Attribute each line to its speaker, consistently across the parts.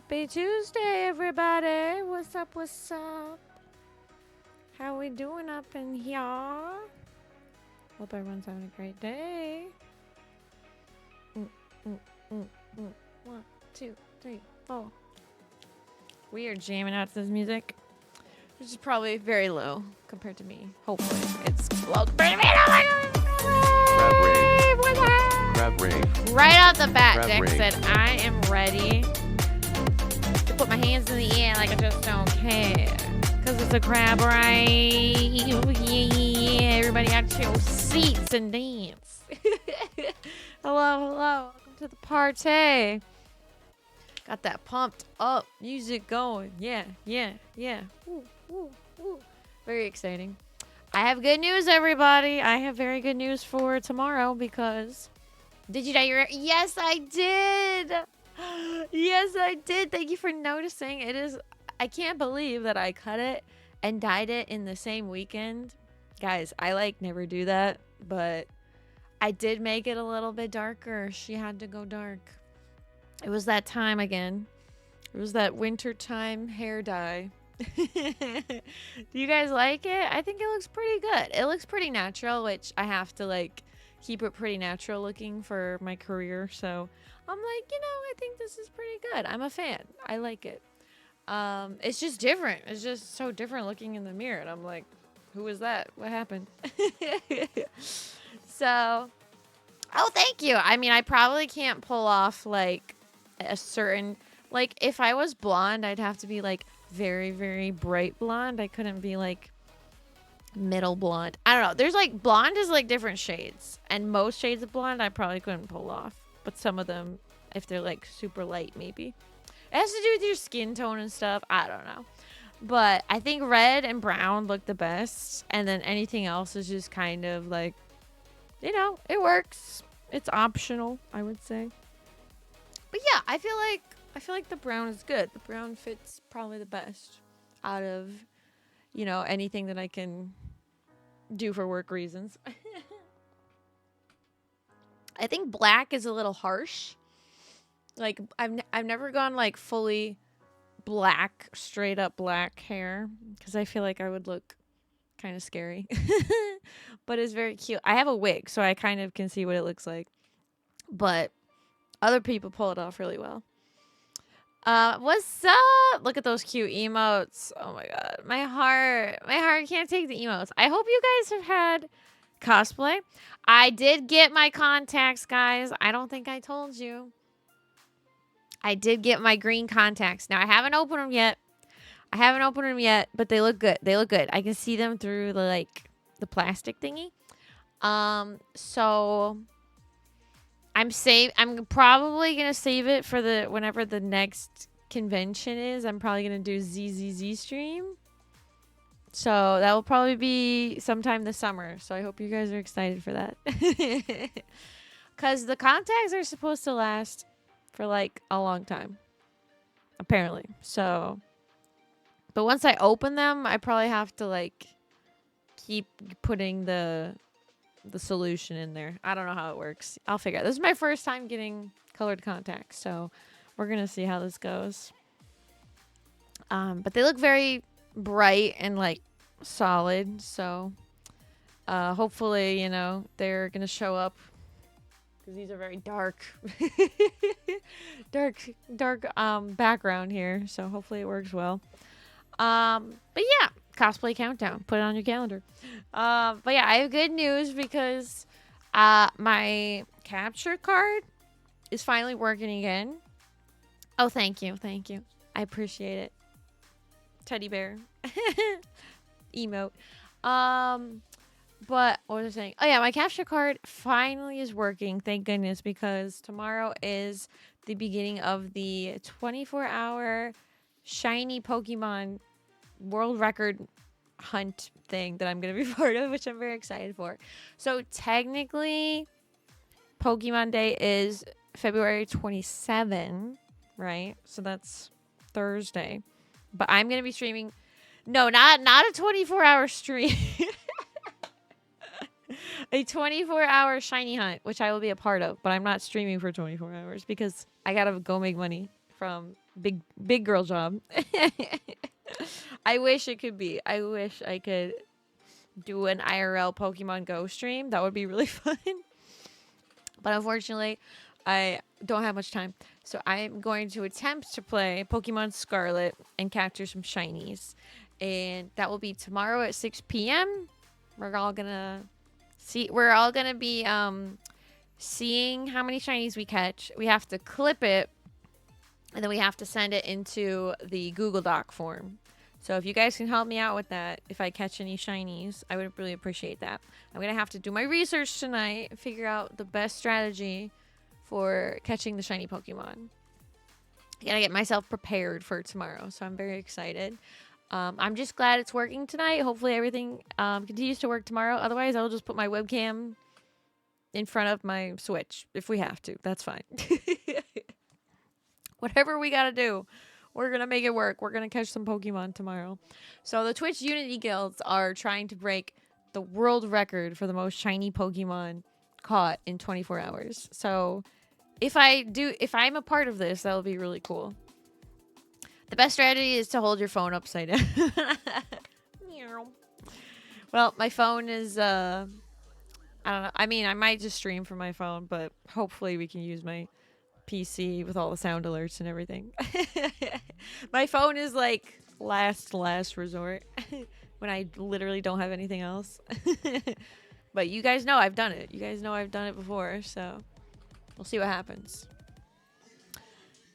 Speaker 1: Happy Tuesday, everybody. What's up, what's up? How we doing up in here? Hope everyone's having a great day. 1, 2, 3, 4. We are jamming out to this music, which is probably very low compared to me. Hopefully, it's low compared to me.
Speaker 2: Grab rave.
Speaker 1: Right off the bat,
Speaker 2: Grab
Speaker 1: Dick
Speaker 2: rave.
Speaker 1: said, I am ready to put my hands in the air like I just don't care. Because it's a crab rave. Yeah, everybody out to your seats and dance. Hello. Welcome to the party. Got that pumped up music going. Yeah. Woo. Very exciting. I have good news, everybody. I have very good news for tomorrow because... Did you dye your hair? Yes, I did. Yes, I did. Thank you for noticing. It is... I can't believe that I cut it and dyed it in the same weekend. Guys, I never do that, but I did make it a little bit darker. She had to go dark. It was that time again. It was that winter time hair dye. Do you guys like it? I think it looks pretty good. It looks pretty natural, which I have to keep it pretty natural looking for my career. So I'm I think this is pretty good. I'm a fan. I like it. It's just different. It's just so different looking in the mirror. And I'm like, who is that? What happened? So, oh, thank you. I mean, I probably can't pull off a certain, if I was blonde, I'd have to be very, very bright blonde. I couldn't be middle blonde. I don't know. There's blonde is different shades, and most shades of blonde I probably couldn't pull off, but some of them, if they're super light, maybe. It has to do with your skin tone and stuff. I don't know. But I think red and brown look the best. And then anything else is just kind of it works. It's optional, I would say. But yeah, I feel like the brown is good. The brown fits probably the best out of, anything that I can do for work reasons. I think black is a little harsh. I've never gone fully black, straight up black hair, because I feel like I would look kind of scary. But it's very cute. I have a wig, so I kind of can see what it looks like. But other people pull it off really well. What's up? Look at those cute emotes. Oh my god. My heart can't take the emotes. I hope you guys have had cosplay. I did get my contacts, guys. I don't think I told you. I did get my green contacts. Now, I haven't opened them yet. But they look good. I can see them through the plastic thingy. So I'm probably going to save it for whenever the next convention is. I'm probably going to do ZZZ stream. So that will probably be sometime this summer. So I hope you guys are excited for that. Because the contacts are supposed to last for a long time, apparently. So, but once I open them, I probably have to keep putting the solution in there. I don't know how it works. I'll figure it out. This is my first time getting colored contacts, so we're gonna see how this goes. But they look very bright and solid, so hopefully they're gonna show up. Because these are very dark. dark background here. So hopefully it works well. But yeah, cosplay countdown. Put it on your calendar. But yeah, I have good news because my capture card is finally working again. Oh, thank you. I appreciate it. Teddy bear. Emote. But what was I saying? Oh yeah, my capture card finally is working. Thank goodness, because tomorrow is the beginning of the 24-hour shiny Pokemon world record hunt thing that I'm going to be part of, which I'm very excited for. So technically, Pokemon Day is February 27, right? So that's Thursday. But I'm going to be streaming. No, not a 24-hour stream. A 24-hour shiny hunt, which I will be a part of, but I'm not streaming for 24 hours because I gotta go make money from Big Girl Job. I wish it could be. I wish I could do an IRL Pokemon Go stream. That would be really fun. But unfortunately, I don't have much time. So I'm going to attempt to play Pokemon Scarlet and capture some shinies. And that will be tomorrow at 6 p.m. We're all gonna be seeing how many shinies we catch. We have to clip it, and then we have to send it into the Google Doc form. So if you guys can help me out with that, if I catch any shinies, I would really appreciate that. I'm going to have to do my research tonight and figure out the best strategy for catching the shiny Pokemon. I got to get myself prepared for tomorrow, so I'm very excited. I'm just glad it's working tonight. Hopefully everything continues to work tomorrow. Otherwise, I'll just put my webcam in front of my Switch if we have to. That's fine. Whatever we got to do. We're going to make it work. We're going to catch some Pokemon tomorrow. So the Twitch Unity Guilds are trying to break the world record for the most shiny Pokemon caught in 24 hours. So if I'm a part of this, that'll be really cool. The best strategy is to hold your phone upside down. Well, my phone is, I don't know. I mean, I might just stream from my phone, but hopefully we can use my PC with all the sound alerts and everything. My phone is like last resort when I literally don't have anything else. But you guys know I've done it. You guys know I've done it before, so we'll see what happens.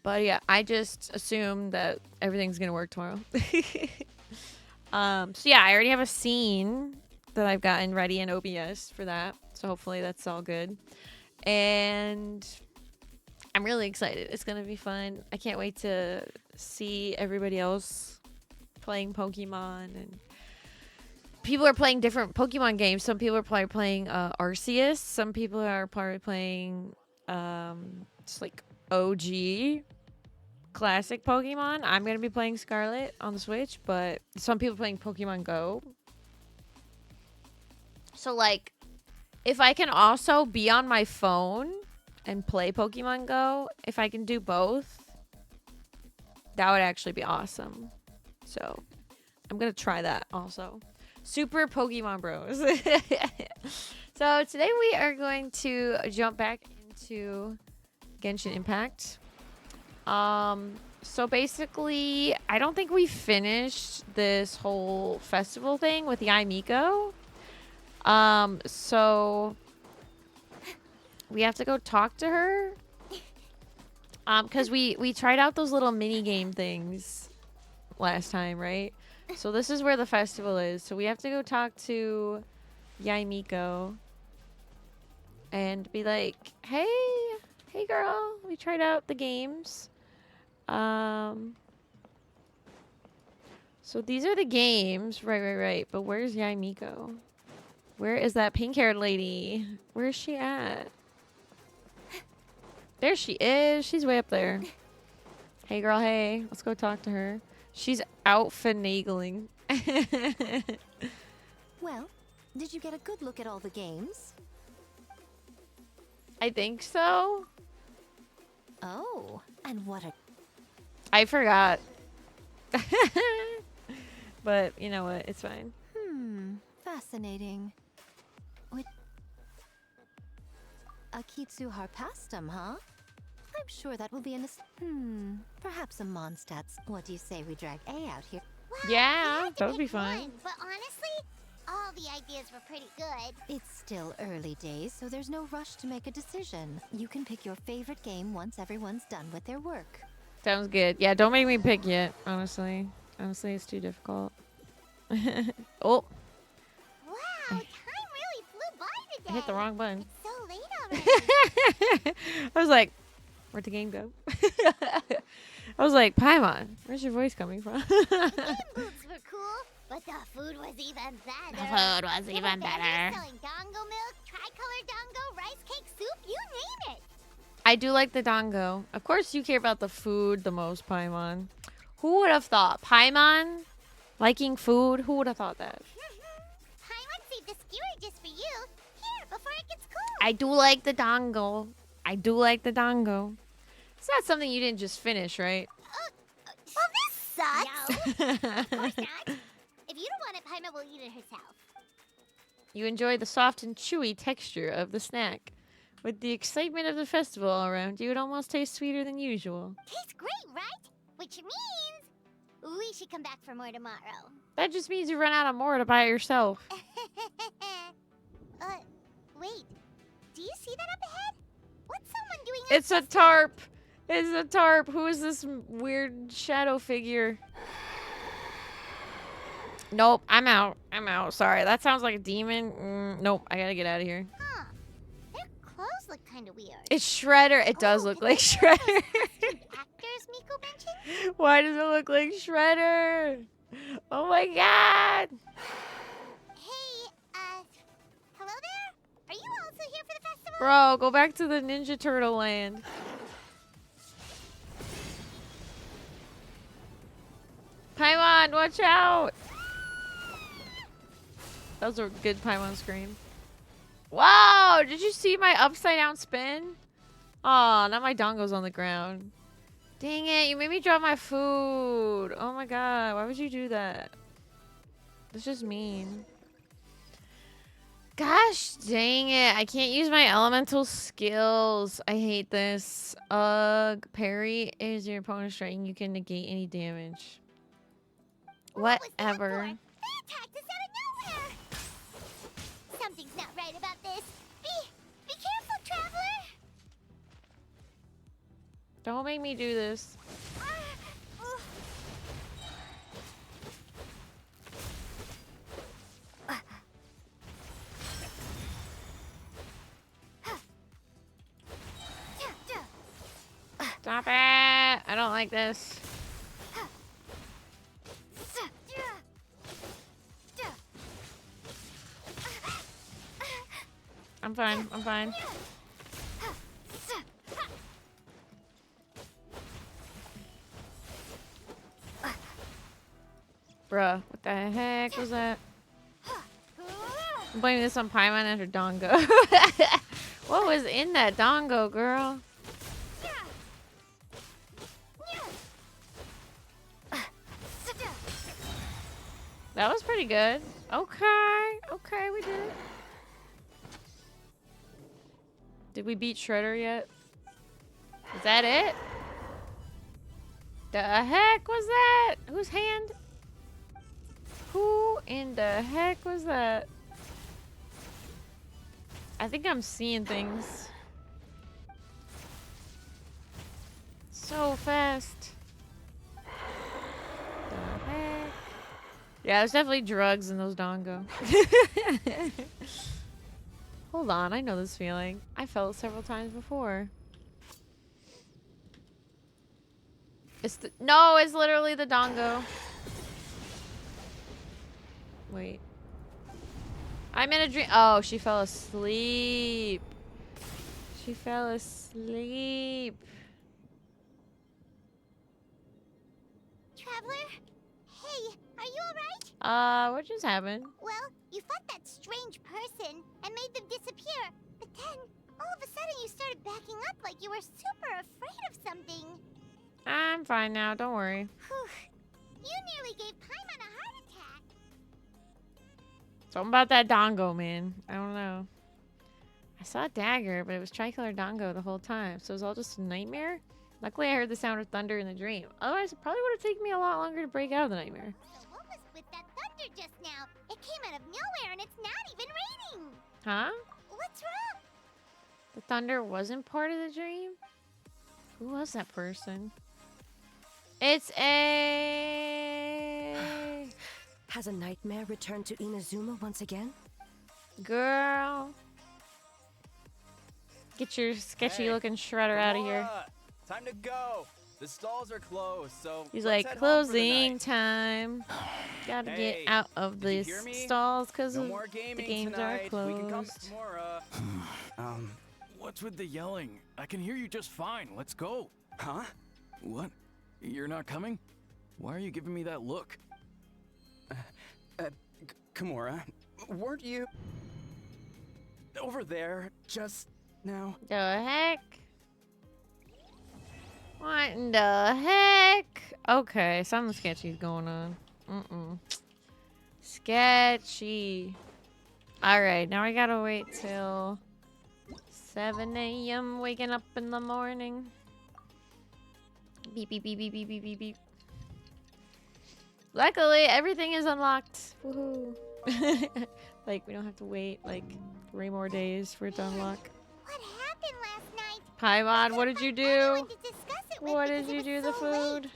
Speaker 1: But yeah, I just assume that everything's gonna work tomorrow. So yeah, I already have a scene that I've gotten ready in OBS for that. So hopefully that's all good. And I'm really excited. It's going to be fun. I can't wait to see everybody else playing Pokemon. And people are playing different Pokemon games. Some people are probably playing Arceus. Some people are probably playing just like OG classic Pokemon. I'm going to be playing Scarlet on the Switch, but some people are playing Pokemon Go. So like, if I can also be on my phone and play Pokemon Go, if I can do both, that would actually be awesome. So I'm gonna try that also. Super Pokemon Bros. So today we are going to jump back into Genshin Impact. So basically, I don't think we finished this whole festival thing with Yai Miko. So we have to go talk to her. Because we tried out those little mini game things last time, right? So this is where the festival is. So we have to go talk to Yai Miko and be like, hey girl, we tried out the games. So these are the games. Right. But where's Yai Miko? Where is that pink-haired lady? Where is she at? There she is. She's way up there. Hey, girl. Hey. Let's go talk to her. She's out finagling.
Speaker 3: Well, did you get a good look at all the games?
Speaker 1: I think so.
Speaker 3: Oh, and what a...
Speaker 1: I forgot. But you know what? It's fine.
Speaker 3: Fascinating. What? Akitsu Harpastum, huh? I'm sure that will be an... Perhaps a Mondstadt's... What do you say we drag A out here?
Speaker 4: Well,
Speaker 1: Yeah, that would be fine.
Speaker 4: One, but honestly, all the ideas were pretty good.
Speaker 3: It's still early days, so there's no rush to make a decision. You can pick your favorite game once everyone's done with their work.
Speaker 1: Sounds good. Yeah, don't make me pick yet, honestly. Honestly, it's too difficult. Oh,
Speaker 4: Wow, time really flew by today.
Speaker 1: I hit the wrong button.
Speaker 4: It's so late already.
Speaker 1: I was like, where'd the game go? I was like, Paimon, where's your voice coming from?
Speaker 4: Game boots were cool, but the food was even better.
Speaker 1: The food was
Speaker 4: There
Speaker 1: even
Speaker 4: were vendors
Speaker 1: better.
Speaker 4: selling dongo milk, tricolor dongo, rice cake soup, you name it.
Speaker 1: I do like the dongo. Of course, you care about the food the most, Paimon. Who would have thought? Paimon liking food? Who would have thought that?
Speaker 4: Paimon saved the skewer just for you. Here, before it gets cold.
Speaker 1: I do like the dongo. I do like the dongo. It's not something you didn't just finish, right?
Speaker 4: Well, this sucks. No, of course not. If you don't want it, Paima will eat it herself.
Speaker 1: You enjoy the soft and chewy texture of the snack. With the excitement of the festival all around you, it almost tastes sweeter than usual.
Speaker 4: Tastes great, right? Which means we should come back for more tomorrow.
Speaker 1: That just means you run out of more to buy it yourself.
Speaker 4: Wait. Do you see that up ahead? What's someone doing?
Speaker 1: It's a tarp. It's a tarp. Who is this weird shadow figure? Nope, I'm out. I'm out. Sorry, that sounds like a demon. Nope, I gotta get out of here.
Speaker 4: Huh. Their clothes look kind of weird.
Speaker 1: It's Shredder. It does look like Shredder.
Speaker 4: Actors Miko mentioned?
Speaker 1: Why does it look like Shredder? Oh my god.
Speaker 4: Hey, hello there? Are you also here for the festival?
Speaker 1: Bro, go back to the Ninja Turtle land. Paimon, watch out. That was a good Paimon scream. Wow, did you see my upside down spin? Aw, now my dongo's on the ground. Dang it, you made me drop my food. Oh my god, why would you do that? That's just mean. Gosh dang it, I can't use my elemental skills. I hate this. Parry is your opponent striking. You can negate any damage.
Speaker 4: What was that
Speaker 1: Whatever.
Speaker 4: for? They attacked us out of nowhere. Something's not right about this. Be careful, traveler.
Speaker 1: Don't make me do this. Stop it! I don't like this. I'm fine. I'm fine. Bruh, what the heck was that? I'm blaming this on Paimon and her dongo. What was in that dongo, girl? That was pretty good. Okay. Okay, we did it. Did we beat Shredder yet? Is that it? The heck was that? Whose hand? Who in the heck was that? I think I'm seeing things. So fast. The heck? Yeah, there's definitely drugs in those dongo. Hold on, I know this feeling. I felt it several times before. It's the— no, it's literally the dongo. Wait. I'm in a dream. Oh, she fell asleep. She fell asleep.
Speaker 4: Traveler? Hey, are you alright?
Speaker 1: What just happened?
Speaker 4: Well, you fought that strange person and made them disappear. But then, all of a sudden you started backing up like you were super afraid of something.
Speaker 1: I'm fine now, don't worry.
Speaker 4: Whew. You nearly gave Paimon a heart attack.
Speaker 1: Something about that dongo, man. I don't know. I saw a dagger, but it was tricolor dongo the whole time. So it was all just a nightmare? Luckily, I heard the sound of thunder in the dream. Otherwise, it probably would have taken me a lot longer to break out of the nightmare.
Speaker 4: So what was with that thunder just now? It came out of nowhere and it's not even raining.
Speaker 1: Huh?
Speaker 4: What's wrong?
Speaker 1: The thunder wasn't part of the dream? Who was that person? It's a...
Speaker 5: Has a nightmare returned to Inazuma once again?
Speaker 1: girl. Get your sketchy looking Shredder out of here.
Speaker 6: Time to go. The stalls are closed, so
Speaker 1: He's
Speaker 6: let's
Speaker 1: like,
Speaker 6: head home for the
Speaker 1: closing
Speaker 6: night.
Speaker 1: time. Gotta
Speaker 6: Hey,
Speaker 1: get out of
Speaker 6: did you
Speaker 1: these
Speaker 6: hear me?
Speaker 1: stalls because
Speaker 6: No
Speaker 1: the
Speaker 6: more gaming
Speaker 1: games
Speaker 6: tonight.
Speaker 1: are
Speaker 6: We can come
Speaker 1: closed.
Speaker 6: tomorrow.
Speaker 7: What's with the yelling? I can hear you just fine. Let's go.
Speaker 6: Huh?
Speaker 7: What? You're not coming? Why are you giving me that look?
Speaker 6: Kimura, weren't you over there just now?
Speaker 1: The heck? What in the heck? Okay, something sketchy's going on. Sketchy. Alright, now I gotta wait till 7 a.m. waking up in the morning. Beep, beep, beep, beep, beep, beep, beep, beep. Luckily, everything is unlocked. Woohoo. Like, we don't have to wait, like, 3 more days for it to unlock.
Speaker 4: What happened last night?
Speaker 1: Paimon, what did you do?
Speaker 4: Anyone to discuss it with
Speaker 1: What
Speaker 4: because
Speaker 1: did you
Speaker 4: it
Speaker 1: do
Speaker 4: was
Speaker 1: the
Speaker 4: so
Speaker 1: food?
Speaker 4: late.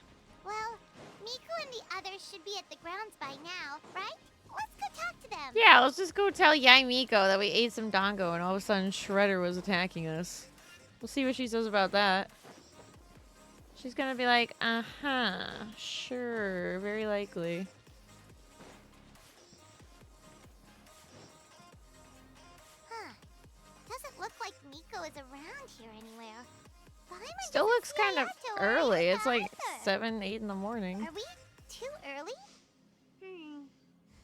Speaker 4: Well, Miku and the others should be at the grounds by now, right? Let's go talk to them.
Speaker 1: Yeah, let's just go tell Yai Miko that we ate some dango and all of a sudden Shredder was attacking us. We'll see what she says about that. She's gonna be like, uh-huh, sure, very likely.
Speaker 4: Huh. Doesn't look like Miko is around here anywhere. Paimon
Speaker 1: Still
Speaker 4: doesn't
Speaker 1: looks
Speaker 4: seem
Speaker 1: kind of
Speaker 4: out to worry
Speaker 1: early. It's
Speaker 4: about
Speaker 1: like
Speaker 4: either.
Speaker 1: 7, 8 in the morning.
Speaker 4: Are we too early? Didn't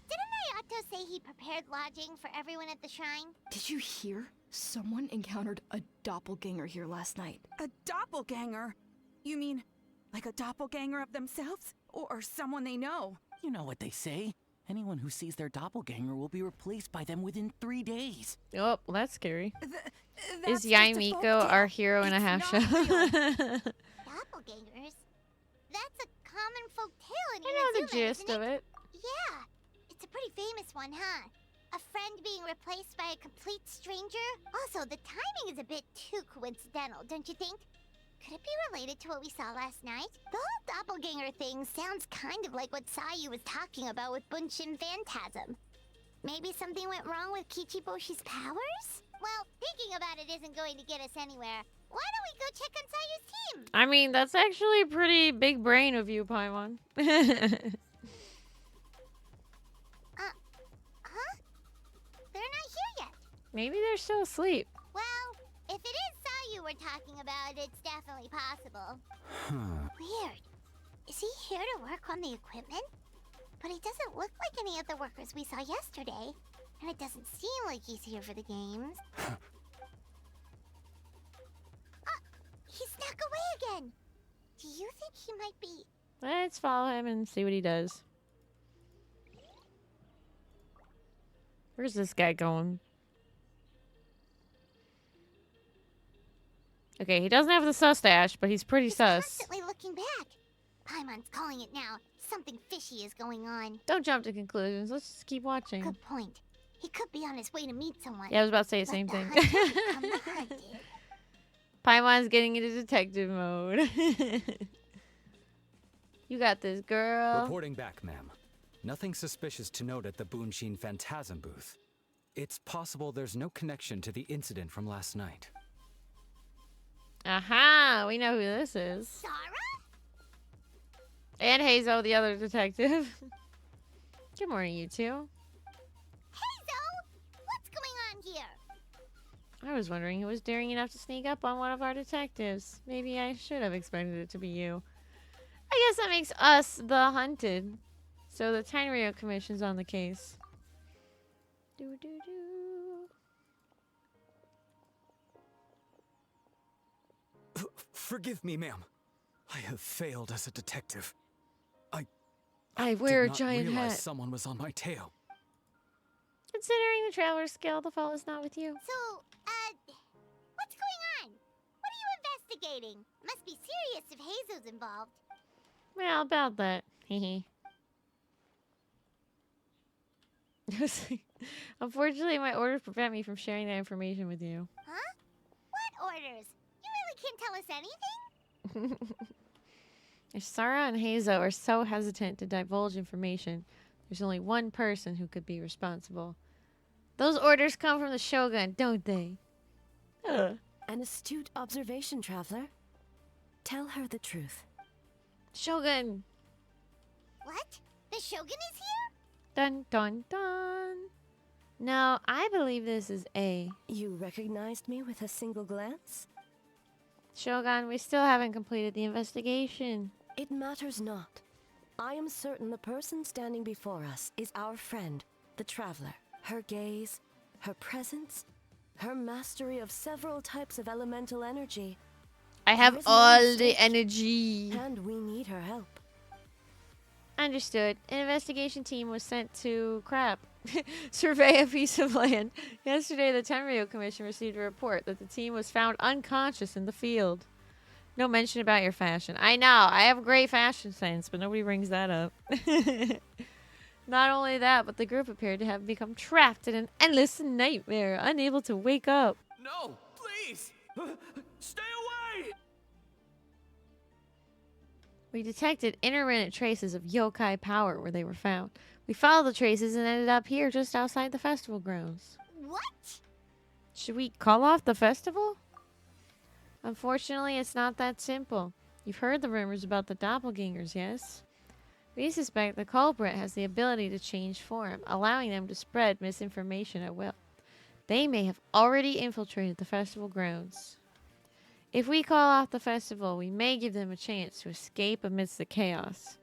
Speaker 4: Ayato say he prepared lodging for everyone at the shrine?
Speaker 8: Did you hear? Someone encountered a doppelganger here last night.
Speaker 9: A doppelganger? You mean like a doppelganger of themselves? Or someone they know?
Speaker 10: You know what they say. Anyone who sees their doppelganger will be replaced by them within 3 days.
Speaker 1: Oh, well, that's scary.
Speaker 9: That's
Speaker 1: Is Yai
Speaker 9: just a
Speaker 1: Miko
Speaker 9: folktale.
Speaker 1: our hero and a
Speaker 9: It's
Speaker 1: half
Speaker 9: not
Speaker 1: shell?
Speaker 4: Doppelgangers? That's a common folk tale in
Speaker 1: I know the
Speaker 4: Inazuma,
Speaker 1: gist
Speaker 4: isn't
Speaker 1: of it.
Speaker 4: Yeah. It's a pretty famous one, huh? A friend being replaced by a complete stranger? Also, the timing is a bit too coincidental, don't you think? Could it be related to what we saw last night? The whole doppelganger thing sounds kind of like what Sayu was talking about with Bunshin Phantasm. Maybe something went wrong with Kichiboshi's powers? Well, thinking about it isn't going to get us anywhere. Why don't we go check on Sayu's team?
Speaker 1: I mean, that's actually a pretty big brain of you, Paimon.
Speaker 4: Huh? They're not here yet.
Speaker 1: Maybe they're still asleep.
Speaker 4: Well, if it is Sayu we're talking about, it's definitely possible. Weird. Is he here to work on the equipment? But he doesn't look like any of the workers we saw yesterday. And it doesn't seem like he's here for the games. He snuck away again. Do you think he might be...
Speaker 1: Let's follow him and see what he does. Where's this guy going? Okay, he doesn't have the sustache, but he's pretty
Speaker 4: He's
Speaker 1: sus.
Speaker 4: constantly looking back. Paimon's calling it now. Something fishy is going on.
Speaker 1: Don't jump to conclusions. Let's just keep watching.
Speaker 4: Good point. He could be on his way to meet someone.
Speaker 1: Yeah, I was about to say the
Speaker 4: Like
Speaker 1: same
Speaker 4: the
Speaker 1: thing.
Speaker 4: hunter become the hunted.
Speaker 1: Paimon's getting into detective mode. You got this, girl.
Speaker 7: Reporting back, ma'am. Nothing suspicious to note at the Bunshin Phantasm booth. It's possible there's no connection to the incident from last night.
Speaker 1: Aha! We know who this is.
Speaker 4: Sarah?
Speaker 1: And Hazel, the other detective. Good morning, you two.
Speaker 4: Hazel! What's going on here?
Speaker 1: I was wondering who was daring enough to sneak up on one of our detectives. Maybe I should have expected it to be you. I guess that makes us the hunted. So the Tenryo Commission's on the case. Do do do.
Speaker 7: Forgive me, ma'am. I have failed as a detective.
Speaker 1: I wear a
Speaker 7: did not
Speaker 1: giant
Speaker 7: realize
Speaker 1: hat.
Speaker 7: someone was on my tail.
Speaker 1: Considering the Traveler's Skill, the fault is not with you.
Speaker 4: So, what's going on? What are you investigating? Must be serious if Hazel's involved.
Speaker 1: Well, about that. Hehe. Unfortunately, my orders prevent me from sharing that information with you.
Speaker 4: Huh? What orders? You really can't tell us anything?
Speaker 1: If Sarah and Hazel are so hesitant to divulge information, there's only one person who could be responsible. Those orders come from the Shogun, don't they? Ugh.
Speaker 5: An astute observation, traveler. Tell her the truth.
Speaker 1: Shogun!
Speaker 4: What? The Shogun is here?
Speaker 1: Dun dun dun! No, I believe this is A.
Speaker 5: You recognized me with a single glance?
Speaker 1: Shogun, we still haven't completed the investigation.
Speaker 5: It matters not. I am certain the person standing before us is our friend, the traveler. Her gaze, her presence, her mastery of several types of elemental energy.
Speaker 1: I have
Speaker 5: There is no
Speaker 1: all the
Speaker 5: mistake,
Speaker 1: energy.
Speaker 5: and we need her help.
Speaker 1: Understood. An investigation team was sent to survey a piece of land. Yesterday, the Tenryo Commission received a report that the team was found unconscious in the field. No mention about your fashion. I know, I have great fashion sense, but nobody brings that up. Not only that, but the group appeared to have become trapped in an endless nightmare, unable to wake up.
Speaker 6: No, please! Stay away!
Speaker 1: We detected intermittent traces of yokai power where they were found. We followed the traces and ended up here just outside the festival grounds.
Speaker 4: What?
Speaker 1: Should we call off the festival? Unfortunately, it's not that simple. You've heard the rumors about the doppelgangers, yes? We suspect the culprit has the ability to change form, allowing them to spread misinformation at will. They may have already infiltrated the festival grounds. If we call off the festival, we may give them a chance to escape amidst the chaos.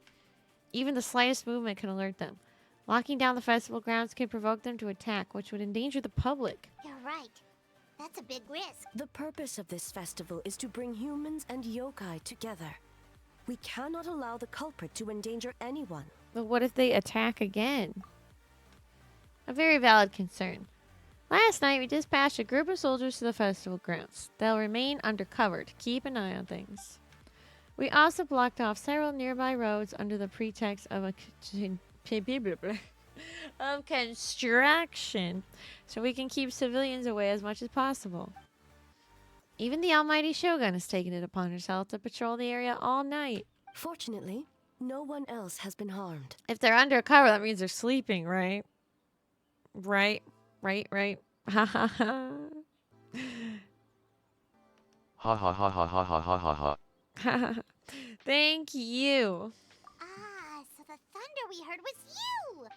Speaker 1: Even the slightest movement can alert them. Locking down the festival grounds can provoke them to attack, which would endanger the public.
Speaker 4: You're right. That's a big risk.
Speaker 5: The purpose of this festival is to bring humans and yokai together. We cannot allow the culprit to endanger anyone.
Speaker 1: But what if they attack again? A very valid concern. Last night, we dispatched a group of soldiers to the festival grounds. They'll remain undercover to keep an eye on things. We also blocked off several nearby roads under the pretext of construction, so we can keep civilians away as much as possible. Even the almighty Shogun has taken it upon herself to patrol the area all night.
Speaker 5: Fortunately, no one else has been harmed.
Speaker 1: If they're undercover, that means they're sleeping, right? Right. Ha ha ha.
Speaker 2: Ha ha ha ha ha ha ha ha ha.
Speaker 1: Thank you.
Speaker 4: Ah, so the thunder we heard was you!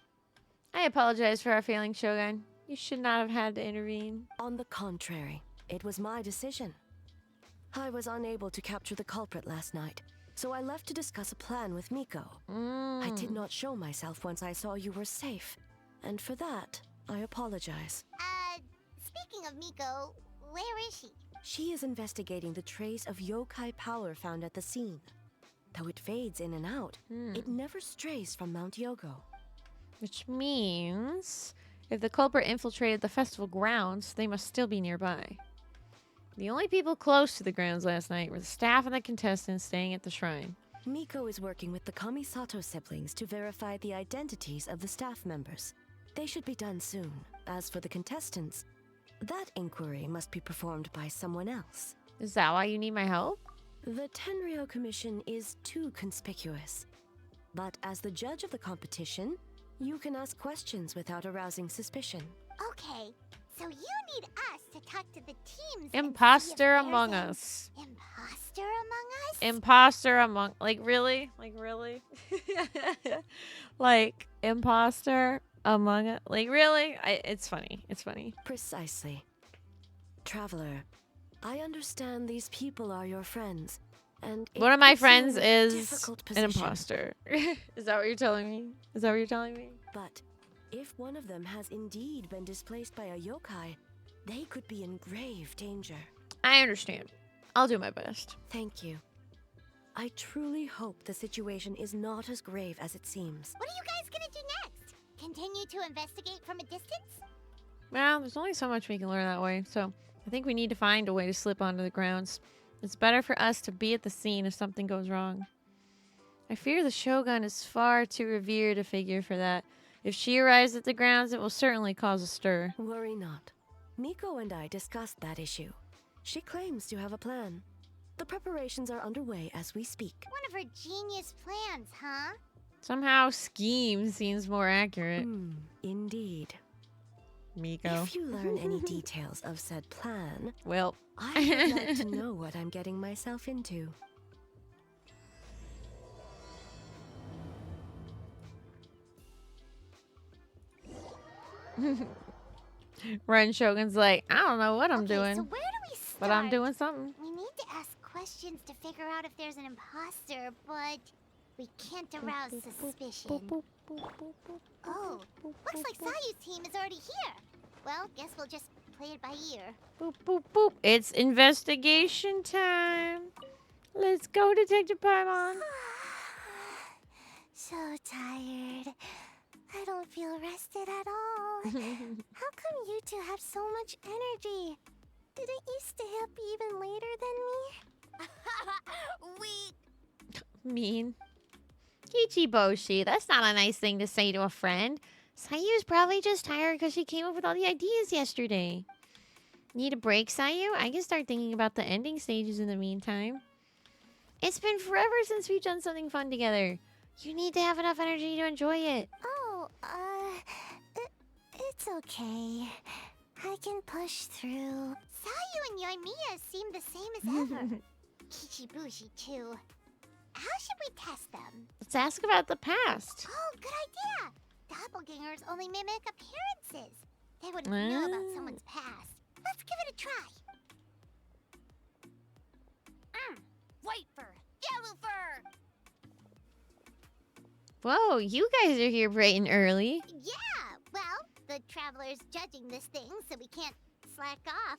Speaker 1: I apologize for our failing, Shogun. You should not have had to intervene.
Speaker 5: On the contrary, it was my decision. I was unable to capture the culprit last night, so I left to discuss a plan with Miko. I did not show myself once I saw you were safe, and for that, I apologize.
Speaker 4: Speaking of Miko, where is she?
Speaker 5: She is investigating the trace of yokai power found at the scene. Though it fades in and out, it never strays from Mount Yogo.
Speaker 1: Which means, if the culprit infiltrated the festival grounds, they must still be nearby. The only people close to the grounds last night were the staff and the contestants staying at the shrine.
Speaker 5: Miko is working with the Kamisato siblings to verify the identities of the staff members. They should be done soon. As for the contestants, that inquiry must be performed by someone else.
Speaker 1: Is that why you need my help?
Speaker 5: The Tenryo Commission is too conspicuous. But as the judge of the competition, you can ask questions without arousing suspicion.
Speaker 4: Okay, so you need us to talk to the teams.
Speaker 1: Imposter among us.
Speaker 4: Imposter among us?
Speaker 1: Imposter among... Like, really? Like, really? Like, imposter among us? Like, really? It's funny. It's funny.
Speaker 5: Precisely. Traveler, I understand these people are your friends, and
Speaker 1: one of my
Speaker 5: puts you
Speaker 1: friends
Speaker 5: in a
Speaker 1: is
Speaker 5: difficult
Speaker 1: an
Speaker 5: position.
Speaker 1: imposter. Is that what you're telling me? Is that what you're telling me?
Speaker 5: But if one of them has indeed been displaced by a yokai, they could be in grave danger.
Speaker 1: I understand. I'll do my best.
Speaker 5: Thank you. I truly hope the situation is not as grave as it seems.
Speaker 4: What are you guys gonna do next? Continue to investigate from a distance?
Speaker 1: Well, there's only so much we can learn that way, so I think we need to find a way to slip onto the grounds. It's better for us to be at the scene if something goes wrong. I fear the Shogun is far too revered a figure for that. If she arrives at the grounds, it will certainly cause a stir.
Speaker 5: Worry not. Miko and I discussed that issue. She claims to have a plan. The preparations are underway as we speak.
Speaker 4: One of her genius plans, huh?
Speaker 1: Somehow scheme seems more accurate.
Speaker 5: Indeed.
Speaker 1: Miko.
Speaker 5: If you learn any details of said plan,
Speaker 1: well,
Speaker 5: I would like to know what I'm getting myself into.
Speaker 1: Ren Shogun's like, I don't know what I'm
Speaker 4: Okay,
Speaker 1: doing,
Speaker 4: so where do we start?
Speaker 1: but I'm doing something.
Speaker 4: We need to ask questions to figure out if there's an imposter, but we can't arouse suspicion. Oh, looks like Sayu's team is already here. Well, guess we'll just play it by ear.
Speaker 1: Boop, boop, boop. It's investigation time. Let's go, Detective Paimon.
Speaker 3: So tired. I don't feel rested at all. How come you two have so much energy? Didn't you stay up even later than me?
Speaker 1: Mean. Kichiboshi, that's not a nice thing to say to a friend. Sayu's probably just tired because she came up with all the ideas yesterday. Need a break, Sayu? I can start thinking about the ending stages in the meantime. It's been forever since we've done something fun together. You need to have enough energy to enjoy it.
Speaker 3: Oh, it's okay. I can push through.
Speaker 4: Sayu and Yoimiya seem the same as ever. Kichibushi, too. How should we test them?
Speaker 1: Let's ask about the past.
Speaker 4: Oh, good idea! Doppelgangers only mimic appearances. They wouldn't know about someone's past. Let's give it a try. White fur, yellow fur.
Speaker 1: Whoa, you guys are here bright and early.
Speaker 4: Yeah, well, the traveler's judging this thing, so we can't slack off,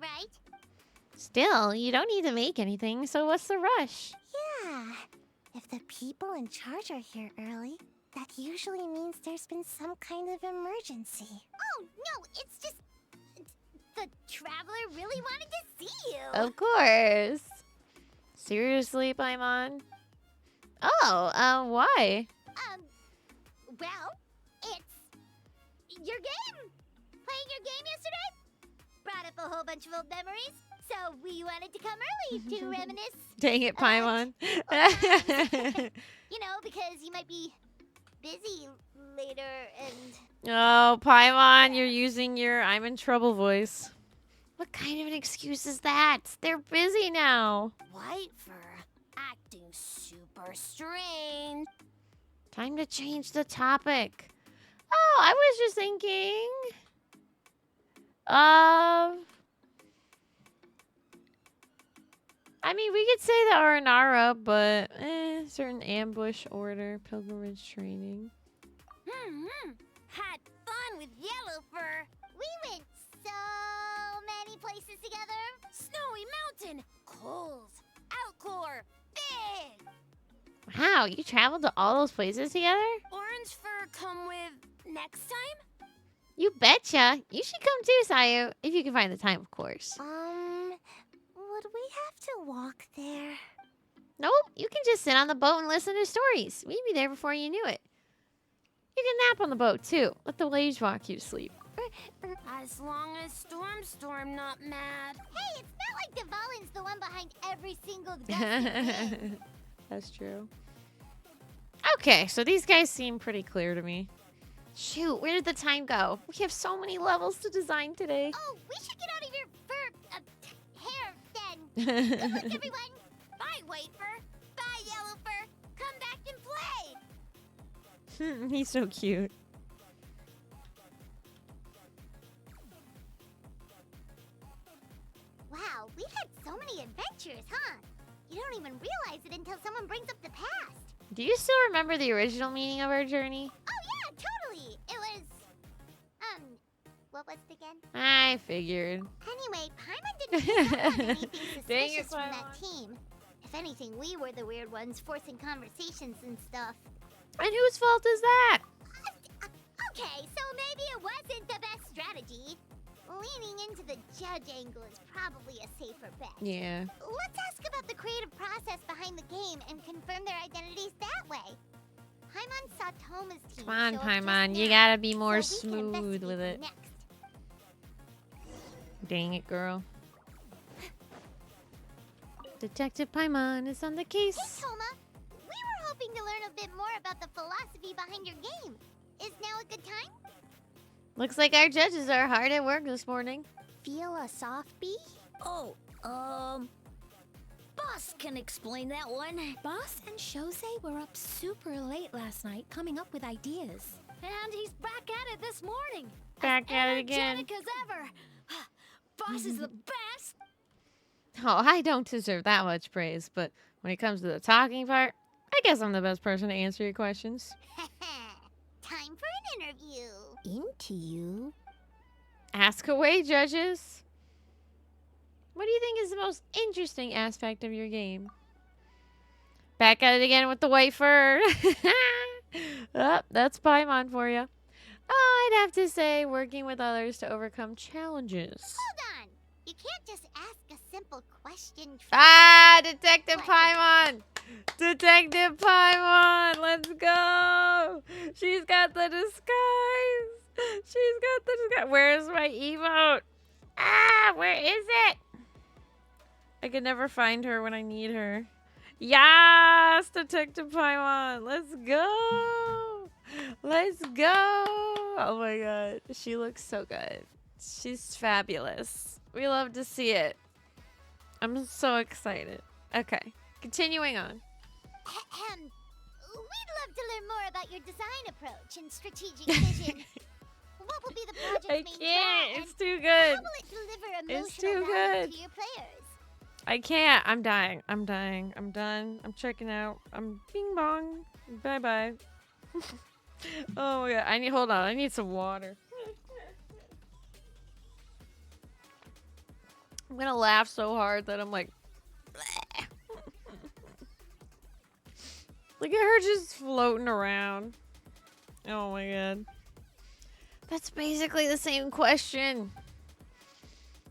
Speaker 4: right?
Speaker 1: Still, you don't need to make anything, so what's the rush?
Speaker 3: Yeah. If the people in charge are here early, that usually means there's been some kind of emergency.
Speaker 4: Oh, no, it's just... The traveler really wanted to see you.
Speaker 1: Of course. Seriously, Paimon? Oh, why?
Speaker 4: Well, it's... your game! Playing your game yesterday? Brought up a whole bunch of old memories, so we wanted to come early to reminisce.
Speaker 1: Dang it, Paimon.
Speaker 4: You know, because you might be busy later and...
Speaker 1: Oh, Paimon, you're using your I'm in trouble voice. What kind of an excuse is that? They're busy now.
Speaker 3: White fur, acting super strange.
Speaker 1: Time to change the topic. Oh, I was just thinking of... I mean, we could say the Aranara, but certain ambush order, pilgrimage training.
Speaker 4: Had fun with yellow fur. We went so many places together. Snowy Mountain, Coles, Outcore, Big.
Speaker 1: Wow, you traveled to all those places together?
Speaker 3: Orange fur come with next time?
Speaker 1: You betcha. You should come too, Sayu. If you can find the time, of course.
Speaker 3: Would we have to walk there?
Speaker 1: Nope, you can just sit on the boat and listen to stories. We'd be there before you knew it. You can nap on the boat, too. Let the waves rock you to sleep.
Speaker 3: As long as Storm not mad.
Speaker 4: Hey, it's not like Devalin's the one behind every single thing.
Speaker 1: That's true. Okay, so these guys seem pretty clear to me. Shoot, where did the time go? We have so many levels to design today.
Speaker 4: Oh, we should get out of your fur hair then. Good luck, everyone. Bye, white fur. Bye, yellow fur. Come back and play.
Speaker 1: He's so cute.
Speaker 4: Wow, we've had so many adventures, huh? You don't even realize it until someone brings up the past.
Speaker 1: Do you still remember the original meaning of our journey?
Speaker 4: Oh yeah, totally. It was, what was it again?
Speaker 1: I figured.
Speaker 4: Anyway, Paimon didn't pick up on anything
Speaker 1: Dang it,
Speaker 4: suspicious from that
Speaker 1: Paimon.
Speaker 4: team. If anything, we were the weird ones forcing conversations and stuff.
Speaker 1: And whose fault is that?
Speaker 4: Okay, so maybe it wasn't the best strategy. Leaning into the judge angle is probably a safer bet.
Speaker 1: Yeah.
Speaker 4: Let's ask about the creative process behind the game and confirm their identities that way. Paimon saw Toma's team.
Speaker 1: Come on,
Speaker 4: show up
Speaker 1: Paimon.
Speaker 4: just
Speaker 1: You
Speaker 4: now,
Speaker 1: gotta be more
Speaker 4: so we can
Speaker 1: smooth
Speaker 4: investigate
Speaker 1: with it.
Speaker 4: Next.
Speaker 1: Dang it, girl. Detective Paimon is on the case.
Speaker 4: Hey, Toma. We were hoping to learn a bit more about the philosophy behind your game. Is now a good time?
Speaker 1: Looks like our judges are hard at work this morning.
Speaker 3: Feel a soft bee?
Speaker 11: Oh, Boss can explain that one.
Speaker 3: Boss and Shose were up super late last night coming up with ideas.
Speaker 11: And he's back at it this morning.
Speaker 1: Back at it again.
Speaker 11: Energetic as ever. Boss is the best.
Speaker 1: Oh, I don't deserve that much praise, but when it comes to the talking part, I guess I'm the best person to answer your questions.
Speaker 4: Time for an interview.
Speaker 3: Into you?
Speaker 1: Ask away, judges. What do you think is the most interesting aspect of your game? Back at it again with the white fur. Oh, that's Paimon for you. Oh, I'd have to say working with others to overcome challenges.
Speaker 4: Hold on. You can't just ask a simple question.
Speaker 1: Ah, Detective Paimon! Detective Paimon! Let's go! She's got the disguise! She's got the disguise. Where's my emote? Ah, where is it? I could never find her when I need her. Yes, Detective Paimon! Let's go! Let's go! Oh my god, she looks so good. She's fabulous. We love to see it. I'm so excited. Okay, continuing on.
Speaker 4: We'd love to learn more about your design approach and strategic vision. What will be the project's main draw,
Speaker 1: It's too good.
Speaker 4: how will it deliver
Speaker 1: It's
Speaker 4: emotional
Speaker 1: too
Speaker 4: value
Speaker 1: good.
Speaker 4: to your players?
Speaker 1: I can't. I'm dying. I'm dying. I'm done. I'm checking out. I'm bing bong. Bye bye. Oh my god. Hold on. I need some water. I'm gonna laugh so hard that I'm like, bleh. Look at her just floating around. Oh my god. That's basically the same question.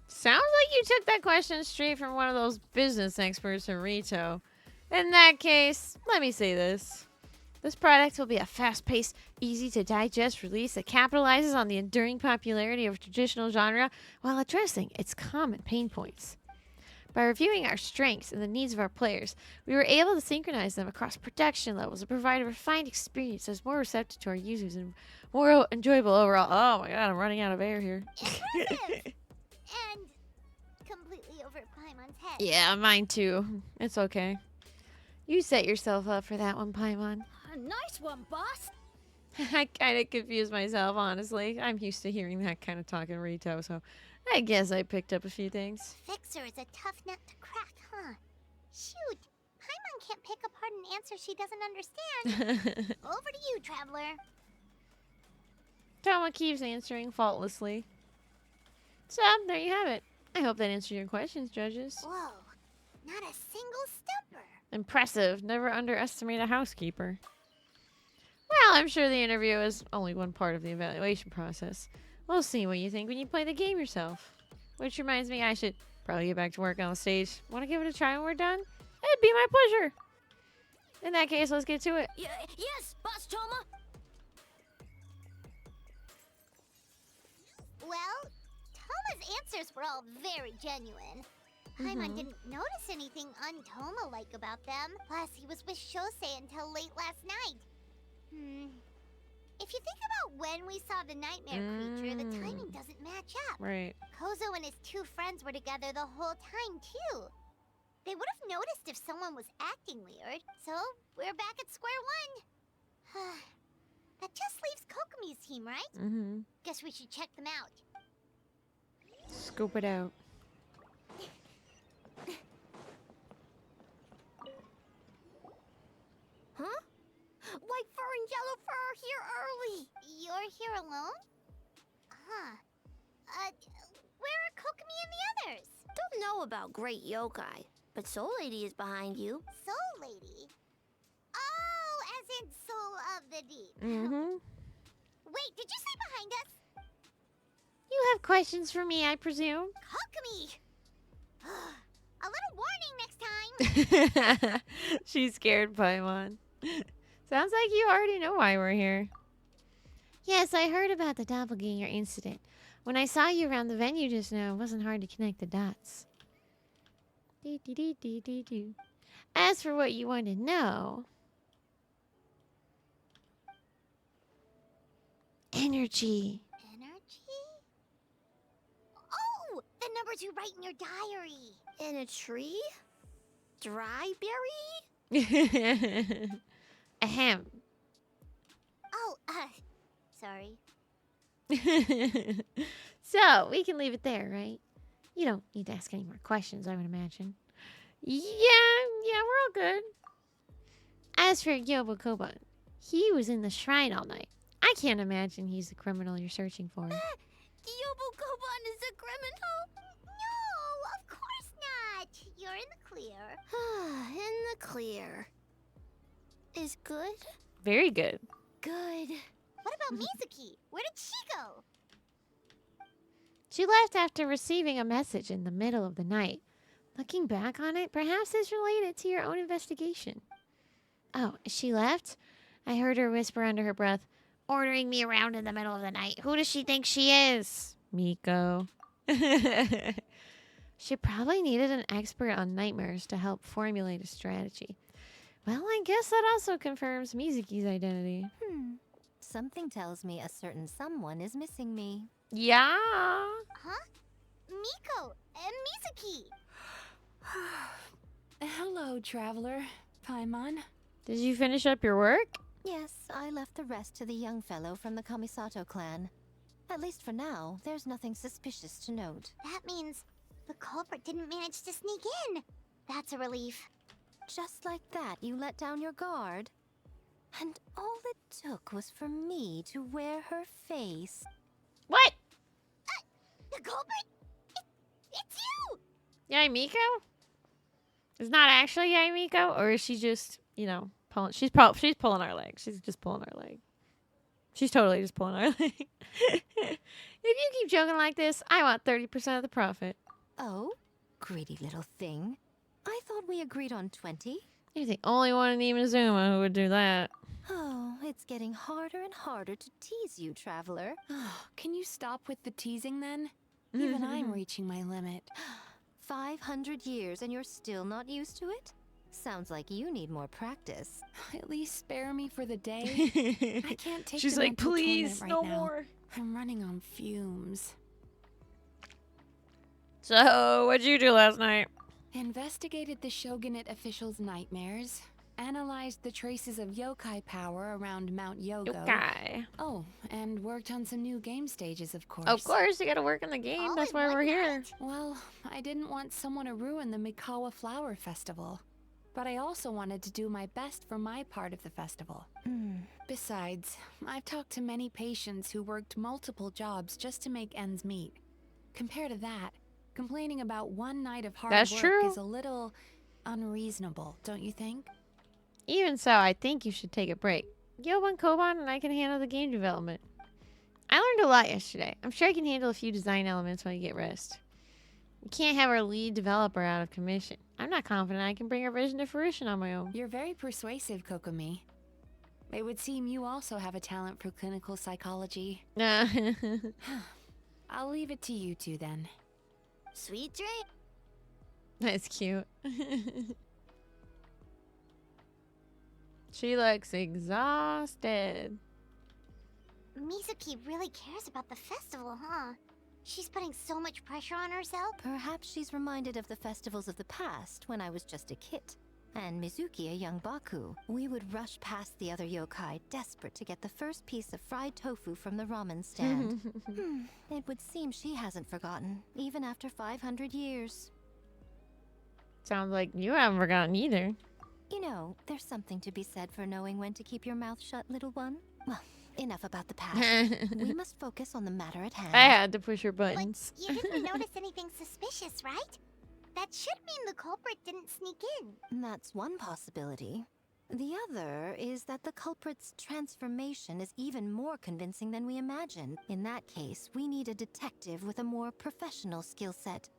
Speaker 1: Sounds like you took that question straight from one of those business experts in Rito. In that case, let me say this. This product will be a fast-paced, easy-to-digest release that capitalizes on the enduring popularity of traditional genre while addressing its common pain points. By reviewing our strengths and the needs of our players, we were able to synchronize them across production levels and provide a refined experience that's more receptive to our users and more enjoyable overall. Oh my god, I'm running out of air here.
Speaker 4: Impressive! And completely over Paimon's head.
Speaker 1: Yeah, mine too. It's okay. You set yourself up for that one, Paimon.
Speaker 11: Nice one, boss.
Speaker 1: I kind of confused myself, honestly. I'm used to hearing that kind of talk in Rito, so I guess I picked up a few things.
Speaker 4: Fixer is a tough nut to crack, huh? Shoot, Paimon can't pick apart an answer she doesn't understand. Over to you, Traveler.
Speaker 1: Toma keeps answering faultlessly. So, there you have it. I hope that answered your questions, judges.
Speaker 4: Whoa, not a single stumper.
Speaker 1: Impressive. Never underestimate a housekeeper. Well, I'm sure the interview is only one part of the evaluation process. We'll see what you think when you play the game yourself. Which reminds me, I should probably get back to work on the stage. Want to give it a try when we're done? It'd be my pleasure. In that case, let's get to it.
Speaker 11: Yes, Boss Toma.
Speaker 4: Well, Toma's answers were all very genuine. Paimon didn't notice anything un-Toma-like about them. Plus, he was with Shosei until late last night. If you think about when we saw the nightmare creature, the timing doesn't match up.
Speaker 1: Right.
Speaker 4: Kozo and his two friends were together the whole time, too. They would have noticed if someone was acting weird, so we're back at square one. That just leaves Kokomi's team, right? Guess we should check them out.
Speaker 1: Scope it out.
Speaker 4: Huh? White fur and yellow fur are here early. You're here alone? Huh. Where are Kokomi and the others?
Speaker 3: Don't know about Great Yokai, but Soul Lady is behind you.
Speaker 4: Soul Lady? Oh, as in Soul of the Deep. Wait, did you say behind us?
Speaker 1: You have questions for me, I presume?
Speaker 4: Kokomi! A little warning next time.
Speaker 1: She's scared, Paimon. Sounds like you already know why we're here. Yes, I heard about the doppelganger incident. When I saw you around the venue just now, it wasn't hard to connect the dots. As for what you want to know... Energy.
Speaker 4: Energy? Oh, the numbers you write in your diary.
Speaker 3: In a tree? Dry berry?
Speaker 1: Ahem.
Speaker 4: Oh, sorry.
Speaker 1: So, we can leave it there, right? You don't need to ask any more questions, I would imagine. Yeah, we're all good. As for Yobo Koban, he was in the shrine all night. I can't imagine he's the criminal you're searching for.
Speaker 11: Yobukoban is a criminal?
Speaker 4: No, of course not. You're in the clear.
Speaker 3: In the clear. Is good?
Speaker 1: Very good.
Speaker 3: Good.
Speaker 4: What about Mizuki? Where did she go?
Speaker 1: She left after receiving a message in the middle of the night. Looking back on it, perhaps it's related to your own investigation. Oh, she left? I heard her whisper under her breath, ordering me around in the middle of the night. Who does she think she is? Miko. She probably needed an expert on nightmares to help formulate a strategy. Well, I guess that also confirms Mizuki's identity.
Speaker 3: Something tells me a certain someone is missing me.
Speaker 1: Yeah.
Speaker 4: Huh? Miko and Mizuki.
Speaker 8: Hello, traveler. Paimon.
Speaker 1: Did you finish up your work?
Speaker 3: Yes, I left the rest to the young fellow from the Kamisato clan. At least for now, there's nothing suspicious to note.
Speaker 4: That means the culprit didn't manage to sneak in. That's a relief.
Speaker 3: Just like that, you let down your guard. And all it took was for me to wear her face.
Speaker 1: What?
Speaker 4: The culprit? It's you!
Speaker 1: Yai Miko? It's not actually Yai Miko, or is she just, you know, pulling? She's pulling our leg. She's just pulling our leg. She's totally just pulling our leg. If you keep joking like this, I want 30% of the profit.
Speaker 3: Oh, greedy little thing. I thought we agreed on 20.
Speaker 1: You're the only one in Imazuma who would do that.
Speaker 3: Oh, it's getting harder and harder to tease you, traveler.
Speaker 8: Can you stop with the teasing then? Even I'm reaching my limit.
Speaker 3: 500 years and you're still not used to it? Sounds like you need more practice.
Speaker 8: At least spare me for the day. I can't take
Speaker 1: She's
Speaker 8: the
Speaker 1: like,
Speaker 8: mental
Speaker 1: please,
Speaker 8: torment
Speaker 1: no
Speaker 8: right now.
Speaker 1: more.
Speaker 8: I'm running on fumes.
Speaker 1: So, what'd you do last night?
Speaker 8: Investigated the Shogunate officials' nightmares. Analyzed the traces of yokai power around Mount Yogo.
Speaker 1: Yokai.
Speaker 8: Oh, and worked on some new game stages, of course.
Speaker 1: Of course, you gotta work in the game.
Speaker 4: All
Speaker 1: That's
Speaker 4: in
Speaker 1: why
Speaker 4: one
Speaker 1: we're here.
Speaker 4: night.
Speaker 8: Well, I didn't want someone to ruin the Mikawa Flower Festival. But I also wanted to do my best for my part of the festival. Besides, I've talked to many patients who worked multiple jobs just to make ends meet. Compared to that, complaining about one night of hard
Speaker 1: That's
Speaker 8: work
Speaker 1: true.
Speaker 8: is a little unreasonable, don't you think?
Speaker 1: Even so, I think you should take a break. Yoban Koban and I can handle the game development. I learned a lot yesterday. I'm sure I can handle a few design elements while you get rest. We can't have our lead developer out of commission. I'm not confident I can bring our vision to fruition on my own.
Speaker 8: You're very persuasive, Kokomi. It would seem you also have a talent for clinical psychology. I'll leave it to you two then.
Speaker 4: Sweet dream.
Speaker 1: That's cute. She looks exhausted.
Speaker 4: Mizuki really cares about the festival, huh? She's putting so much pressure on herself.
Speaker 3: Perhaps she's reminded of the festivals of the past when I was just a kid. And Mizuki a young Baku. We would rush past the other yokai, desperate to get the first piece of fried tofu from the ramen stand. It would seem she hasn't forgotten, even after 500 years.
Speaker 1: Sounds like you haven't forgotten either.
Speaker 3: You know, there's something to be said for knowing when to keep your mouth shut, little one. Well, enough about the past. We must focus on the matter at hand.
Speaker 1: I had to push her buttons.
Speaker 4: You didn't notice anything suspicious, right? That should mean the culprit didn't sneak in.
Speaker 3: That's one possibility. The other is that the culprit's transformation is even more convincing than we imagined. In that case, we need a detective with a more professional skill set.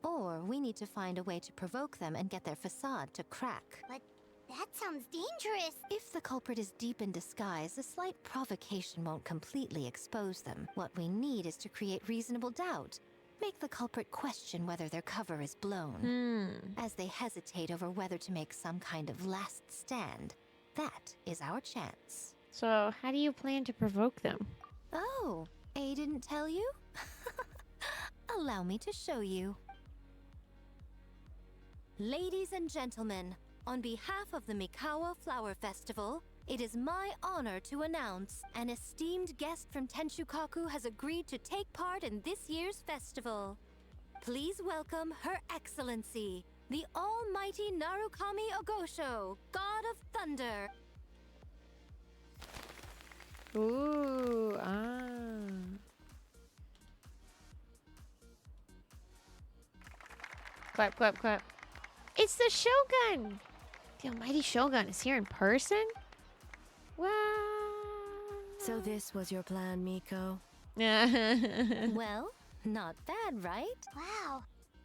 Speaker 3: Or we need to find a way to provoke them and get their facade to crack.
Speaker 4: But that sounds dangerous.
Speaker 3: If the culprit is deep in disguise, a slight provocation won't completely expose them. What we need is to create reasonable doubt. Make the culprit question whether their cover is blown. As they hesitate over whether to make some kind of last stand. That is our chance.
Speaker 1: So, how do you plan to provoke them?
Speaker 3: Oh, A didn't tell you? Allow me to show you. Ladies and gentlemen, on behalf of the Mikawa Flower Festival, it is my honor to announce an esteemed guest from Tenshukaku has agreed to take part in this year's festival. Please welcome Her Excellency, the Almighty Narukami Ogosho, God of Thunder.
Speaker 1: Ooh, Clap, clap, clap. It's the Shogun! The almighty Shogun is here in person? Wow.
Speaker 5: So this was your plan, Miko?
Speaker 11: Well, not bad, right?
Speaker 4: Wow,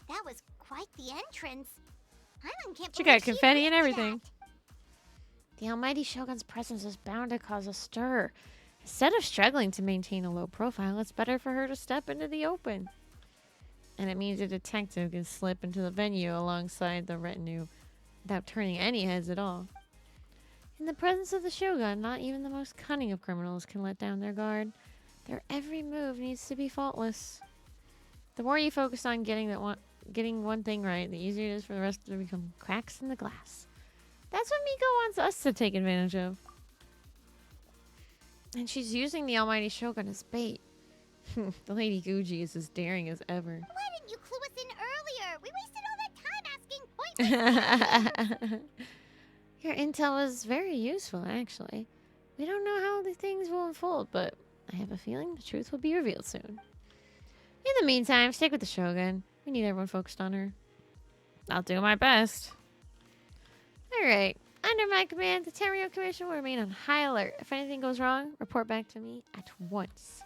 Speaker 4: that was quite the entrance. Paimon can't
Speaker 1: She
Speaker 4: believe
Speaker 1: got confetti and
Speaker 4: agreed to
Speaker 1: everything.
Speaker 4: that.
Speaker 1: The almighty Shogun's presence is bound to cause a stir. Instead of struggling to maintain a low profile, it's better for her to step into the open. And it means a detective can slip into the venue alongside the retinue without turning any heads at all. In the presence of the Shogun, not even the most cunning of criminals can let down their guard. Their every move needs to be faultless. The more you focus on getting one thing right, the easier it is for the rest to become cracks in the glass. That's what Miko wants us to take advantage of. And she's using the almighty Shogun as bait. The Lady Guji is as daring as ever.
Speaker 4: Why didn't you clue us in earlier? We wasted all that time asking pointless questions.
Speaker 1: Your intel was very useful, actually. We don't know how the things will unfold, but I have a feeling the truth will be revealed soon. In the meantime, stick with the Shogun. We need everyone focused on her. I'll do my best. Alright. Under my command, the Tenryou Commission will remain on high alert. If anything goes wrong, report back to me at once.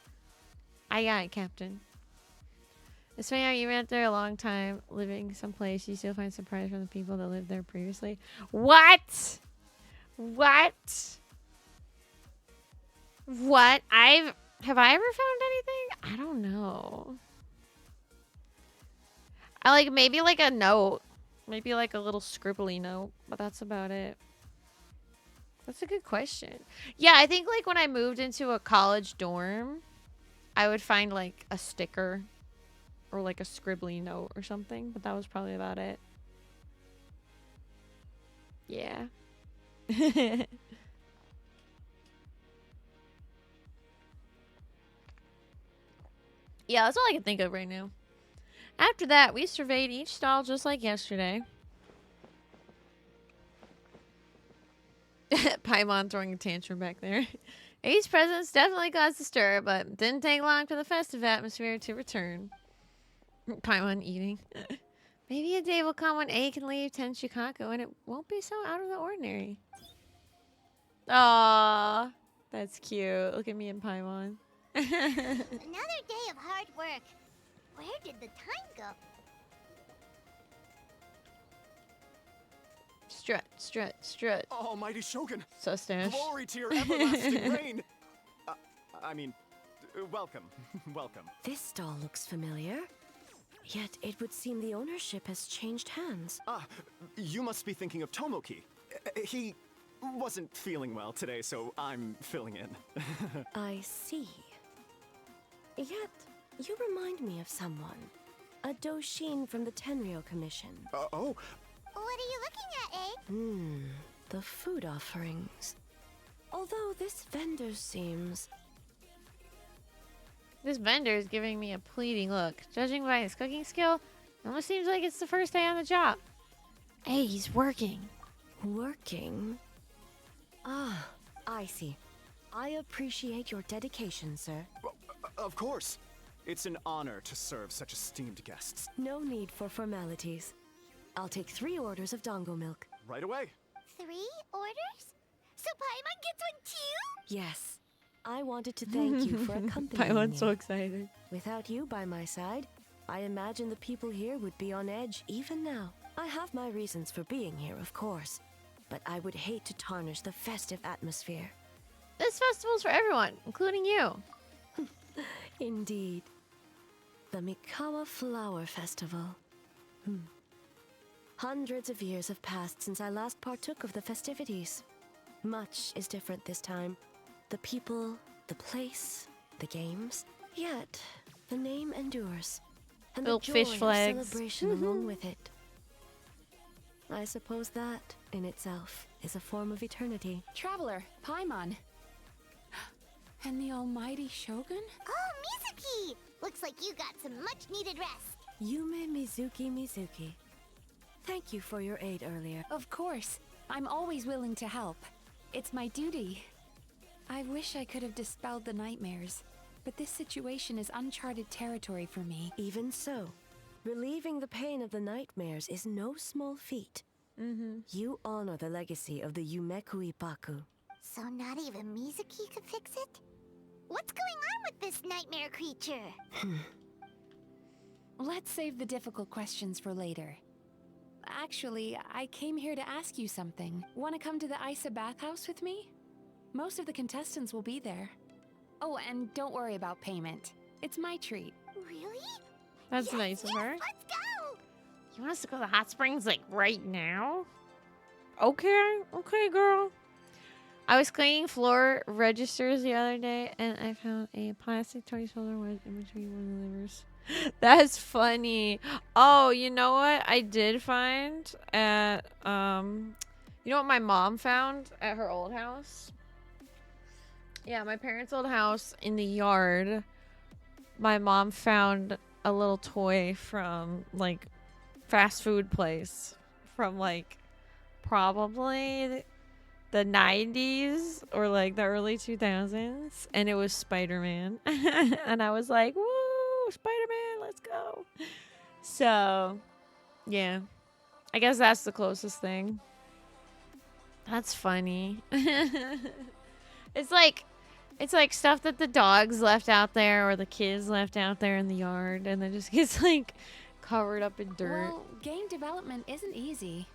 Speaker 1: Aye, aye, Captain. It's funny how you went there a long time, living someplace, you still find surprise from the people that lived there previously. What? What? What? Have I ever found anything? I don't know. Maybe like a note. Maybe like a little scribbly note, but that's about it. That's a good question. Yeah, I think like when I moved into a college dorm, I would find like a sticker or like a scribbly note or something, but that was probably about it. Yeah. Yeah, that's all I can think of right now. After that, we surveyed each stall just like yesterday. Paimon throwing a tantrum back there. A's presence definitely caused a stir, but didn't take long for the festive atmosphere to return. Paimon eating. Maybe a day will come when A can leave Tenshikaku and it won't be so out of the ordinary. Aww. That's cute. Look at me and Paimon.
Speaker 4: Another day of hard work. Where did the time go?
Speaker 1: Strut, strut, strut.
Speaker 6: Almighty Shogun!
Speaker 1: Sustache.
Speaker 6: Glory to your everlasting reign! Welcome. Welcome.
Speaker 5: This stall looks familiar. Yet it would seem the ownership has changed hands.
Speaker 6: Ah, you must be thinking of Tomoki. He wasn't feeling well today, so I'm filling in.
Speaker 5: I see. Yet, you remind me of someone. A Doshin from the Tenryou Commission.
Speaker 6: Oh.
Speaker 4: What are you looking at, A?
Speaker 5: The food offerings. Although this vendor seems...
Speaker 1: This vendor is giving me a pleading look. Judging by his cooking skill, it almost seems like it's the first day on the job. Hey, he's working.
Speaker 5: Working? Ah, I see. I appreciate your dedication, sir.
Speaker 6: Of course. It's an honor to serve such esteemed guests.
Speaker 5: No need for formalities. I'll take 3 orders of dongo milk.
Speaker 6: Right away.
Speaker 4: 3 orders? So Paimon gets one too?
Speaker 5: Yes. I wanted to thank you for accompanying me.
Speaker 1: Paimon's so excited.
Speaker 5: Without you by my side, I imagine the people here would be on edge even now. I have my reasons for being here, of course, but I would hate to tarnish the festive atmosphere.
Speaker 1: This festival's for everyone, including you.
Speaker 5: Indeed. The Mikawa Flower Festival. Hundreds of years have passed since I last partook of the festivities. Much is different this time. The people, the place, the games. Yet, the name endures. And
Speaker 1: Little
Speaker 5: the joy
Speaker 1: fish
Speaker 5: of
Speaker 1: flags.
Speaker 5: celebration along with it. I suppose that, in itself, is a form of eternity.
Speaker 8: Traveler, Paimon. And the almighty Shogun?
Speaker 4: Oh, Mizuki! Looks like you got some much-needed rest.
Speaker 5: Yume Mizuki. Thank you for your aid earlier.
Speaker 8: Of course. I'm always willing to help. It's my duty. I wish I could have dispelled the nightmares, but this situation is uncharted territory for me.
Speaker 5: Even so, Relieving the pain of the nightmares is no small feat. You honor the legacy of the Yumekui Baku.
Speaker 4: So not even Mizuki could fix it? What's going on with this nightmare creature?
Speaker 8: Let's save the difficult questions for later. Actually, I came here to ask you something. Want to come to the Isa bathhouse with me? Most of the contestants will be there. Oh, and don't worry about payment. It's my treat.
Speaker 4: Really?
Speaker 1: That's nice of her.
Speaker 4: Let's go!
Speaker 1: You want us to go to the hot springs like right now? Okay, okay, girl. I was cleaning floor registers the other day and I found a plastic toy holder with in between one of the livers. That's funny. Oh, you know what I did find at you know what my mom found at her old house? Yeah, my parents' old house in the yard. My mom found a little toy from like fast food place from like probably the 90s or like the early 2000s, and it was Spider-Man. And I was like, woo, Spider-Man, let's go. So yeah, I guess that's the closest thing. That's funny. It's like stuff that the dogs left out there or the kids left out there in the yard, and then just gets like covered up in dirt.
Speaker 8: Well, game development isn't easy.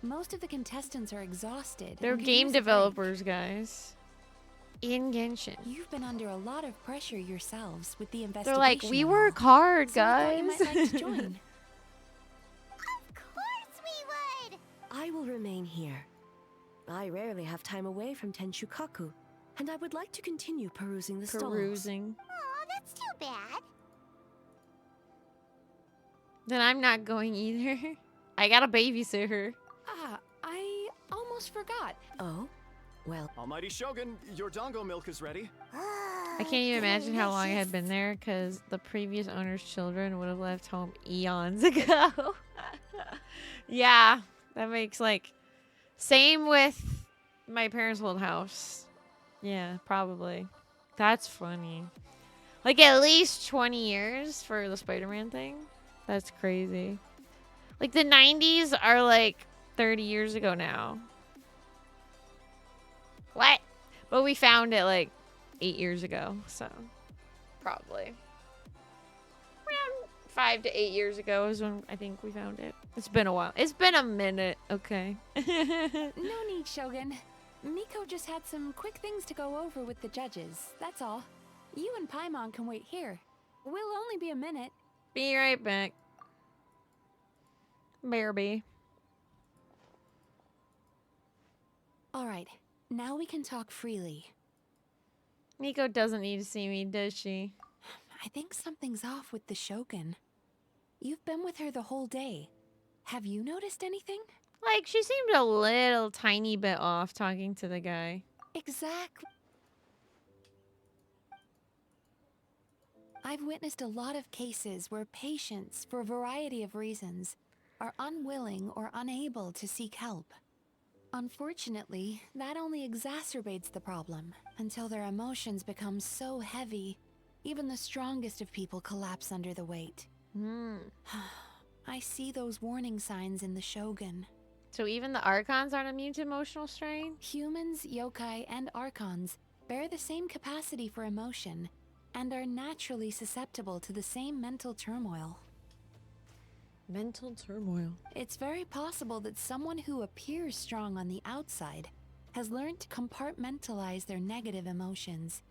Speaker 8: Most of the contestants are exhausted.
Speaker 1: They're
Speaker 8: and could
Speaker 1: game
Speaker 8: use a break.
Speaker 1: developers, guys. In Genshin.
Speaker 8: You've been under a lot of pressure yourselves with the
Speaker 1: They're
Speaker 8: investigation.
Speaker 1: like, we
Speaker 8: and
Speaker 1: work
Speaker 8: all.
Speaker 1: hard,
Speaker 8: So I thought
Speaker 1: guys.
Speaker 8: you might like to join.
Speaker 4: Of course we would!
Speaker 5: I will remain here. I rarely have time away from Tenshukaku, and I would like to continue perusing the stalls.
Speaker 1: Perusing.
Speaker 4: Oh, that's too bad.
Speaker 1: Then I'm not going either. I gotta babysit her.
Speaker 8: Ah, I almost forgot.
Speaker 5: Oh? Well,
Speaker 6: Almighty Shogun, your dango milk is ready.
Speaker 1: I can't even imagine how long I had been there because the previous owner's children would have left home eons ago. Yeah, that makes like... Same with my parents' old house. Yeah, probably. That's funny. Like at least 20 years for the Spider-Man thing. That's crazy. Like the 90s are like 30 years ago now. What? But we found it like 8 years ago, so probably around 5 to 8 years ago is when I think we found it. It's been a while. It's been a minute. Okay.
Speaker 8: No need, Shogun. Miko just had some quick things to go over with the judges. That's all. You and Paimon can wait here. We'll only be a minute.
Speaker 1: Be right back. Baby.
Speaker 8: All right. Now we can talk freely.
Speaker 1: Miko doesn't need to see me, does she?
Speaker 8: I think something's off with the Shogun. You've been with her the whole day. Have you noticed anything?
Speaker 1: Like, she seemed a little tiny bit off talking to the guy.
Speaker 8: Exactly. I've witnessed a lot of cases where patients, for a variety of reasons, are unwilling or unable to seek help. Unfortunately, that only exacerbates the problem until their emotions become so heavy, even the strongest of people collapse under the weight. I see those warning signs in the Shogun.
Speaker 1: So even the Archons aren't immune to emotional strain?
Speaker 8: Humans, yokai, and Archons bear the same capacity for emotion and are naturally susceptible to the same mental turmoil.
Speaker 1: Mental turmoil.
Speaker 8: It's very possible that someone who appears strong on the outside has learned to compartmentalize their negative emotions,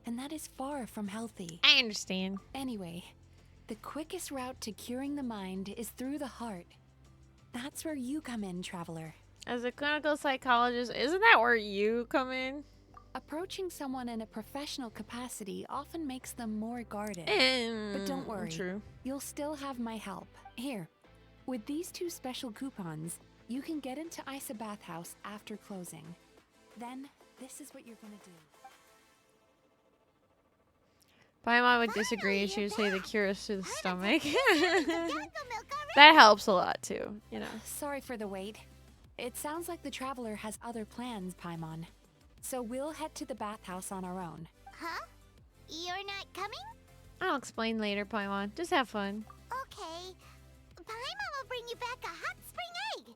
Speaker 8: and that is far from healthy.
Speaker 1: I understand.
Speaker 8: Anyway, the quickest route to curing the mind is through the heart. That's where you come in, traveler.
Speaker 1: As a clinical psychologist, isn't that where you come in?
Speaker 8: Approaching someone in a professional capacity often makes them more guarded. But don't worry,
Speaker 1: True.
Speaker 8: you'll still have my help. Here, with these 2 special coupons, you can get into Isa Bathhouse after closing. Then, this is what you're gonna do.
Speaker 1: Paimon would disagree. She would say the cure is to the stomach. That helps a lot too, you know.
Speaker 8: Sorry for the wait. It sounds like the traveler has other plans, Paimon. So we'll head to the bathhouse on our own.
Speaker 4: Huh? You're not coming?
Speaker 1: I'll explain later, Paimon. Just have fun.
Speaker 4: Okay. Paimon will bring you back a hot spring egg.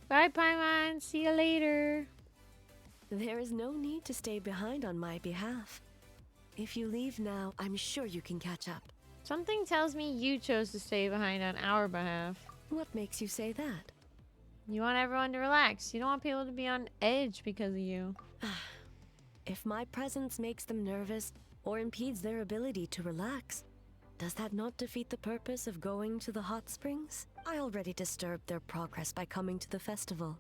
Speaker 1: Bye, Paimon. See you later.
Speaker 5: There is no need to stay behind on my behalf. If you leave now, I'm sure you can catch up.
Speaker 1: Something tells me you chose to stay behind on our behalf.
Speaker 5: What makes you say that?
Speaker 1: You want everyone to relax. You don't want people to be on edge because of you.
Speaker 5: If my presence makes them nervous or impedes their ability to relax, does that not defeat the purpose of going to the hot springs? I already disturbed their progress by coming to the festival.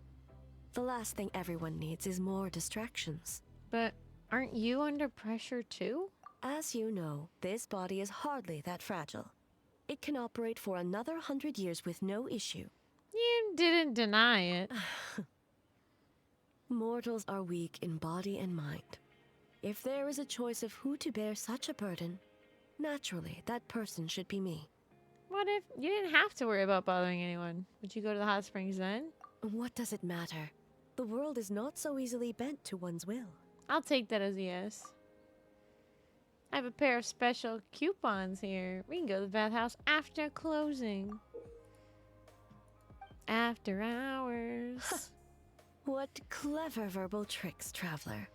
Speaker 5: The last thing everyone needs is more distractions.
Speaker 1: But aren't you under pressure too?
Speaker 5: As you know, this body is hardly that fragile. It can operate for another 100 years with no issue.
Speaker 1: You didn't deny it.
Speaker 5: Mortals are weak in body and mind. If there is a choice of who to bear such a burden, naturally, that person should be me.
Speaker 1: What if you didn't have to worry about bothering anyone? Would you go to the hot springs then?
Speaker 5: What does it matter? The world is not so easily bent to one's will.
Speaker 1: I'll take that as a yes. I have a pair of special coupons here. We can go to the bathhouse after closing. After hours.
Speaker 5: What clever verbal tricks, traveler.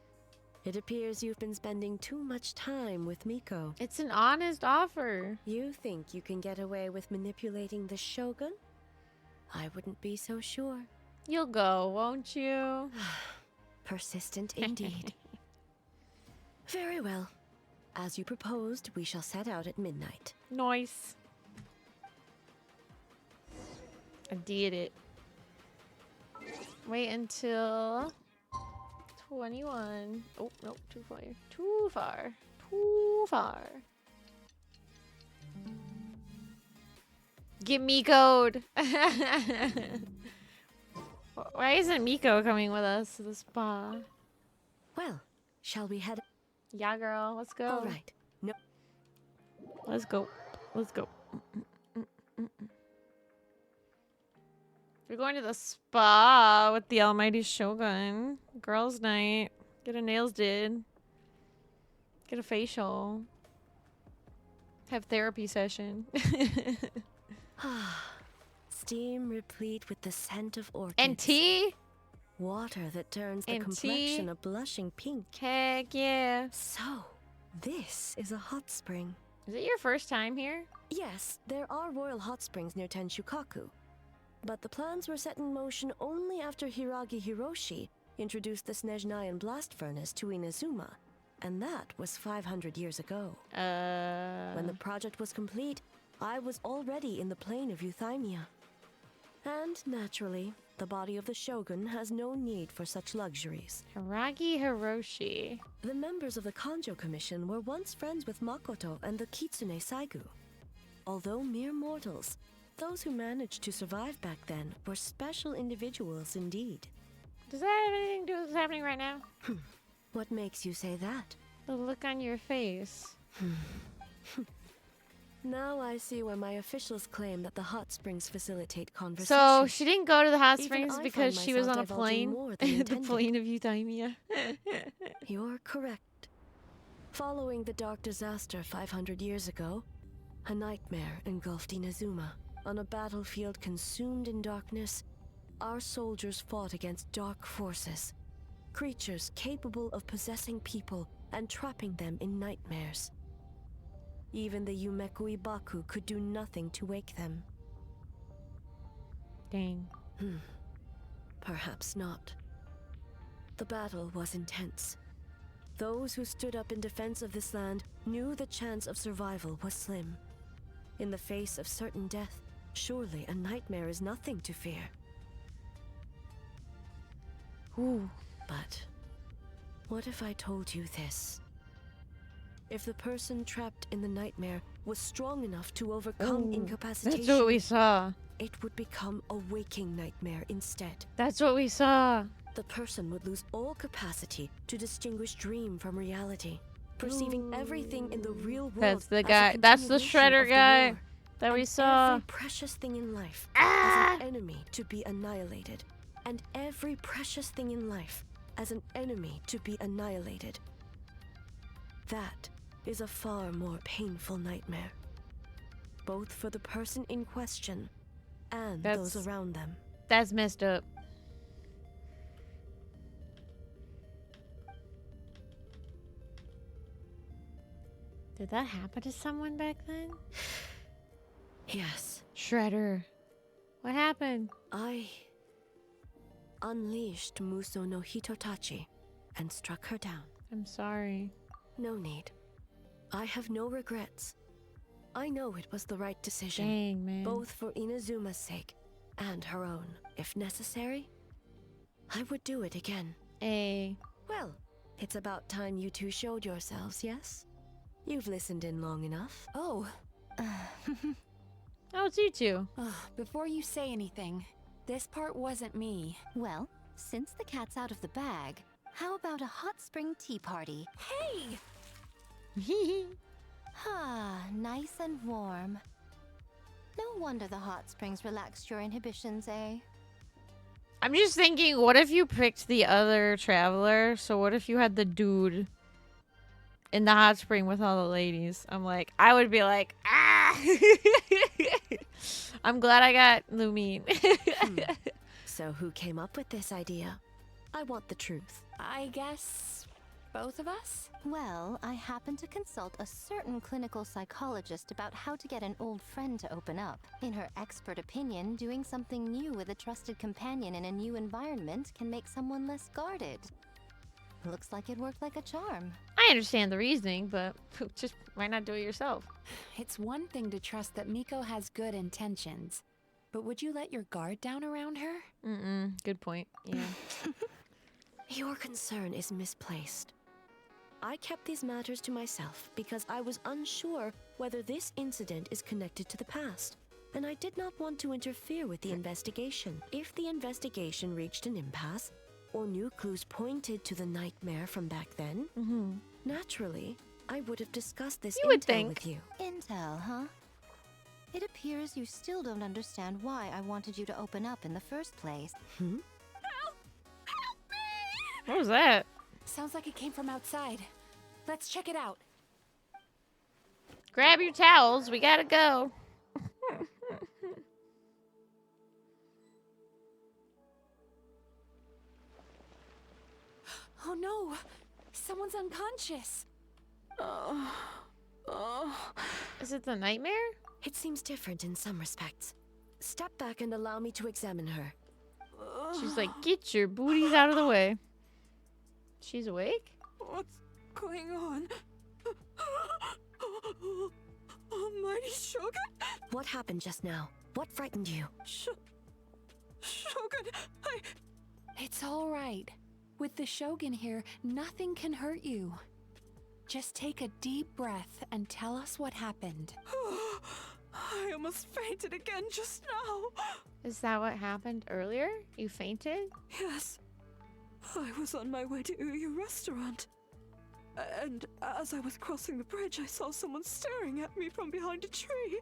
Speaker 5: It appears you've been spending too much time with Miko.
Speaker 1: It's an honest offer.
Speaker 5: You think you can get away with manipulating the Shogun? I wouldn't be so sure.
Speaker 1: You'll go, won't you?
Speaker 5: Persistent indeed. Very well. As you proposed, we shall set out at midnight.
Speaker 1: Nice. I did it. Wait until 21. Oh, no, too far. Too far. Too far. Get me code. Why isn't Miko coming with us to the spa?
Speaker 5: Well, shall we head?
Speaker 1: Yeah, girl. Let's go.
Speaker 5: All right. No.
Speaker 1: Let's go. Let's go. We're going to the spa with the almighty Shogun. Girls' night. Get our nails did. Get a facial. Have therapy session.
Speaker 5: Steam replete with the scent of orchids.
Speaker 1: And tea?
Speaker 5: Water that turns the
Speaker 1: And
Speaker 5: complexion
Speaker 1: tea?
Speaker 5: a blushing pink.
Speaker 1: Heck yeah.
Speaker 5: So, this is a hot spring.
Speaker 1: Is it your first time here?
Speaker 5: Yes, there are royal hot springs near Tenshukaku. But the plans were set in motion only after Hiragi Hiroshi introduced the Snezhnayan blast furnace to Inazuma, and that was 500 years ago. When the project was complete, I was already in the plain of Euthymia. And naturally, the body of the Shogun has no need for such luxuries.
Speaker 1: Hiragi Hiroshi.
Speaker 5: The members of the Kanjo Commission were once friends with Makoto and the Kitsune Saigu. Although mere mortals, those who managed to survive back then were special individuals indeed.
Speaker 1: Does that have anything to do with what's happening right now?
Speaker 5: What makes you say that?
Speaker 1: The look on your face.
Speaker 5: Now I see why my officials claim that the hot springs facilitate conversation.
Speaker 1: So she didn't go to the hot
Speaker 5: Even
Speaker 1: springs
Speaker 5: I
Speaker 1: because
Speaker 5: find
Speaker 1: she was on a
Speaker 5: myself divulging
Speaker 1: plane.
Speaker 5: more than
Speaker 1: The
Speaker 5: intended.
Speaker 1: plane of Euthymia.
Speaker 5: You're correct. Following the dark disaster 500 years ago, a nightmare engulfed Inazuma. On a battlefield consumed in darkness, our soldiers fought against dark forces, creatures capable of possessing people and trapping them in nightmares. Even the Yumeku Ibaku could do nothing to wake them.
Speaker 1: Dang.
Speaker 5: Perhaps not. The battle was intense. Those who stood up in defense of this land knew the chance of survival was slim. In the face of certain death, surely a nightmare is nothing to fear.
Speaker 1: Ooh.
Speaker 5: But what if I told you this? If the person trapped in the nightmare was strong enough to overcome incapacitation,
Speaker 1: That's what we saw.
Speaker 5: it would become a waking nightmare instead.
Speaker 1: That's what we saw.
Speaker 5: The person would lose all capacity to distinguish dream from reality, perceiving everything in the real world.
Speaker 1: That's the
Speaker 5: as a
Speaker 1: guy. That's the
Speaker 5: continuation
Speaker 1: Shredder
Speaker 5: of the
Speaker 1: guy
Speaker 5: war,
Speaker 1: that we
Speaker 5: and
Speaker 1: saw.
Speaker 5: Every precious thing in life as an enemy to be annihilated, and every precious thing in life as an enemy to be annihilated. That is a far more painful nightmare. Both for the person in question and those around them.
Speaker 1: That's messed up. Did that happen to someone back then?
Speaker 5: Yes.
Speaker 1: Shredder. What happened?
Speaker 5: I unleashed Muso no Hitotachi and struck her down.
Speaker 1: I'm sorry.
Speaker 5: No need. I have no regrets. I know it was the right decision.
Speaker 1: Dang, man.
Speaker 5: Both for Inazuma's sake and her own. If necessary, I would do it again.
Speaker 1: Hey.
Speaker 5: Well, it's about time you two showed yourselves, yes? You've listened in long enough.
Speaker 8: Oh.
Speaker 1: Oh, it's you two.
Speaker 8: Before you say anything, this part wasn't me.
Speaker 3: Well, since the cat's out of the bag, how about a hot spring tea party?
Speaker 8: Hey!
Speaker 3: Ah, nice and warm. No wonder the hot springs relaxed your inhibitions, eh?
Speaker 1: I'm just thinking, what if you picked the other traveler? So what if you had the dude in the hot spring with all the ladies? I would be like, ah! I'm glad I got Lumine.
Speaker 5: So who came up with this idea? I want the truth.
Speaker 8: I guess both of us?
Speaker 3: Well, I happened to consult a certain clinical psychologist about how to get an old friend to open up. In her expert opinion, doing something new with a trusted companion in a new environment can make someone less guarded. Looks like it worked like a charm.
Speaker 1: I understand the reasoning, but just why not do it yourself?
Speaker 8: It's one thing to trust that Miko has good intentions, but would you let your guard down around her?
Speaker 1: Good point. Yeah.
Speaker 5: Your concern is misplaced. I kept these matters to myself because I was unsure whether this incident is connected to the past, and I did not want to interfere with the investigation. If the investigation reached an impasse, or new clues pointed to the nightmare from back then, naturally, I would have discussed this intel with you.
Speaker 3: Intel, huh? It appears you still don't understand why I wanted you to open up in the first place.
Speaker 8: Help me!
Speaker 1: What was that?
Speaker 8: Sounds like it came from outside. Let's check it out.
Speaker 1: Grab your towels. We gotta go.
Speaker 8: Oh no! Someone's unconscious.
Speaker 1: Is it the nightmare?
Speaker 5: It seems different in some respects. Step back and allow me to examine her.
Speaker 1: She's like, get your booties out of the way. She's awake?
Speaker 9: What's going on? Almighty Shogun?
Speaker 5: What happened just now? What frightened you?
Speaker 9: Shogun,
Speaker 8: It's all right. With the Shogun here, nothing can hurt you. Just take a deep breath and tell us what happened.
Speaker 9: I almost fainted again just now.
Speaker 1: Is that what happened earlier? You fainted?
Speaker 9: Yes. I was on my way to Uyu restaurant. And as I was crossing the bridge, I saw someone staring at me from behind a tree.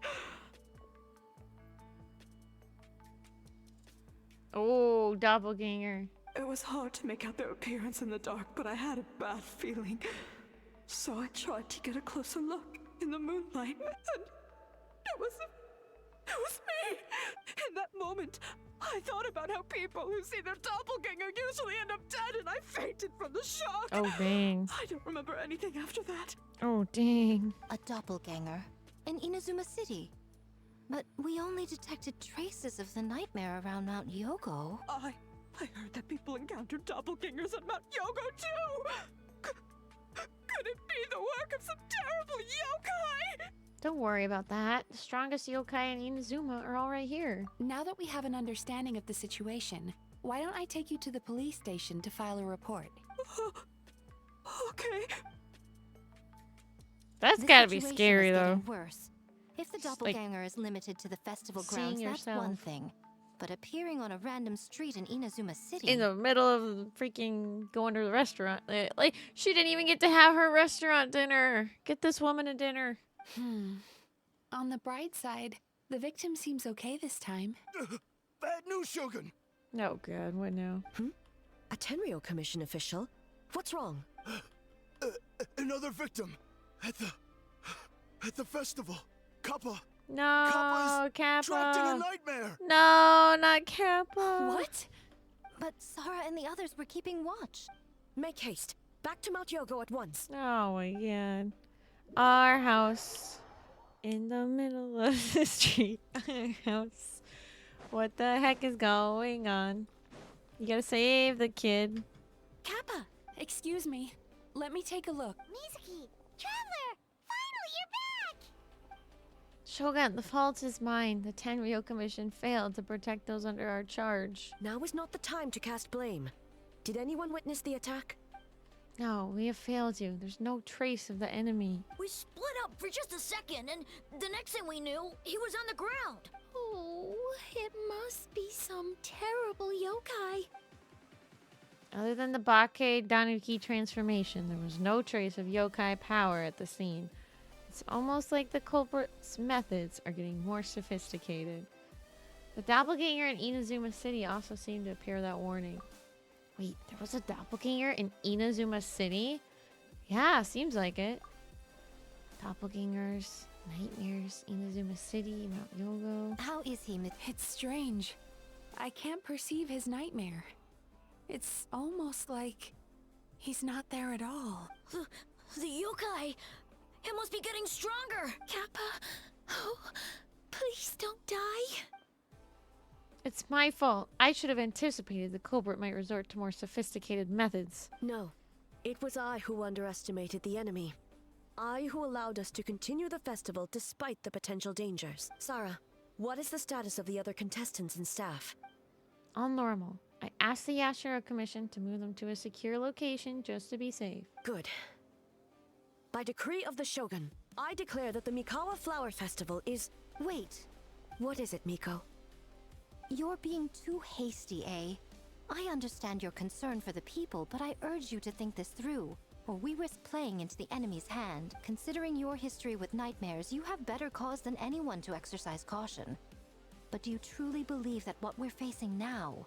Speaker 1: Oh, doppelganger.
Speaker 9: It was hard to make out their appearance in the dark, but I had a bad feeling. So I tried to get a closer look in the moonlight, and it was me! In that moment, I thought about how people who see their doppelganger usually end up dead, and I fainted from the shock!
Speaker 1: Oh, dang.
Speaker 9: I don't remember anything after that.
Speaker 1: Oh, dang.
Speaker 3: A doppelganger in Inazuma City. But we only detected traces of the nightmare around Mount Yogo.
Speaker 9: I heard that people encountered doppelgangers at Mount Yogo too! Could it be the work of some terrible yokai?
Speaker 1: Don't worry about that. The strongest yokai in Inazuma are all right here.
Speaker 8: Now that we have an understanding of the situation, why don't I take you to the police station to file a report?
Speaker 9: Okay.
Speaker 1: That's
Speaker 3: This
Speaker 1: gotta be
Speaker 3: situation
Speaker 1: scary,
Speaker 3: is
Speaker 1: though.
Speaker 3: getting worse. If the doppelganger is limited to the festival grounds,
Speaker 1: seeing
Speaker 3: that's one
Speaker 1: yourself.
Speaker 3: thing. But appearing on a random street in Inazuma City...
Speaker 1: In the middle of freaking going to the restaurant. Like, she didn't even get to have her restaurant dinner. Get this woman a dinner.
Speaker 8: On the bright side, the victim seems okay this time.
Speaker 12: Bad news, Shogun!
Speaker 1: Oh, God. What now?
Speaker 5: A Tenryo Commission official? What's wrong?
Speaker 12: Another victim at the festival. Kappa.
Speaker 1: No,
Speaker 12: Kappa's trapped in a
Speaker 1: Kappa.
Speaker 12: nightmare.
Speaker 1: No, not Kappa.
Speaker 3: What? But Sara and the others were keeping watch.
Speaker 5: Make haste. Back to Mount Yogo at once.
Speaker 1: Oh my god. Our house in the middle of the street. Our house. What the heck is going on? You gotta save the kid.
Speaker 8: Kappa! Excuse me. Let me take a look.
Speaker 4: Mizuki! Traveler! Finally, you're back!
Speaker 1: Shogun, the fault is mine. The Tenryou Commission failed to protect those under our charge.
Speaker 5: Now is not the time to cast blame. Did anyone witness the attack?
Speaker 1: No, we have failed you. There's no trace of the enemy.
Speaker 11: We split up for just a second, and the next thing we knew, he was on the ground.
Speaker 3: Oh, it must be some terrible yokai.
Speaker 1: Other than the Bakkei Danuki transformation, there was no trace of yokai power at the scene. It's almost like the culprit's methods are getting more sophisticated. The doppelganger in Inazuma City also seemed to appear without warning. Wait, there was a doppelganger in Inazuma City? Yeah, seems like it. Doppelgangers, nightmares, Inazuma City, Mount Yogo.
Speaker 3: How is he,
Speaker 8: It's strange. I can't perceive his nightmare. It's almost like he's not there at all.
Speaker 11: The yokai! It must be getting stronger!
Speaker 3: Kappa? Oh, please don't die.
Speaker 1: It's my fault. I should have anticipated the culprit might resort to more sophisticated methods.
Speaker 5: No. It was I who underestimated the enemy. I who allowed us to continue the festival despite the potential dangers. Sara, what is the status of the other contestants and staff?
Speaker 1: All normal. I asked the Yashiro Commission to move them to a secure location just to be safe.
Speaker 5: Good. By decree of the Shogun, I declare that the Mikawa Flower Festival is...
Speaker 3: Wait,
Speaker 5: What is it, Miko?
Speaker 3: you're being too hasty, eh? I understand your concern for the people, but I urge you to think this through, or we risk playing into the enemy's hand. Considering your history with nightmares, you have better cause than anyone to exercise caution. But do you truly believe that what we're facing now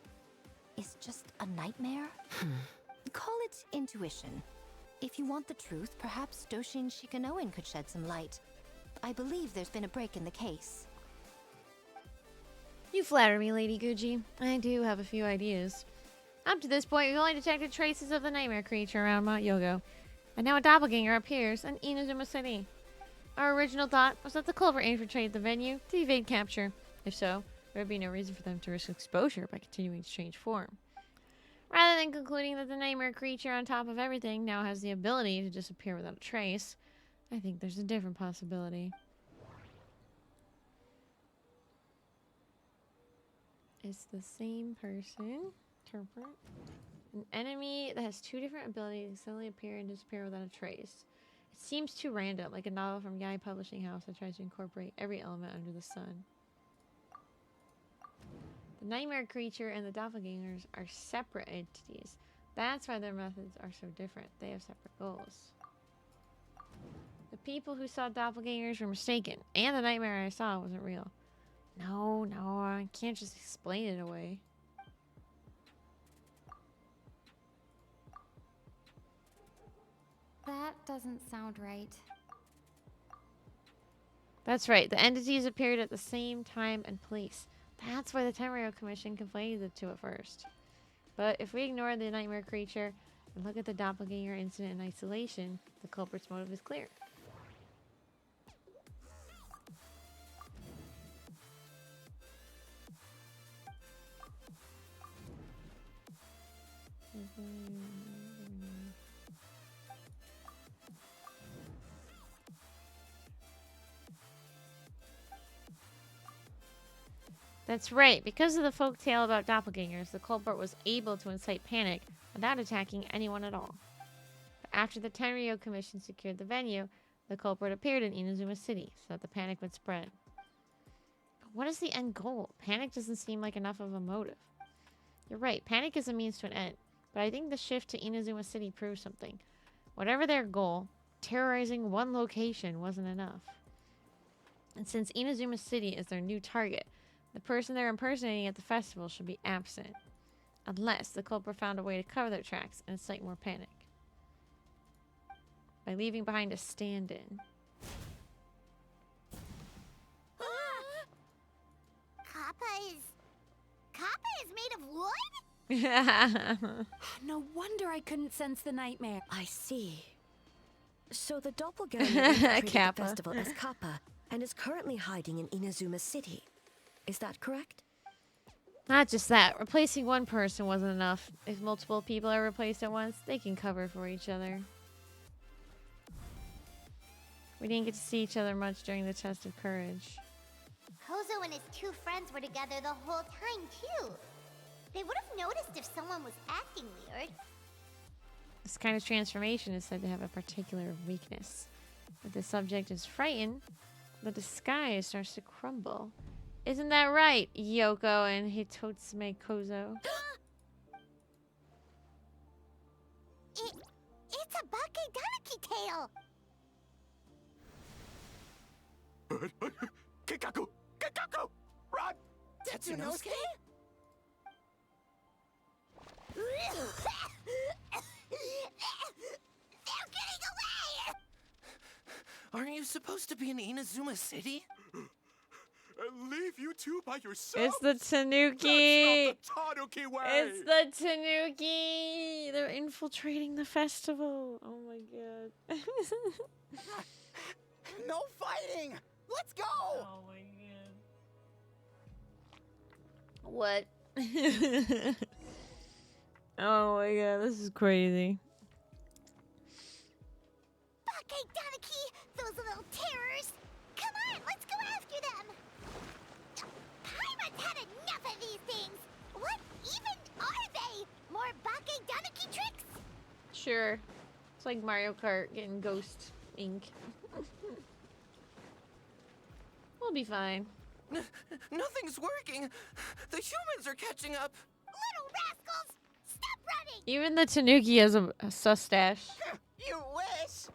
Speaker 3: is just a nightmare? Call it intuition. If you want the truth, perhaps Doshin Shikanoin could shed some light. I believe there's been a break in the case.
Speaker 1: You flatter me, Lady Guji. I do have a few ideas. Up to this point, we've only detected traces of the nightmare creature around Mount Yogo. And now a doppelganger appears in Inazuma City. Our original thought was that the culprit infiltrated the venue to evade capture. If so, there would be no reason for them to risk exposure by continuing to change form. Rather than concluding that the nightmare creature on top of everything now has the ability to disappear without a trace, I think there's a different possibility. It's the same person. Interpret. An enemy that has two different abilities suddenly appear and disappear without a trace. It seems too random, like a novel from Yai Publishing House that tries to incorporate every element under the sun. The nightmare creature and the doppelgangers are separate entities. That's why their methods are so different. They have separate goals. The people who saw doppelgangers were mistaken, and the nightmare I saw wasn't real. No, I can't just explain it away.
Speaker 3: That doesn't sound right.
Speaker 1: That's right. The entities appeared at the same time and place. That's why the Tenryou Commission conflated the two at first. But if we ignore the nightmare creature and look at the doppelganger incident in isolation, the culprit's motive is clear. That's right. Because of the folktale about doppelgangers, the culprit was able to incite panic without attacking anyone at all. But after the Tenryou Commission secured the venue, the culprit appeared in Inazuma City so that the panic would spread. But what is the end goal? Panic doesn't seem like enough of a motive. You're right. Panic is a means to an end. But I think the shift to Inazuma City proves something. Whatever their goal, terrorizing one location wasn't enough. And since Inazuma City is their new target, the person they're impersonating at the festival should be absent. Unless the culprit found a way to cover their tracks and incite more panic. by leaving behind a stand-in.
Speaker 4: Kappa is made of wood?
Speaker 8: No wonder I couldn't sense the nightmare.
Speaker 5: I see. So the doppelganger infiltrated the
Speaker 1: Kappa.
Speaker 5: festival as Kappa and is currently hiding in Inazuma City. Is that correct?
Speaker 1: Not just that, replacing one person wasn't enough. If multiple people are replaced at once, they can cover for each other. We didn't get to see each other much during the test of courage.
Speaker 4: Kozo and his two friends were together the whole time, too. They would have noticed if someone was acting weird.
Speaker 1: This kind of transformation is said to have a particular weakness. If the subject is frightened, the disguise starts to crumble. Isn't that right, Yoko and Hitotsume Kozo?
Speaker 4: It's a Bakedaniki tail!
Speaker 12: Kikaku! Kikaku! Run!
Speaker 10: Tetsunosuke?
Speaker 4: They're getting away!
Speaker 10: Aren't you supposed to be in Inazuma City?
Speaker 12: Leave you two by yourself?
Speaker 1: It's the Tanuki!
Speaker 12: That's not the Tanuki way!
Speaker 1: It's the Tanuki! They're infiltrating the festival. Oh my god.
Speaker 10: No fighting! Let's go!
Speaker 1: Oh my god. What? Oh my god, this is crazy.
Speaker 4: Bakedaniki! Those little terrors! Come on, let's go after them! Paimon's had enough of these things! What even are they? More Bakedaniki tricks?
Speaker 1: Sure. It's like Mario Kart getting ghost ink. We'll be fine.
Speaker 10: Nothing's working. The humans are catching up.
Speaker 4: Little rascals! Stop running!
Speaker 1: Even the Tanuki has a sustache.
Speaker 10: You wish.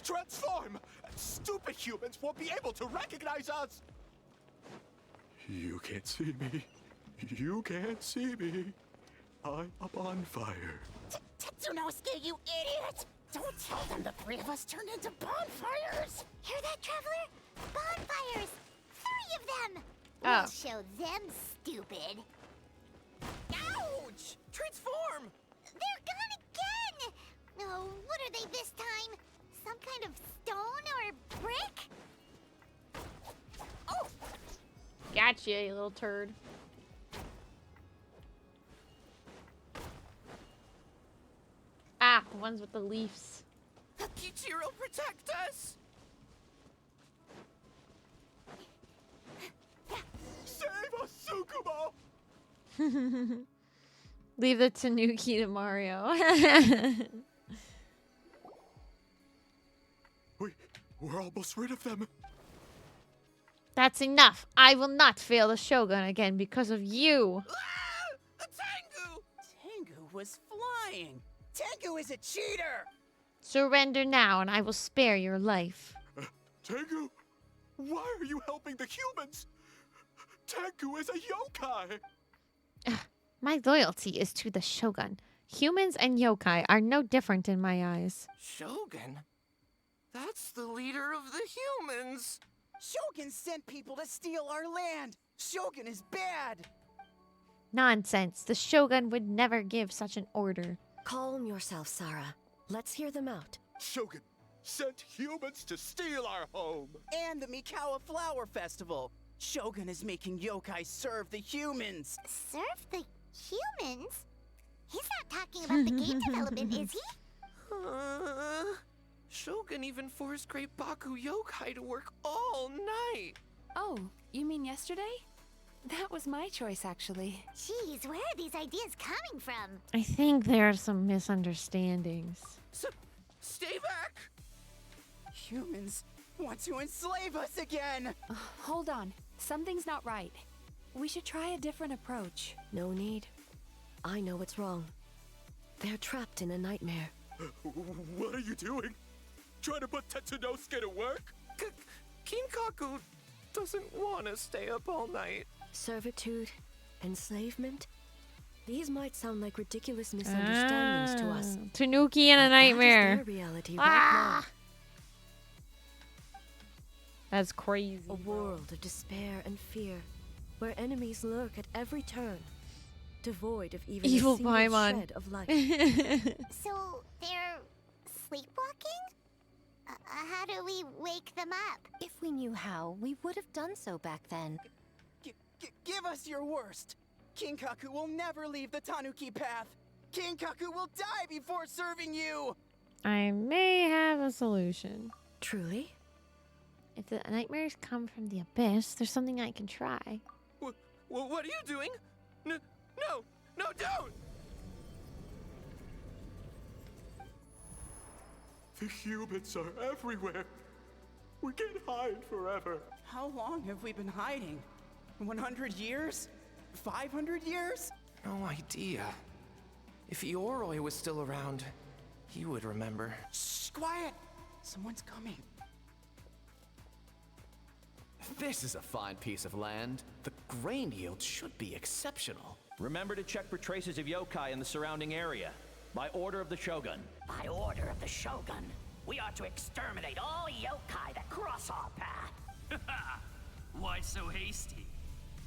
Speaker 12: Transform! Stupid humans won't be able to recognize us! You can't see me. You can't see me. I'm up on fire.
Speaker 10: Tetsunosuke, you idiot! Don't tell them the three of us turned into bonfires!
Speaker 4: Hear that, Traveler? Bonfires! 3 of them!
Speaker 1: Oh.
Speaker 4: We'll show them, stupid.
Speaker 10: Ouch! Transform!
Speaker 4: They're gone again! Oh, what are they this time? Some kind of stone or brick?
Speaker 10: Oh!
Speaker 1: Gotcha, you little turd. Ah, the ones with the leaves.
Speaker 10: Kichiro, protect us!
Speaker 12: Save us, Tsukumo!
Speaker 1: Leave the Tanuki to Mario.
Speaker 12: We're almost rid of them.
Speaker 1: That's enough. I will not fail the Shogun again because of you.
Speaker 10: Ah! Tengu! Tengu was flying. Tengu is a cheater!
Speaker 1: Surrender now and I will spare your life.
Speaker 12: Tengu, why are you helping the humans? Tengu is a yokai.
Speaker 1: My loyalty is to the Shogun. Humans and yokai are no different in my eyes.
Speaker 10: Shogun? That's the leader of the humans. Shogun sent people to steal our land. Shogun is bad.
Speaker 1: Nonsense. The Shogun would never give such an order.
Speaker 5: Calm yourself, Sarah. Let's hear them out.
Speaker 12: Shogun sent humans to steal our home.
Speaker 10: And the Mikawa Flower Festival. Shogun is making yokai serve the humans.
Speaker 4: Serve the humans? He's not talking about the game development, is he?
Speaker 10: Shogun even forced Great Baku yokai to work all night.
Speaker 8: Oh, you mean yesterday? That was my choice, actually.
Speaker 4: Jeez, where are these ideas coming from?
Speaker 1: I think there are some misunderstandings.
Speaker 10: Stay back! Humans want to enslave us again!
Speaker 8: Hold on. Something's not right. We should try a different approach.
Speaker 5: No need. I know what's wrong. They're trapped in a nightmare.
Speaker 12: What are you doing? Trying to put Tetsunosuke to work?
Speaker 10: Kinkaku doesn't want to stay up all night.
Speaker 5: Servitude, enslavement. These might sound like ridiculous misunderstandings to us.
Speaker 1: Tanuki and a
Speaker 5: but
Speaker 1: nightmare.
Speaker 5: That is their reality right now.
Speaker 1: That's crazy.
Speaker 5: A world of despair and fear, where enemies lurk at every turn, devoid of even
Speaker 1: Evil
Speaker 5: a single
Speaker 1: Paimon.
Speaker 5: shred of life.
Speaker 4: So they're sleepwalking? How do we wake them up?
Speaker 3: If we knew how, we would have done so back then.
Speaker 10: Give us your worst. Kinkaku will never leave the Tanuki path. Kinkaku will die before serving you.
Speaker 1: I may have a solution.
Speaker 5: Truly?
Speaker 1: If the nightmares come from the abyss, there's something I can try.
Speaker 10: What are you doing? No, don't!
Speaker 12: The humans are everywhere. We can't hide forever.
Speaker 10: How long have we been hiding? 100 years? 500 years?
Speaker 13: No idea. If Ioroi was still around, he would remember.
Speaker 10: Shh, quiet! Someone's coming.
Speaker 14: This is a fine piece of land. The grain yield should be exceptional.
Speaker 15: Remember to check for traces of yokai in the surrounding area. By order of the Shogun.
Speaker 16: By order of the Shogun, we are to exterminate all yokai that cross our path.
Speaker 17: Why so hasty?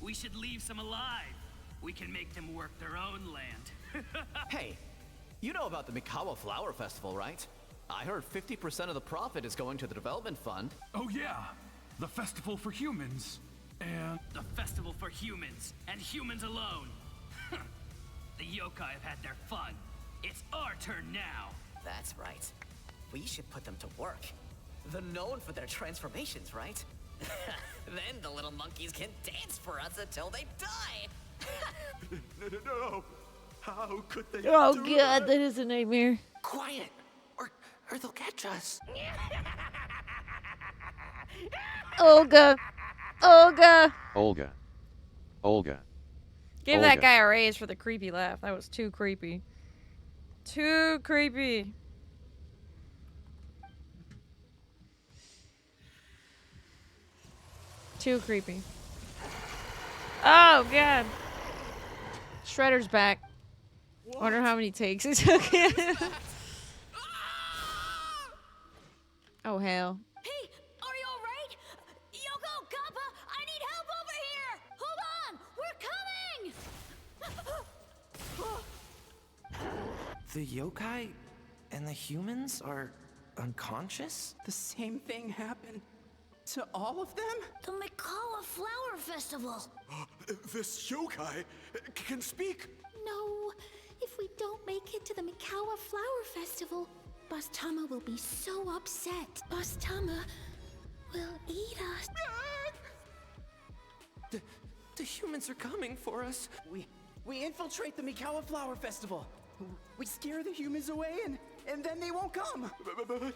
Speaker 17: We should leave some alive. We can make them work their own land.
Speaker 14: Hey, you know about the Mikawa Flower Festival, right? I heard 50% of the profit is going to the development fund.
Speaker 18: Oh yeah, the festival for humans. And
Speaker 17: the festival for humans, and humans alone. The yokai have had their fun. It's our turn now.
Speaker 16: That's right. We should put them to work.
Speaker 14: They're known for their transformations, right?
Speaker 16: Then the little monkeys can dance for us until they die.
Speaker 12: No. How could they
Speaker 1: Oh
Speaker 12: do
Speaker 1: god, that is a nightmare.
Speaker 13: Quiet, or they'll catch us.
Speaker 1: Olga. Give that guy a raise for the creepy laugh. That was too creepy. Too creepy. Too creepy. Oh god. Shredder's back. Wonder how many takes it took him. Oh hell.
Speaker 11: Hey, are you alright? Yoko, Kappa, I need help over here! Hold on! We're coming!
Speaker 13: The yokai and the humans are unconscious?
Speaker 10: The same thing happened to all of them?
Speaker 11: The Mikawa Flower Festival!
Speaker 12: This yokai can speak.
Speaker 3: No, if we don't make it to the Mikawa Flower Festival, Boss Tama will be so upset. Boss Tama will eat us.
Speaker 13: The humans are coming for us.
Speaker 10: We infiltrate the Mikawa Flower Festival. We scare the humans away and then they won't come.
Speaker 12: But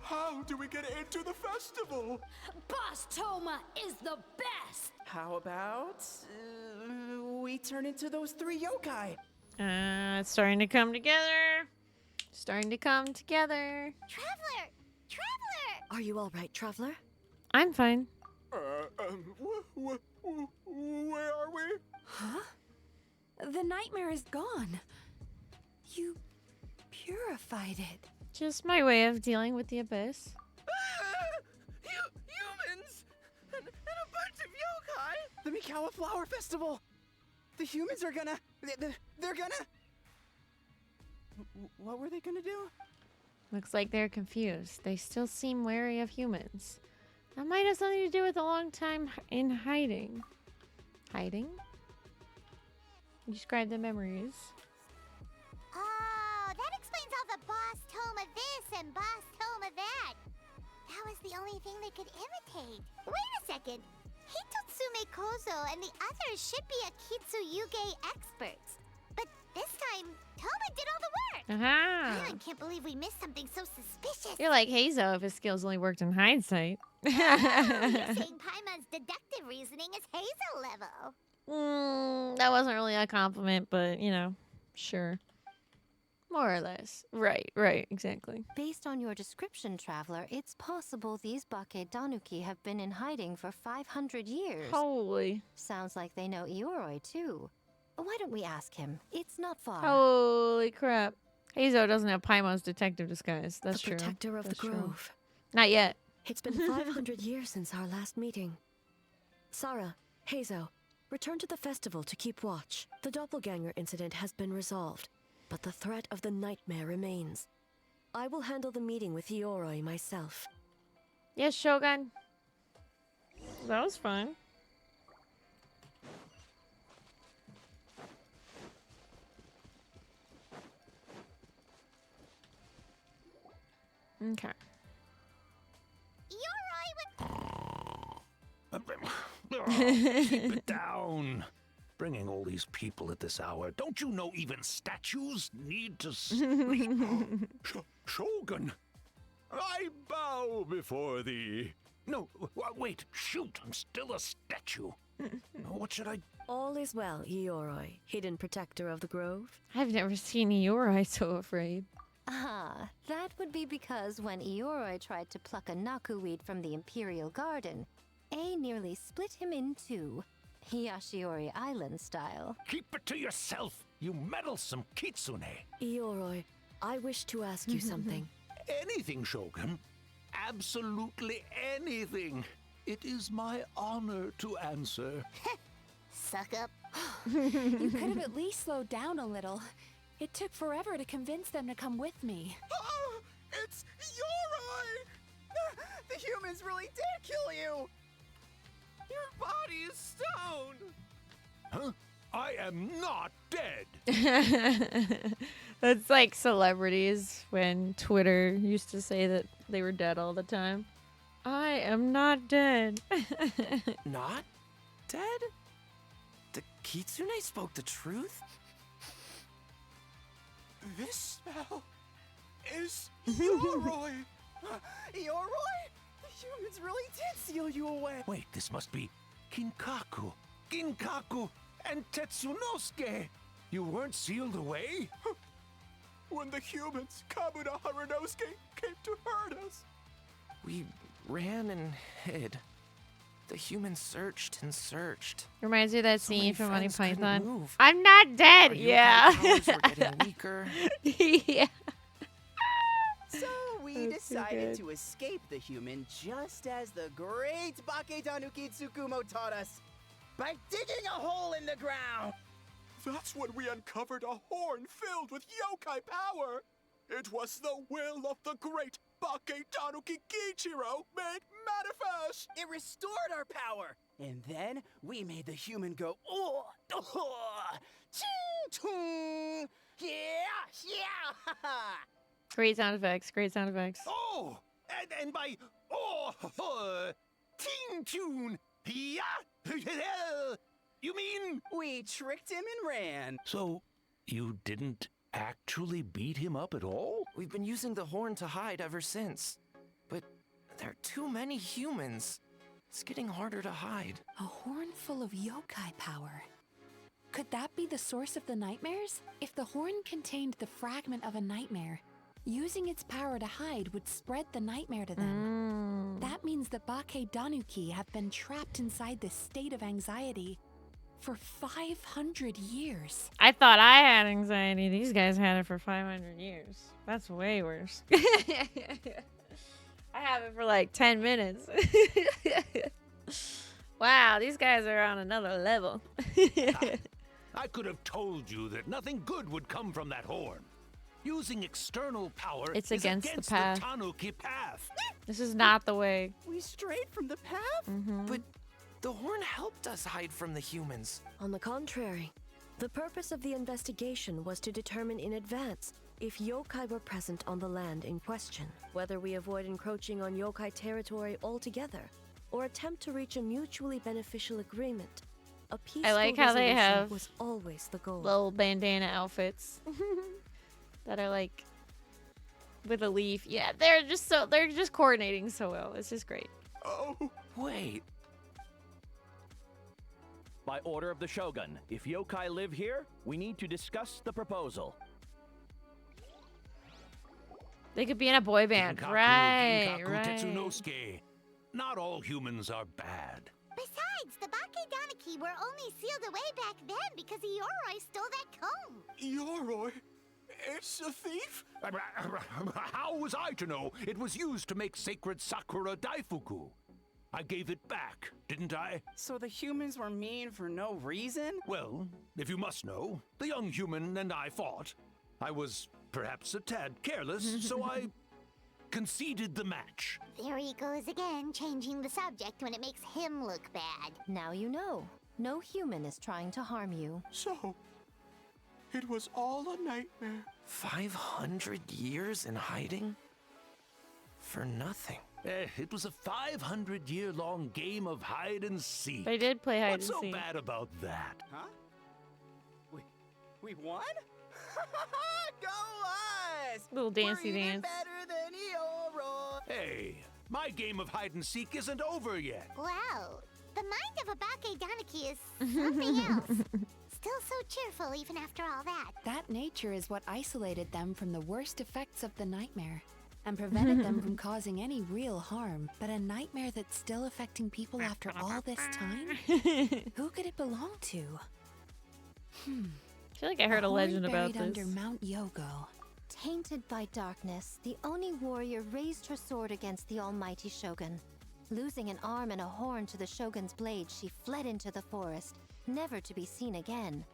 Speaker 12: how do we get into the festival?
Speaker 11: Boss Toma is the best!
Speaker 10: How about we turn into those 3 yokai?
Speaker 1: It's starting to come together.
Speaker 4: Traveler!
Speaker 5: Are you all right, Traveler?
Speaker 1: I'm fine.
Speaker 12: Where are we?
Speaker 8: Huh? The nightmare is gone. You purified it.
Speaker 1: Just my way of dealing with the abyss.
Speaker 10: Humans! And a bunch of yokai! The Mikawa Flower Festival! The humans are gonna... They're gonna... What were they gonna do?
Speaker 1: Looks like they're confused. They still seem wary of humans. That might have something to do with a long time in hiding. Hiding? Describe the memories.
Speaker 4: Oh, that explains all the Boss Toma this and Boss Toma that. That was the only thing they could imitate. Wait a second. Hitotsume Kozo and the others should be Akitsuyuge experts. But this time, Toma did all the work.
Speaker 1: Aha.
Speaker 4: I can't believe we missed something so suspicious.
Speaker 1: You're like Hazo if his skills only worked in hindsight.
Speaker 4: You're saying Paimon's deductive reasoning is Hazel level.
Speaker 1: That wasn't really a compliment, but, you know, sure. More or less. Right, exactly.
Speaker 3: Based on your description, Traveler, it's possible these Bake Danuki have been in hiding for 500 years.
Speaker 1: Holy.
Speaker 3: Sounds like they know Ioroi, too.
Speaker 19: Why don't we ask him? It's not far.
Speaker 1: Holy crap. Heizo doesn't have Paimon's detective disguise. That's
Speaker 5: the
Speaker 1: true.
Speaker 5: protector of
Speaker 1: That's
Speaker 5: the
Speaker 1: true.
Speaker 5: grove.
Speaker 1: Not yet.
Speaker 5: It's been 500 years since our last meeting. Sarah, Heizo, return to the festival to keep watch. The doppelganger incident has been resolved, but the threat of the nightmare remains. I will handle the meeting with Ioroi myself.
Speaker 1: Yes, Shogun. That was fun. Okay.
Speaker 20: Keep it down. Bringing all these people at this hour. Don't you know even statues need to sleep? Shogun, I bow before thee. No, wait, shoot, I'm still a statue. What should I...
Speaker 5: All is well, Ioroi, hidden protector of the grove.
Speaker 1: I've never seen Ioroi so afraid.
Speaker 19: Ah, that would be because when Ioroi tried to pluck a Naku weed from the Imperial Garden, A nearly split him in two. Yashiori Island style.
Speaker 20: Keep it to yourself, you meddlesome kitsune.
Speaker 5: Ioroi, I wish to ask you something.
Speaker 20: Anything, Shogun. Absolutely anything. It is my honor to answer.
Speaker 4: Suck up.
Speaker 8: You could have at least slowed down a little. It took forever to convince them to come with me.
Speaker 10: Oh, it's Ioroi! The humans really did kill you!
Speaker 13: Your body is stone!
Speaker 20: Huh? I am not dead!
Speaker 1: That's like celebrities when Twitter used to say that they were dead all the time. I am not dead.
Speaker 13: Not dead? The kitsune spoke the truth?
Speaker 10: This smell is Ioroi! Ioroi? The humans really did seal you away!
Speaker 20: Wait, this must be Kinkaku, Ginkaku, and Tetsunosuke. You weren't sealed away?
Speaker 6: When the humans, Kabuna Harunosuke, came to hurt us.
Speaker 13: We ran and hid. The humans searched and searched.
Speaker 1: Reminds me of that
Speaker 13: So many
Speaker 1: scene from Monty
Speaker 13: friends couldn't
Speaker 1: Python.
Speaker 13: move.
Speaker 1: I'm not dead.
Speaker 13: Our yokai
Speaker 1: Yeah.
Speaker 13: powers were getting weaker.
Speaker 1: Yeah.
Speaker 10: So we
Speaker 1: That's so
Speaker 10: decided
Speaker 1: good.
Speaker 10: to escape the human just as the great Bakedanuki Tsukumo taught us. By digging a hole in the ground!
Speaker 12: That's when we uncovered a horn filled with yokai power. It was the will of the great Bakedanuki Kichiro made manifest.
Speaker 10: It restored our power! And then we made the human go, oh, ching, chung, yeah,
Speaker 1: Great sound effects. Great sound effects.
Speaker 20: Oh, and by ting tune, yeah, you mean?
Speaker 10: We tricked him and ran.
Speaker 20: So, you didn't actually beat him up at all?
Speaker 13: We've been using the horn to hide ever since. But there are too many humans. It's getting harder to hide.
Speaker 8: A horn full of yokai power. Could that be the source of the nightmares? If the horn contained the fragment of a nightmare, using its power to hide would spread the nightmare to them. That means the Bakedanuki have been trapped inside this state of anxiety for 500 years.
Speaker 1: I thought I had anxiety. These guys had it for 500 years. That's way worse. I have it for like 10 minutes. Wow, these guys are on another level.
Speaker 20: I could have told you that nothing good would come from that horn. Using external power
Speaker 1: It's
Speaker 20: is
Speaker 1: against the path.
Speaker 20: Tanuki path.
Speaker 1: This is not the way.
Speaker 10: We strayed from the path?
Speaker 13: But the horn helped us hide from the humans.
Speaker 5: On the contrary, the purpose of the investigation was to determine in advance if yokai were present on the land in question, whether we avoid encroaching on yokai territory altogether, or attempt to reach a mutually beneficial agreement. A peaceful
Speaker 1: I like how they
Speaker 5: resolution
Speaker 1: have
Speaker 5: was always the goal.
Speaker 1: little bandana outfits that are like with a leaf. Yeah, they're just coordinating so well. It's just great.
Speaker 12: Oh,
Speaker 20: wait.
Speaker 15: By order of the Shogun, if yokai live here, we need to discuss the proposal.
Speaker 1: They could be in a boy band.
Speaker 20: Ginkaku,
Speaker 1: Right,
Speaker 20: Ginkaku
Speaker 1: right.
Speaker 20: Tetsunosuke. Not all humans are bad.
Speaker 4: Besides, the Bakedaniki were only sealed away back then because Ioroi stole that comb.
Speaker 12: Ioroi? It's a thief?
Speaker 20: How was I to know it was used to make sacred Sakura Daifuku? I gave it back, didn't I?
Speaker 10: So the humans were mean for no reason?
Speaker 20: Well, if you must know, the young human and I fought. I was perhaps a tad careless, so I conceded the match.
Speaker 4: There he goes again, changing the subject when it makes him look bad.
Speaker 19: Now you know. No human is trying to harm you.
Speaker 12: So, it was all a nightmare.
Speaker 13: 500 years in hiding? For nothing.
Speaker 20: It was a 500-year-long game of hide and seek.
Speaker 1: They did play hide and
Speaker 20: What's so
Speaker 1: seek.
Speaker 20: bad about that?
Speaker 10: Huh? We won? Go us!
Speaker 1: Little dancey
Speaker 10: We're even
Speaker 1: dance.
Speaker 10: better than Ioroi.
Speaker 20: Hey, my game of hide and seek isn't over yet.
Speaker 4: Wow, the mind of a Bakedaniki is something else. Still so cheerful even after all that.
Speaker 8: That nature is what isolated them from the worst effects of the nightmare and prevented them from causing any real harm. But a nightmare that's still affecting people after all this time? Who could it belong to?
Speaker 1: I feel like I heard a legend about
Speaker 8: buried
Speaker 1: this.
Speaker 8: under Mount Yogo.
Speaker 19: Tainted by darkness, the Oni warrior raised her sword against the almighty Shogun. Losing an arm and a horn to the Shogun's blade, she fled into the forest, never to be seen again.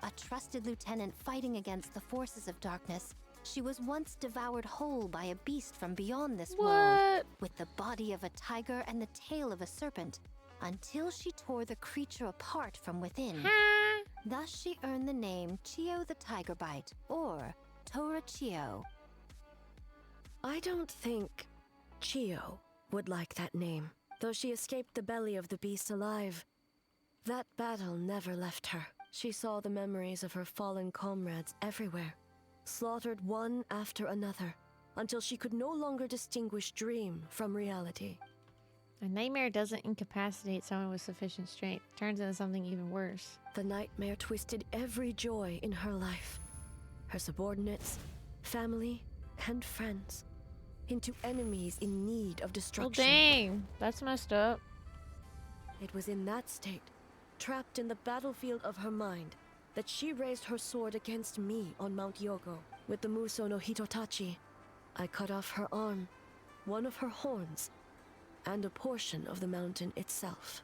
Speaker 19: A trusted lieutenant fighting against the forces of darkness, she was once devoured whole by a beast from beyond this world, with the body of a tiger and the tail of a serpent, until she tore the creature apart from within. Thus she earned the name Chio the Tiger Bite, or Tora Chio.
Speaker 5: I don't think Chio would like that name, though she escaped the belly of the beast alive. That battle never left her. She saw the memories of her fallen comrades everywhere, slaughtered one after another, until she could no longer distinguish dream from reality.
Speaker 1: A nightmare doesn't incapacitate someone with sufficient strength. It turns into something even worse.
Speaker 5: The nightmare twisted every joy in her life, her subordinates, family, and friends, into enemies in need of
Speaker 1: Well,
Speaker 5: destruction.
Speaker 1: dang. That's messed up.
Speaker 5: It was in that state, trapped in the battlefield of her mind, that she raised her sword against me on Mount Yogo. With the Muso no Hitotachi, I cut off her arm, one of her horns, and a portion of the mountain itself.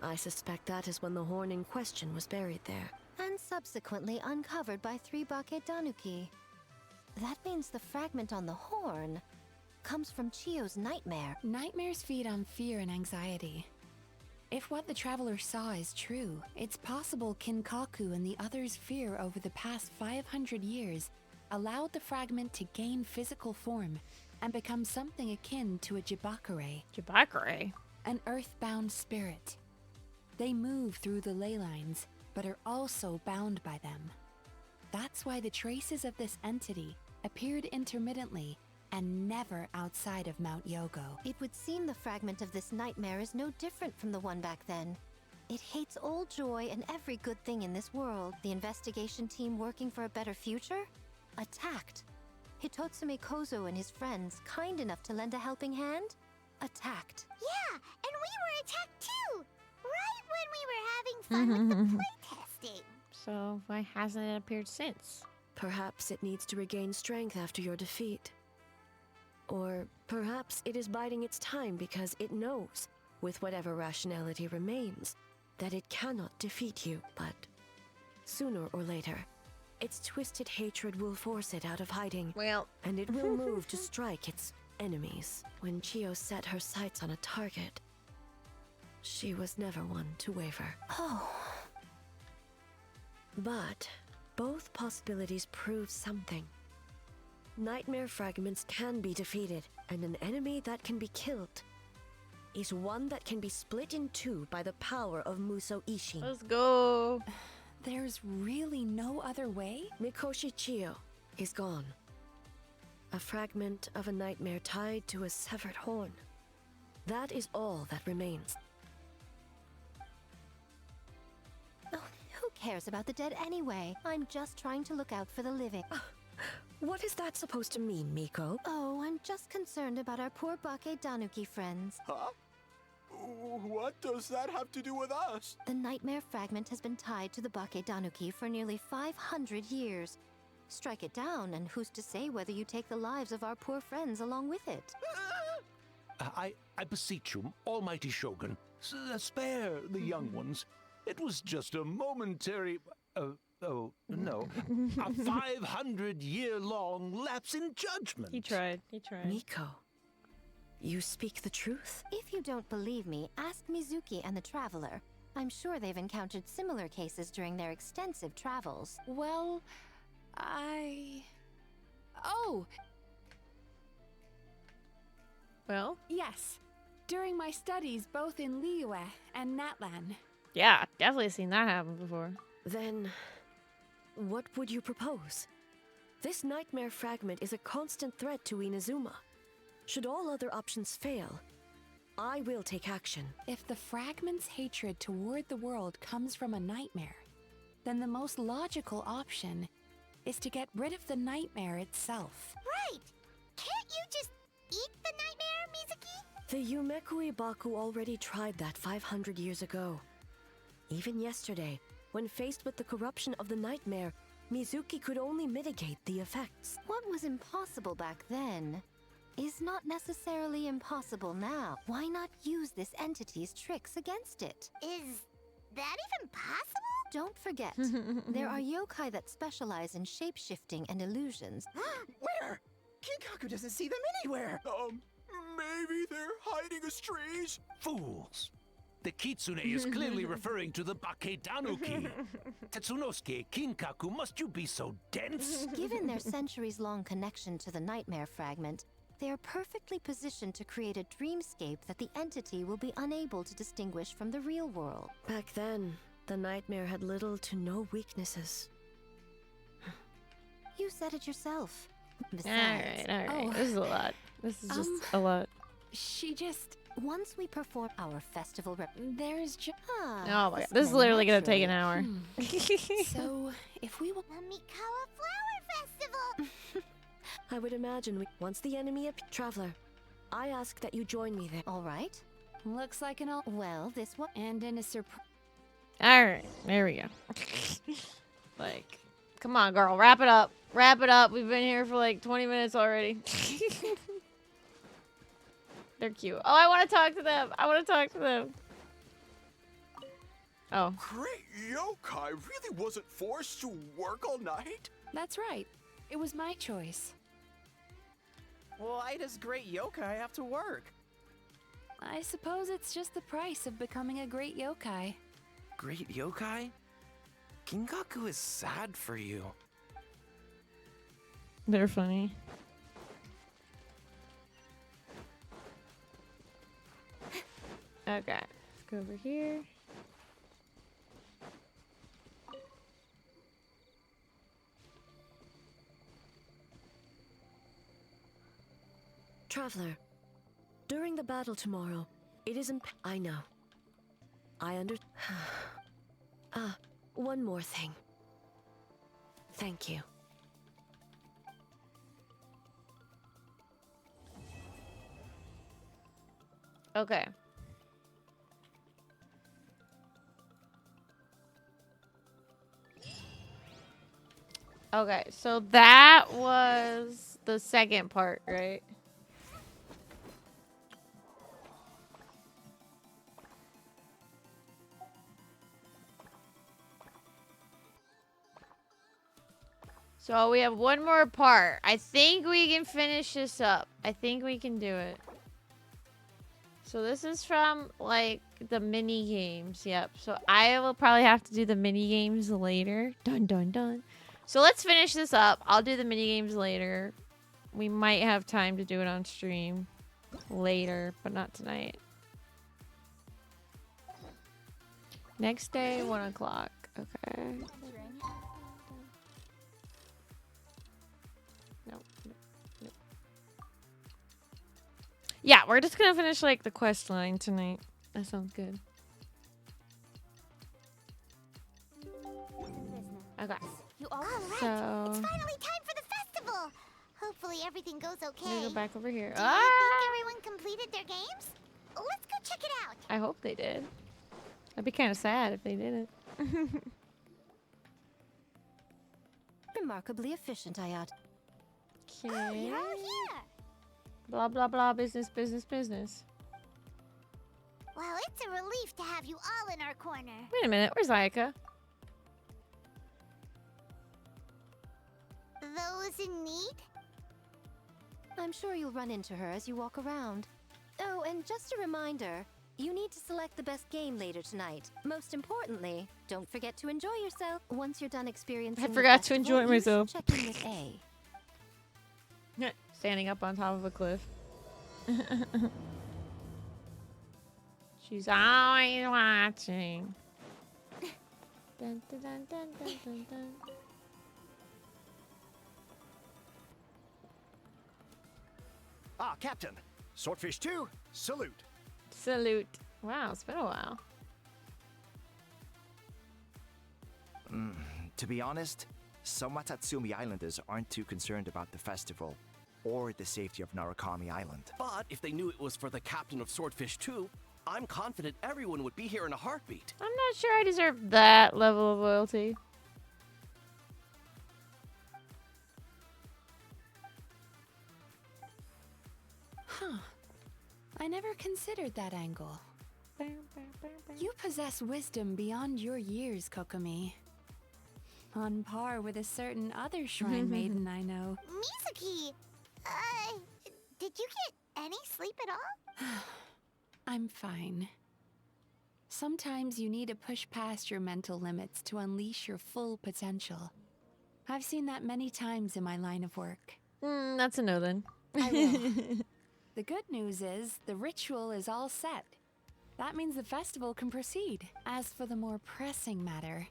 Speaker 5: I suspect that is when the horn in question was buried there.
Speaker 19: And subsequently uncovered by 3 Bakedanuki. That means the fragment on the horn comes from Chio's nightmare.
Speaker 8: Nightmares feed on fear and anxiety. If what the traveler saw is true, it's possible Kinkaku and the others' fear over the past 500 years allowed the fragment to gain physical form and become something akin to a Jibakure.
Speaker 1: Jibakure?
Speaker 8: An earthbound spirit. They move through the ley lines, but are also bound by them. That's why the traces of this entity appeared intermittently and never outside of Mount Yogo.
Speaker 19: It would seem the fragment of this nightmare is no different from the one back then. It hates all joy and every good thing in this world. The investigation team working for a better future? Attacked. Hitotsume Kozo and his friends, kind enough to lend a helping hand? Attacked.
Speaker 4: Yeah, and we were attacked too! Right when we were having fun with the playtesting.
Speaker 1: So, why hasn't it appeared since?
Speaker 5: Perhaps it needs to regain strength after your defeat. Or perhaps it is biding its time because it knows, with whatever rationality remains, that it cannot defeat you, but sooner or later, its twisted hatred will force it out of hiding. And it will move to strike its enemies. When Chio set her sights on a target, she was never one to waver.
Speaker 19: Oh.
Speaker 5: But both possibilities prove something. Nightmare fragments can be defeated, and an enemy that can be killed is one that can be split in two by the power of Muso Ishin.
Speaker 1: Let's go.
Speaker 8: There's really no other way?
Speaker 5: Mikoshi Chio is gone. A fragment of a nightmare tied to a severed horn. That is all that remains.
Speaker 19: Oh, who cares about the dead anyway? I'm just trying to look out for the living.
Speaker 5: What is that supposed to mean, Miko?
Speaker 19: Oh, I'm just concerned about our poor Bakedanuki friends.
Speaker 12: Huh?
Speaker 6: What does that have to do with us?
Speaker 19: The nightmare fragment has been tied to the Bakedanuki for nearly 500 years. Strike it down, and who's to say whether you take the lives of our poor friends along with it?
Speaker 20: I beseech you, Almighty Shogun, spare the young ones. It was just a momentary... oh, no. A 500-year-long lapse in judgment.
Speaker 1: He tried.
Speaker 5: Miko, you speak the truth?
Speaker 19: If you don't believe me, ask Mizuki and the Traveler. I'm sure they've encountered similar cases during their extensive travels.
Speaker 8: Well, Oh!
Speaker 1: Well?
Speaker 8: Yes. During my studies both in Liyue and Natlan.
Speaker 1: Yeah, definitely seen that happen before.
Speaker 5: Then, what would you propose? This nightmare fragment is a constant threat to Inazuma. Should all other options fail, I will take action.
Speaker 8: If the fragment's hatred toward the world comes from a nightmare, then the most logical option is to get rid of the nightmare itself.
Speaker 4: Right! Can't you just eat the nightmare, Mizuki?
Speaker 5: The Yumekui Baku already tried that 500 years ago. Even yesterday, when faced with the corruption of the nightmare, Mizuki could only mitigate the effects.
Speaker 19: What was impossible back then is not necessarily impossible now. Why not use this entity's tricks against it?
Speaker 4: Is that even possible?
Speaker 19: Don't forget, there are yokai that specialize in shape-shifting and illusions.
Speaker 10: Where? Kinkaku doesn't see them anywhere.
Speaker 12: Maybe they're hiding as trees?
Speaker 20: Fools! The kitsune is clearly referring to the Bakedanuki. Tetsunosuke, Kinkaku, must you be so dense?
Speaker 19: Given their centuries-long connection to the nightmare fragment, they are perfectly positioned to create a dreamscape that the entity will be unable to distinguish from the real world.
Speaker 5: Back then, the nightmare had little to no weaknesses.
Speaker 19: You said it yourself.
Speaker 1: Alright.
Speaker 19: Oh.
Speaker 1: This is a lot. This is just a lot.
Speaker 8: She just...
Speaker 19: Once we perform our festival
Speaker 8: there's just...
Speaker 1: Oh my god, this is literally gonna take an hour.
Speaker 8: So, if we will...
Speaker 4: The Mikawa Flower Festival!
Speaker 5: I would imagine once the enemy Traveler, I ask that you join me there.
Speaker 19: All right.
Speaker 8: Looks like an...
Speaker 19: Well, this one...
Speaker 8: And in a surprise...
Speaker 1: Alright, there we go. Like, come on, girl, wrap it up. Wrap it up. We've been here for like 20 minutes already. They're cute. Oh, I want to talk to them. Oh.
Speaker 12: Great yokai really wasn't forced to work all night?
Speaker 8: That's right. It was my choice.
Speaker 10: Why does great yokai have to work?
Speaker 8: I suppose it's just the price of becoming a great yokai.
Speaker 13: Great yokai? Kinkaku is sad for you.
Speaker 1: They're funny. Okay, let's go over here.
Speaker 5: Traveler, during the battle tomorrow, it is I know. I one more thing. Thank you.
Speaker 1: Okay. Okay, so that was the second part, right? So we have one more part. I think we can finish this up. I think we can do it. So this is from, like, the mini games. Yep. So I will probably have to do the mini games later. Dun, dun, dun. So let's finish this up. I'll do the mini games later. We might have time to do it on stream later, but not tonight. Next day, 1 o'clock. Okay. Nope. Nope. Yeah, we're just gonna finish like the quest line tonight. That sounds good. Okay.
Speaker 4: All right,
Speaker 1: So
Speaker 4: it's finally time for the festival. Hopefully everything goes okay.
Speaker 1: let me go back over here.
Speaker 4: Do you
Speaker 1: Ah!
Speaker 4: think everyone completed their games? let's go check it out.
Speaker 1: I hope they did. I'd be kind of sad if they didn't.
Speaker 19: Remarkably efficient, Ayat.
Speaker 1: Okay.
Speaker 4: Oh, you're all here.
Speaker 1: Blah, blah, blah. Business, business, business.
Speaker 4: Well, it's a relief to have you all in our corner.
Speaker 1: Wait a minute. Where's Ayaka?
Speaker 4: Those in need?
Speaker 19: I'm sure you'll run into her as you walk around. Oh, and just a reminder, you need to select the best game later tonight. Most importantly, don't forget to enjoy yourself. Once you're done experiencing
Speaker 1: I
Speaker 19: the
Speaker 1: forgot to
Speaker 19: festival,
Speaker 1: enjoy
Speaker 19: you
Speaker 1: myself.
Speaker 19: should check in with A.
Speaker 1: Standing up on top of a cliff. She's always watching. Dun, dun, dun, dun, dun, dun, dun.
Speaker 6: Ah, Captain. Swordfish 2, salute.
Speaker 1: Salute. Wow, it's been a while.
Speaker 21: To be honest, some Watatsumi Islanders aren't too concerned about the festival or the safety of Narukami Island.
Speaker 22: But if they knew it was for the captain of Swordfish 2, I'm confident everyone would be here in a heartbeat.
Speaker 1: I'm not sure I deserve that level of loyalty.
Speaker 8: Huh. I never considered that angle. You possess wisdom beyond your years, Kokomi. On par with a certain other shrine maiden I know.
Speaker 4: Mizuki, did you get any sleep at all?
Speaker 8: I'm fine. Sometimes you need to push past your mental limits to unleash your full potential. I've seen that many times in my line of work.
Speaker 1: That's a no then.
Speaker 8: I will. The good news is the ritual is all set. That means the festival can proceed. As for the more pressing matter,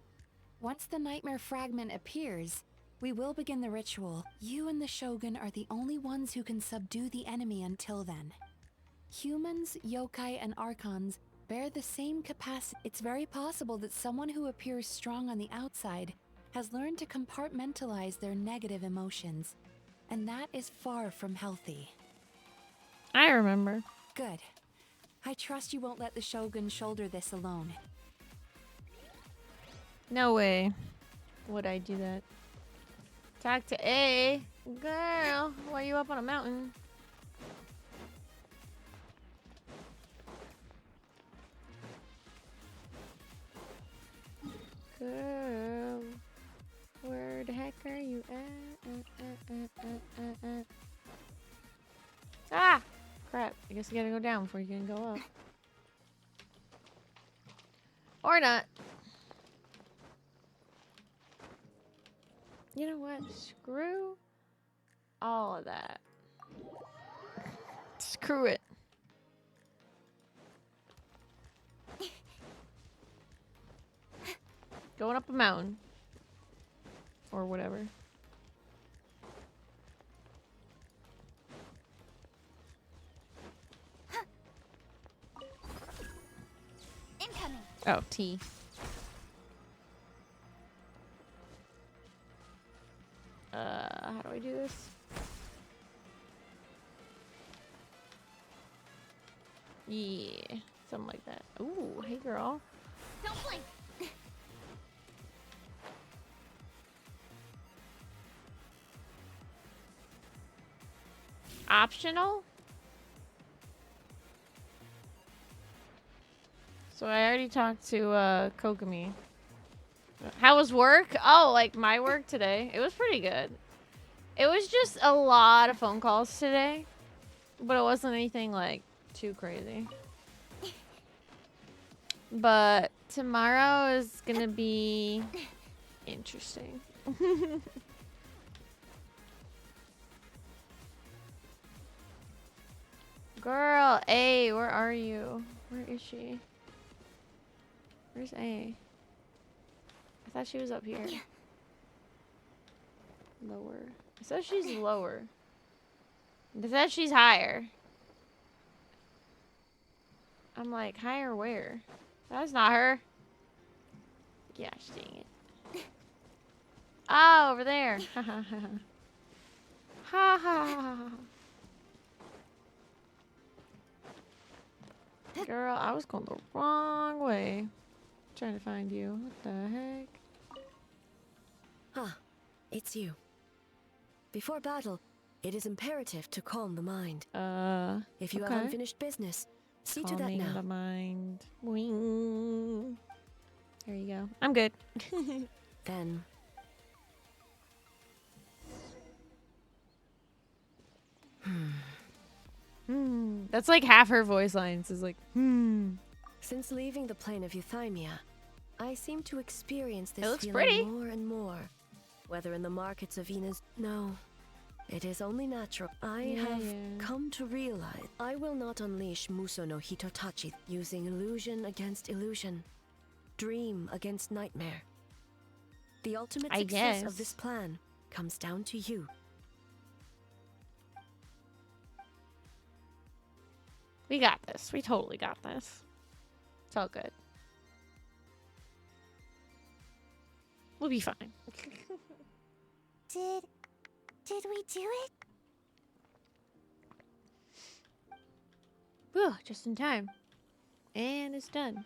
Speaker 8: once the nightmare fragment appears, we will begin the ritual. You and the Shogun are the only ones who can subdue the enemy until then. Humans, yokai, and archons bear the same capacity. It's very possible that someone who appears strong on the outside has learned to compartmentalize their negative emotions, and that is far from healthy.
Speaker 1: I remember.
Speaker 8: Good. I trust you won't let the Shogun shoulder this alone.
Speaker 1: No way would I do that. Talk to A. Girl, why are you up on a mountain? Girl, where the heck are you at? Ah! Crap. I guess you gotta go down before you can go up. Or not. You know what? Screw all of that. Screw it. Going up a mountain. Or whatever.
Speaker 4: Incoming.
Speaker 1: Oh, T. How do I do this? Yeah, something like that. Ooh, hey girl.
Speaker 4: Don't blink.
Speaker 1: Optional? So I already talked to Kokomi. How was work? Oh, like my work today. It was pretty good. It was just a lot of phone calls today. But it wasn't anything like too crazy. But tomorrow is gonna be interesting. Girl, A, where are you? Where is she? Where's A? I thought she was up here. Lower. It says she's lower. It says she's higher. I'm like, higher where? That's not her. Gosh dang it. Oh, over there. Ha ha ha. Ha ha ha. Girl, I was going the wrong way. Trying to find you. What the heck?
Speaker 5: Ah, it's you. Before battle, it is imperative to calm the mind. If you have
Speaker 1: okay.
Speaker 5: unfinished business, see to that
Speaker 1: Calming
Speaker 5: now.
Speaker 1: the mind. Wing. There you go. I'm good.
Speaker 5: Then.
Speaker 1: That's like half her voice lines is like,
Speaker 5: Since leaving the plane of Euthymia, I seem to experience this
Speaker 1: looks
Speaker 5: feeling
Speaker 1: pretty.
Speaker 5: more and more. Whether in the markets of Venus, no. It is only natural. I have come to realize I will not unleash Muso no Hitotachi using illusion against illusion, dream against nightmare. The ultimate success of this plan comes down to you.
Speaker 1: We got this. We totally got this. It's all good. We'll be fine.
Speaker 3: Did we do it?
Speaker 1: Whew, just in time. And it's done.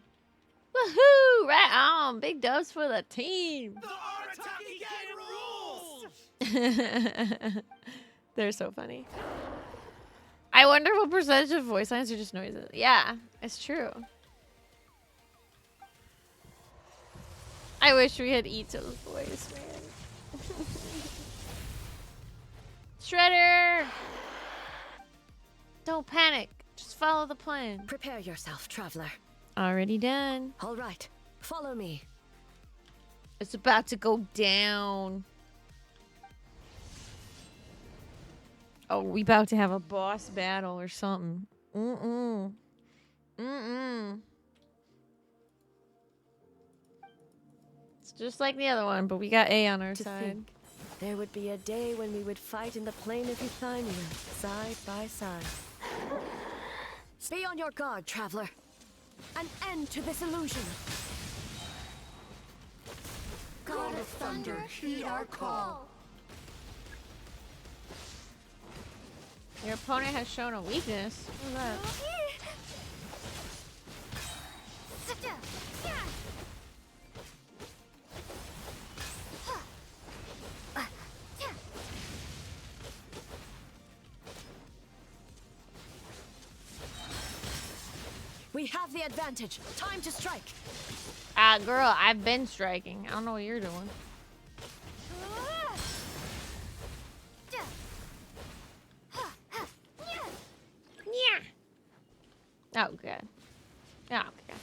Speaker 1: Woohoo! Right on! Big dubs for the team! They're so funny. I wonder what percentage of voice lines are just noises. Yeah, it's true. I wish we had Ito's voice, man. Shredder! Don't panic. Just follow the plan.
Speaker 5: Prepare yourself, traveler.
Speaker 1: Already done.
Speaker 5: All right, follow me.
Speaker 1: It's about to go down. Oh, we about to have a boss battle or something. It's just like the other one, but we got A on our side.
Speaker 5: Think, there would be a day when we would fight in the plain of Euthymia, side by side. Be on your guard, traveler. An end to this illusion.
Speaker 3: God of Thunder, heed our call.
Speaker 1: Your opponent has shown a weakness. What's that?
Speaker 5: We have the advantage. Time to strike.
Speaker 1: Girl, I've been striking. I don't know what you're doing. Yeah. Oh, good. Oh, okay.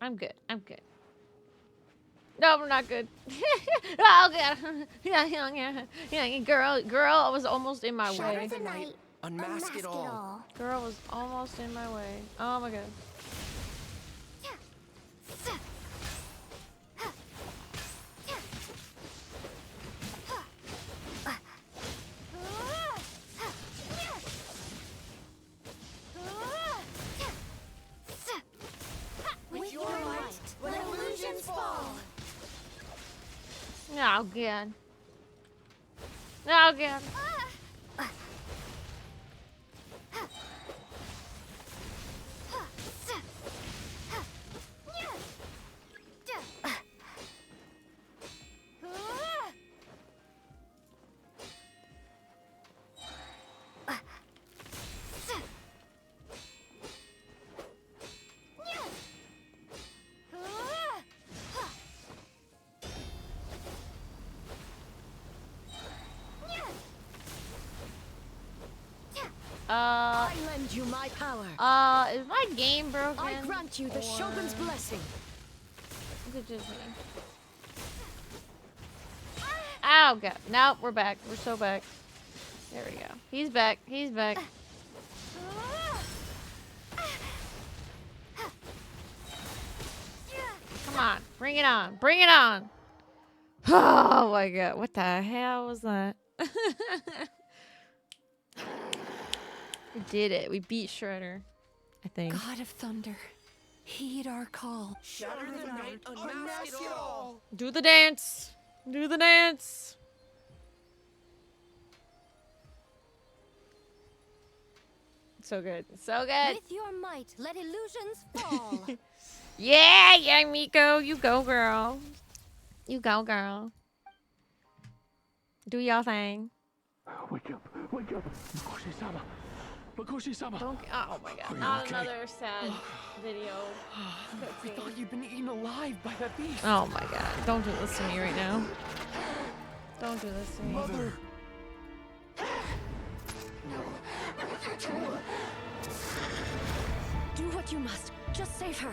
Speaker 1: I'm good. I'm good. No, we're not good. Oh, God. Yeah, girl, I was almost in my way.
Speaker 10: The night. Unmask it all.
Speaker 1: Girl was almost in my way. Oh, my God.
Speaker 3: With your might, when illusions fall.
Speaker 1: Oh, God. Oh, God.
Speaker 5: I lend you my power.
Speaker 1: Is my game broken?
Speaker 5: I grant you the Shogun's blessing.
Speaker 1: Is it just me? Oh, God. Nope, we're back. We're so back. There we go. He's back. He's back. Come on. Bring it on. Bring it on. Oh, my God. What the hell was that? We did it. We beat Shredder, I think.
Speaker 8: God of Thunder, heed our call.
Speaker 10: Shatter the night, unmask it all.
Speaker 1: Do the dance. Do the dance. So good. So good.
Speaker 19: With your might, let illusions fall.
Speaker 1: Yeah, Miko. You go, girl. You go, girl. Do your thing.
Speaker 20: Wake up! Wake up! Makoshi-sama! Makoshi-sama!
Speaker 1: Don't, oh my god.
Speaker 20: Are you
Speaker 1: Not
Speaker 20: okay?
Speaker 1: another sad video.
Speaker 13: I thought you'd been eaten alive by that beast.
Speaker 1: Oh my god. Don't do this to me right now. Don't do this to me.
Speaker 20: Mother!
Speaker 5: Do what you must. Just save her.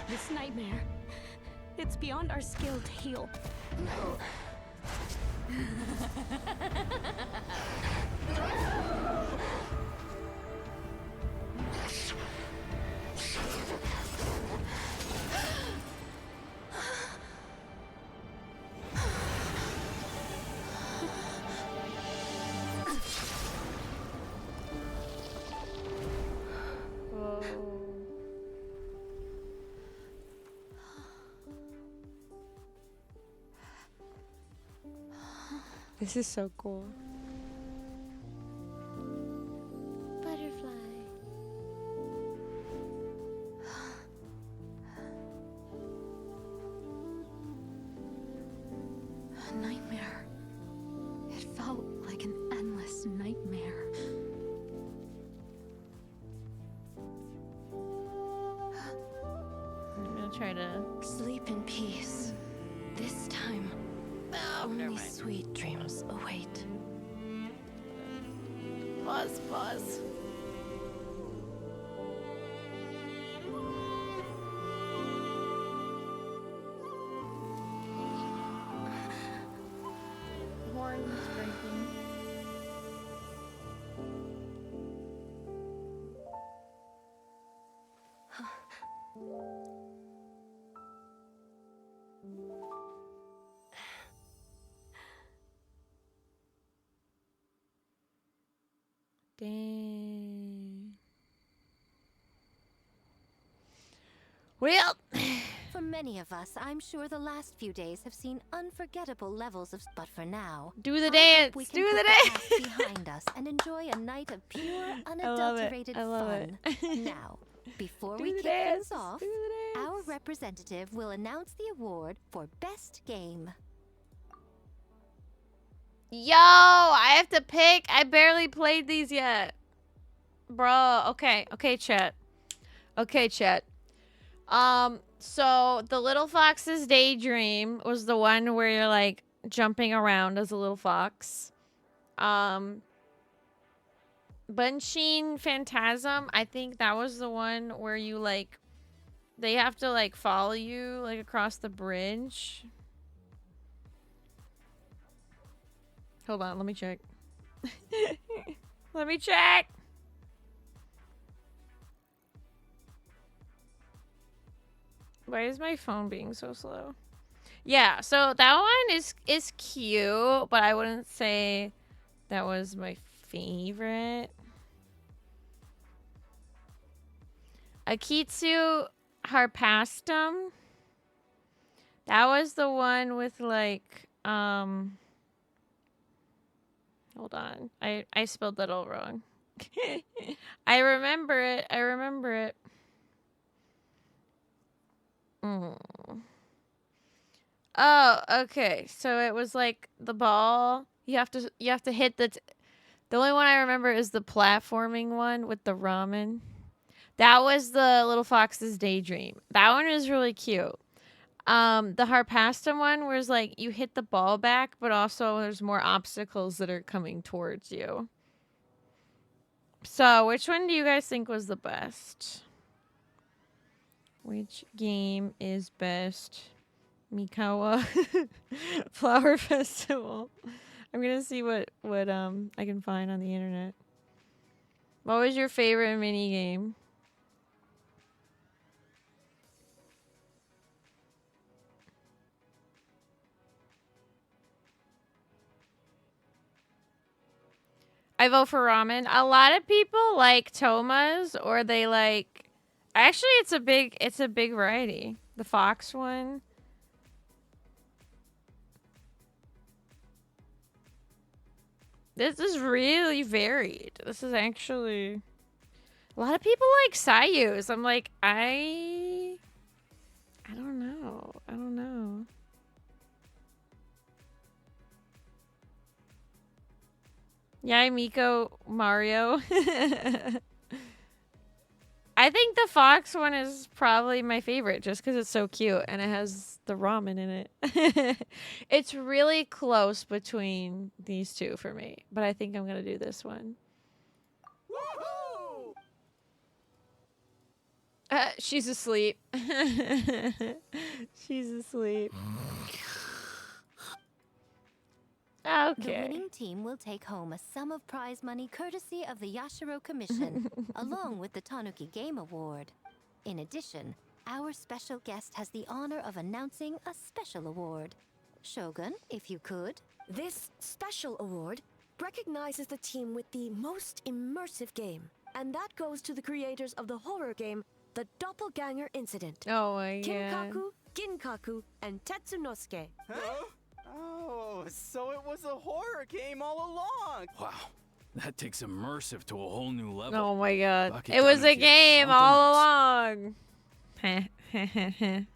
Speaker 2: This nightmare, it's beyond our skill to heal.
Speaker 1: This is so cool.
Speaker 3: Butterfly.
Speaker 2: A nightmare. It felt like an endless nightmare.
Speaker 1: I'm gonna try to
Speaker 5: sleep in peace. This time, only sweet dreams await.
Speaker 1: Pause. Horn is breaking. Dang. Well,
Speaker 19: For many of us, I'm sure the last few days have seen unforgettable levels of. But for now,
Speaker 1: do the
Speaker 19: I
Speaker 1: dance.
Speaker 19: hope we can
Speaker 1: Do
Speaker 19: put
Speaker 1: the
Speaker 19: past
Speaker 1: dance.
Speaker 19: behind us and enjoy a night of pure,
Speaker 1: I love it.
Speaker 19: unadulterated
Speaker 1: I love
Speaker 19: fun.
Speaker 1: it.
Speaker 19: Now, before
Speaker 1: Do
Speaker 19: we
Speaker 1: the
Speaker 19: kick
Speaker 1: dance.
Speaker 19: things off,
Speaker 1: Do the dance.
Speaker 19: our representative will announce the award for best game.
Speaker 1: Yo, I have to pick. I barely played these yet. Bro, okay, chat. Okay, chat. So the Little Fox's Daydream was the one where you're like jumping around as a little fox. Genshin Phantasm, I think that was the one where you like they have to like follow you like across the bridge. Hold on, let me check. Let me check. Why is my phone being so slow? Yeah, so that one is cute, but I wouldn't say that was my favorite. Akitsu Harpastum. That was the one with like hold on. I spelled that all wrong. I remember it. Oh, okay. So it was like the ball. You have to hit the only one I remember is the platforming one with the ramen. That was the Little Fox's Daydream. That one is really cute. The Harpastum one was like you hit the ball back, but also there's more obstacles that are coming towards you. So, which one do you guys think was the best? Which game is best? Mikawa Flower Festival. I'm gonna see what I can find on the internet. What was your favorite mini game? I vote for ramen. A lot of people like Toma's, or they like. Actually, it's a big variety. The Fox one. This is really varied. This is actually... A lot of people like Sayus. I'm like, I don't know. I don't know. Yeah, Miko Mario. I think the fox one is probably my favorite just because it's so cute and it has the ramen in it. It's really close between these two for me, but I think I'm going to do this one.
Speaker 10: Woohoo!
Speaker 1: She's asleep. She's asleep.
Speaker 19: The
Speaker 1: Okay.
Speaker 19: winning team will take home a sum of prize money courtesy of the Yashiro Commission, along with the Tanuki Game Award. In addition, our special guest has the honor of announcing a special award. Shogun, if you could.
Speaker 5: This special award recognizes the team with the most immersive game, and that goes to the creators of the horror game, The Doppelganger Incident.
Speaker 1: Oh my god.
Speaker 5: Kinkaku, Ginkaku, and Tetsunosuke.
Speaker 10: Huh? Oh, so it was a horror game all along.
Speaker 18: Wow, that takes immersive to a whole new level.
Speaker 1: Oh my god.
Speaker 18: Bucket
Speaker 1: It was a
Speaker 18: Tanuki is
Speaker 1: game
Speaker 18: something
Speaker 1: all
Speaker 18: else.
Speaker 1: along.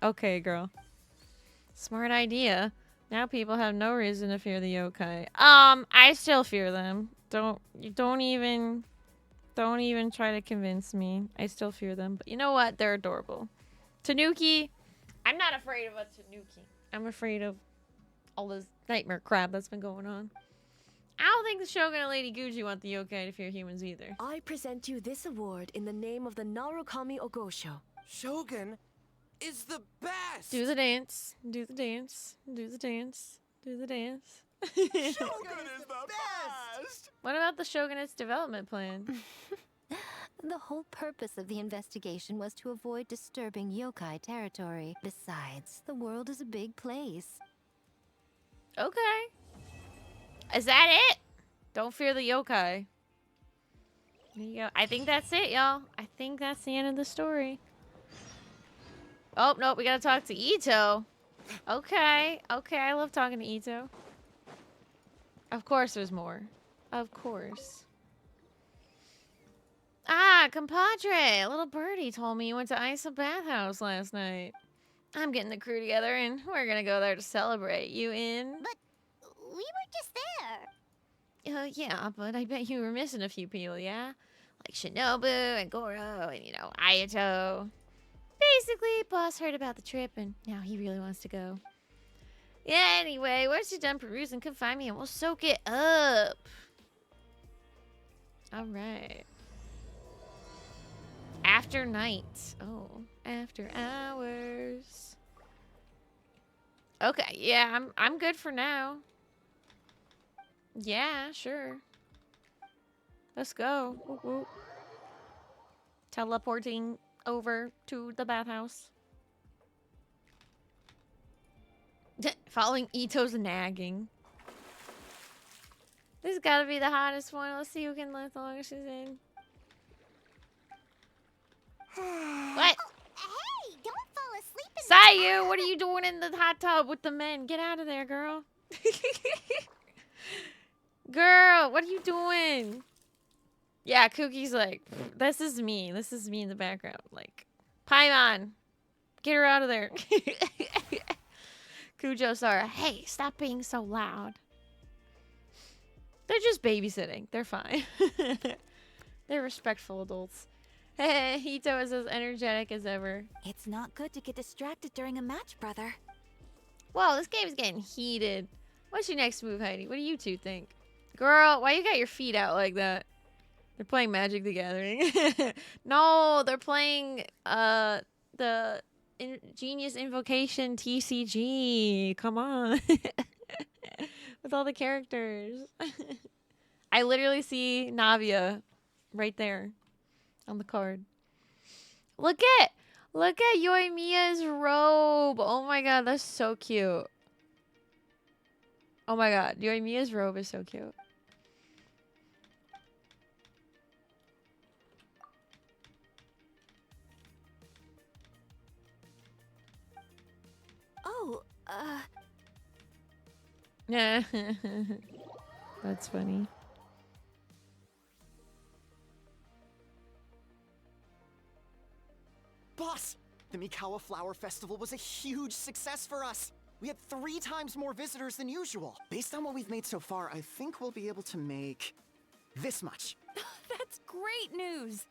Speaker 1: Okay, girl. Smart idea. Now people have no reason to fear the yokai. I still fear them. Don't even try to convince me. I still fear them. But you know what? They're adorable. Tanuki. I'm not afraid of a Tanuki. I'm afraid of all this nightmare crap that's been going on. I don't think the Shogun and Lady Guji want the yokai to fear humans either.
Speaker 5: I present you this award in the name of the Narukami Ogosho.
Speaker 10: Shogun is the best.
Speaker 1: Do the dance. Do the dance. Do the dance. Do the dance.
Speaker 10: Shogun is the best.
Speaker 1: What about the Shogunate's development plan?
Speaker 19: The whole purpose of the investigation was to avoid disturbing yokai territory. Besides, the world is a big place.
Speaker 1: Okay. Is that it? Don't fear the yokai. There you go. I think that's it, y'all. I think that's the end of the story. Oh, no, we gotta talk to Ito. Okay. Okay, I love talking to Ito. Of course there's more. Of course. Ah, compadre. A little birdie told me you went to Isa Bathhouse last night. I'm getting the crew together and we're gonna go there to celebrate. You in?
Speaker 4: But we were just there.
Speaker 1: Yeah, but I bet you were missing a few people, yeah? Like Shinobu and Goro and, you know, Ayato. Basically, boss heard about the trip and now he really wants to go. Yeah, anyway, once you're done perusing, come find me and we'll soak it up. Alright. After night. Oh, after hours. Okay, yeah, I'm good for now. Yeah, sure. Let's go. Woo woo. Teleporting over to the bathhouse. Following Ito's nagging. This has got to be the hottest one. Let's see who can last the longest she's in. What?
Speaker 4: Hey, don't fall asleep in
Speaker 1: Sayu, what are you doing in the hot tub with the men? Get out of there, girl. Girl, what are you doing? Yeah, Kuki's like, this is me. This is me in the background. Like, Paimon, get her out of there. Kujo Sara, hey, stop being so loud. They're just babysitting. They're fine. They're respectful adults. Hey, Hito is as energetic as ever.
Speaker 2: It's not good to get distracted during a match, brother.
Speaker 1: Whoa, this game's getting heated. What's your next move, Heidi? What do you two think? Girl, why you got your feet out like that? They're playing Magic the Gathering. No, they're playing the Genius Invocation TCG. Come on. With all the characters. I literally see Navia right there on the card. Look at Yoimiya's robe. Oh my god, that's so cute. Oh my god, Yoimiya's robe is so cute.
Speaker 19: Oh,
Speaker 1: Yeah. That's funny.
Speaker 6: The Mikawa Flower Festival was a huge success for us. We had 3 times more visitors than usual. Based on what we've made so far, I think we'll be able to make this much.
Speaker 8: That's great news!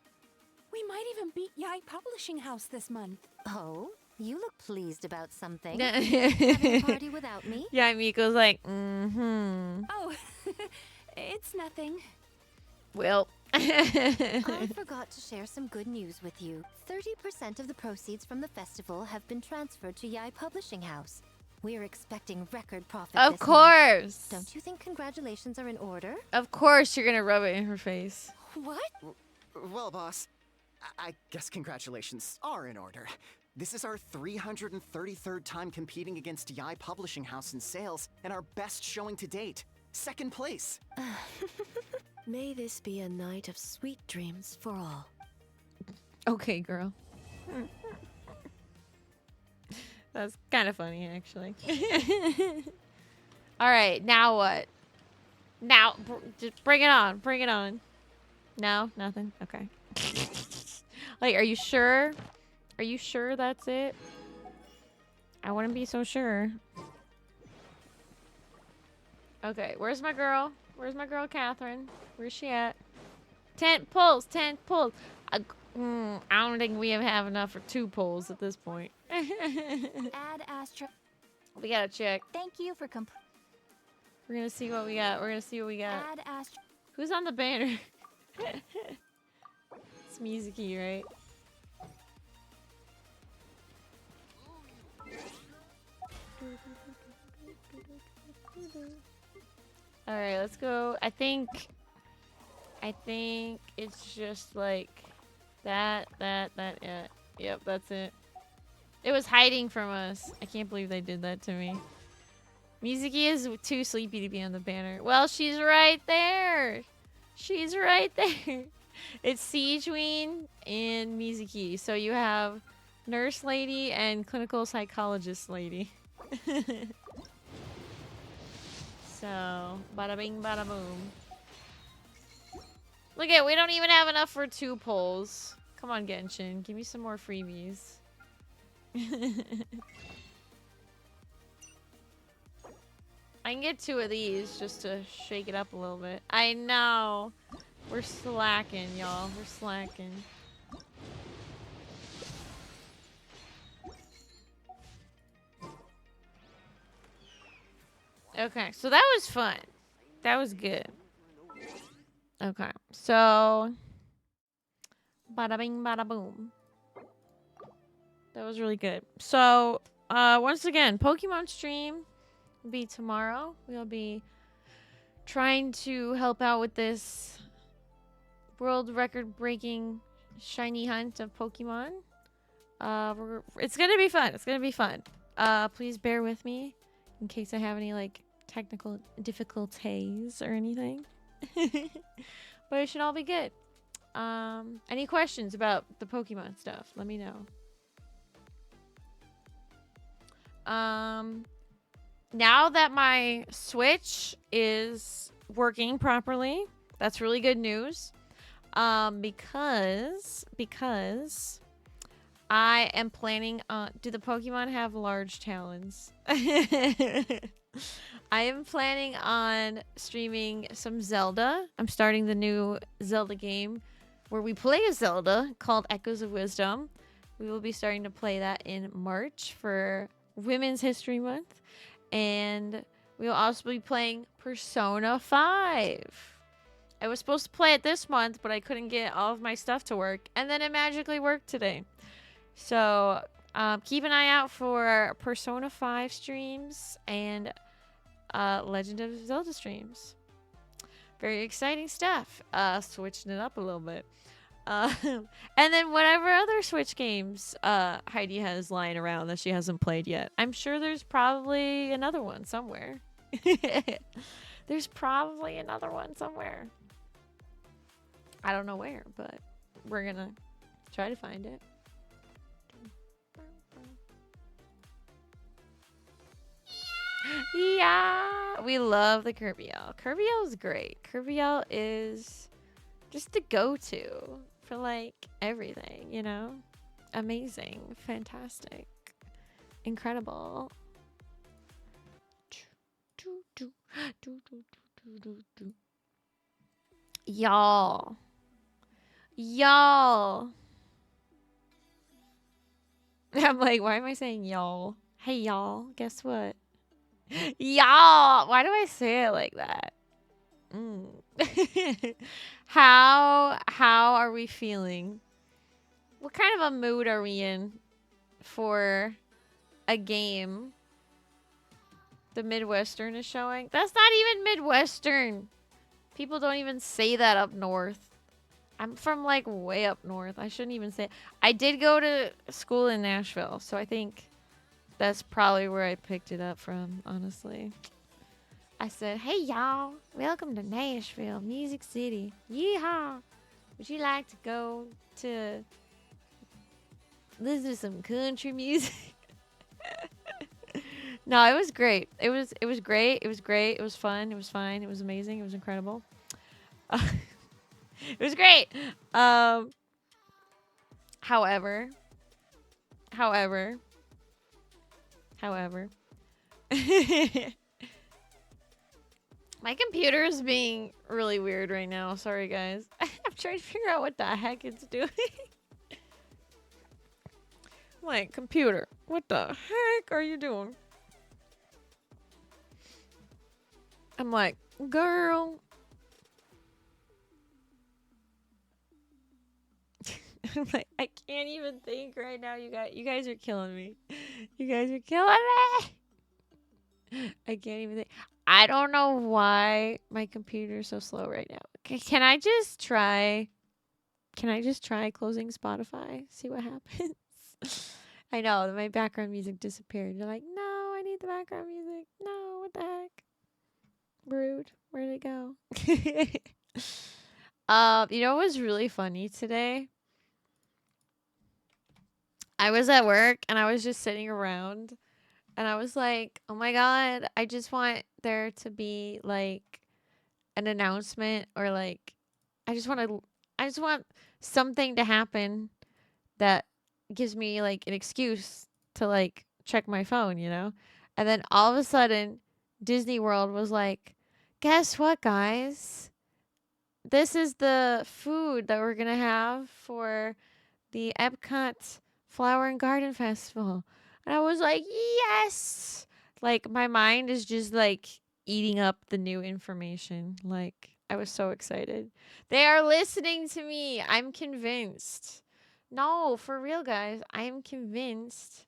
Speaker 8: We might even beat Yai Publishing House this month.
Speaker 19: Oh? You look pleased about something. Having a party without me?
Speaker 1: Yeah, Miko's like, mm-hmm.
Speaker 8: Oh, it's nothing.
Speaker 1: Well.
Speaker 19: I forgot to share some good news with you. 30% of the proceeds from the festival have been transferred to Yai Publishing House. We're expecting record profit
Speaker 1: Of
Speaker 19: this
Speaker 1: course.
Speaker 19: month. Don't you think congratulations are in order?
Speaker 1: Of course you're gonna rub it in her face.
Speaker 19: What?
Speaker 6: Well, boss, I guess congratulations are in order. This is our 333rd time competing against Yai Publishing House in sales, and our best showing to date. 2nd place.
Speaker 5: May this be a night of sweet dreams for all.
Speaker 1: Okay, girl. That's kind of funny, actually. All right, now what? Now, just bring it on. Bring it on. No, nothing. Okay. Like, are you sure? Are you sure that's it? I wouldn't be so sure. Okay, where's my girl? Where's my girl, Catherine? Where's she at? 10 pulls, 10 pulls. I don't think we have enough for 2 pulls at this point.
Speaker 2: Add Astra.
Speaker 1: We gotta check.
Speaker 2: Thank you for
Speaker 1: We're gonna see what we got. We're gonna see what we got.
Speaker 2: Add Astra.
Speaker 1: Who's on the banner? It's Mizuki, right? All right, let's go. I think it's just like that. Yeah. Yep, that's it. It was hiding from us. I can't believe they did that to me. Mizuki is too sleepy to be on the banner. Well, she's right there. She's right there. It's Siegeween and Mizuki. So you have Nurse Lady and Clinical Psychologist Lady. So, bada bing, bada boom. Look at, we don't even have enough for 2 polls. Come on, Genshin. Give me some more freebies. I can get 2 of these just to shake it up a little bit. I know. We're slacking, y'all. We're slacking. Okay, so that was fun. That was good. Okay, so bada bing, bada boom. That was really good. So, once again, Pokemon stream will be tomorrow. We'll be trying to help out with this world record-breaking shiny hunt of Pokemon. It's gonna be fun. It's gonna be fun. Please bear with me in case I have any like technical difficulties or anything. But it should all be good. Any questions about the Pokemon stuff? Let me know. Now that my Switch is working properly, that's really good news. Because I am planning on... Do the Pokemon have large talons? I am planning on streaming some Zelda. I'm starting the new Zelda game where we play a Zelda called Echoes of Wisdom. We will be starting to play that in March for Women's History Month. And we will also be playing Persona 5. I was supposed to play it this month, but I couldn't get all of my stuff to work. And then it magically worked today. So keep an eye out for Persona 5 streams and Legend of Zelda streams. Very exciting stuff. Switching it up a little bit. And then whatever other Switch games Heidi has lying around that she hasn't played yet. I'm sure there's probably another one somewhere. There's probably another one somewhere. I don't know where, but we're gonna try to find it. Yeah, we love the Kirbyell. Kirbyell is great. Kirbyell is just the go-to for like everything, you know? amazing, fantastic, incredible. Y'all. Y'all. I'm like, why am I saying y'all? Hey, y'all, guess what? Y'all. Why do I say it like that? How are we feeling? What kind of a mood are we in for a game? The Midwestern is showing. That's not even Midwestern. People don't even say that up north. I'm from like way up north. I shouldn't even say it. I did go to school in Nashville, so I think that's probably where I picked it up from, honestly. I said, hey y'all, welcome to Nashville, Music City. Yeehaw. Would you like to go to listen to some country music? No, it was great. It was great. It was great. It was fun. It was fine. It was amazing. It was incredible. It was great. However, my computer is being really weird right now. Sorry, guys. I'm trying to figure out what the heck it's doing. Like, computer, what the heck are you doing? I'm like, girl. I'm like, I can't even think right now. You guys are killing me. You guys are killing me. I can't even think. I don't know why my computer is so slow right now. Can I just try? Can I just try closing Spotify? See what happens. I know my background music disappeared. You're like, no, I need the background music. No, what the heck? Rude. Where'd it go? You know what was really funny today? I was at work and I was just sitting around and I was like, oh my God, I just want there to be like an announcement or like, I just want something to happen that gives me like an excuse to like check my phone, you know? And then all of a sudden, Disney World was like, guess what, guys? This is the food that we're going to have for the Epcot Flower and Garden Festival. And I was like, yes! Like, my mind is just like eating up the new information. Like, I was so excited. They are listening to me. I'm convinced. No, for real, guys. I am convinced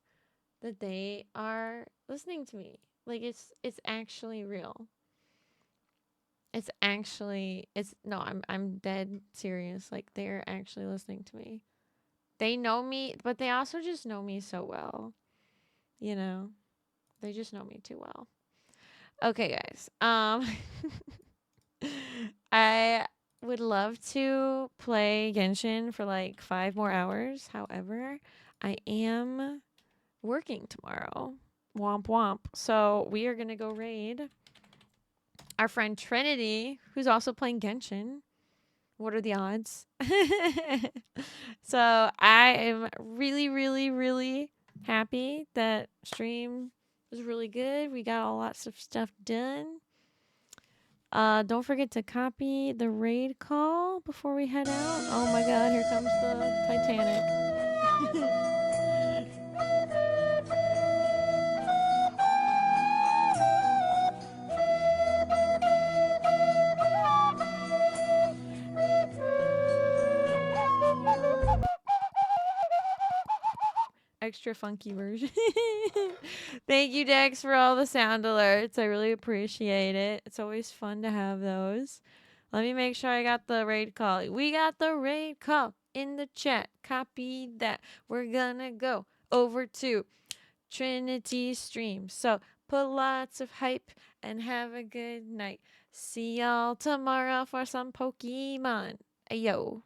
Speaker 1: that they are listening to me. Like, it's actually real. I'm dead serious. Like, they're actually listening to me. They know me, but they also just know me so well. You know? They just know me too well. Okay, guys. I would love to play Genshin for like 5 more hours. However, I am working tomorrow. Womp womp. So we are going to go raid our friend Trinity, who's also playing Genshin. What are the odds? So I am really, really, really happy that stream was really good. We got lots of stuff done. Don't forget to copy the raid call before we head out. Oh my God, here comes the Titanic. Extra funky version. Thank you, Dex, for all the sound alerts. I really appreciate it. It's always fun to have those. Let me make sure I got the raid call. We got the raid call in the chat. Copy that. We're gonna go over to Trinity stream. So put lots of hype and have a good night. See y'all tomorrow for some Pokemon. Ayo.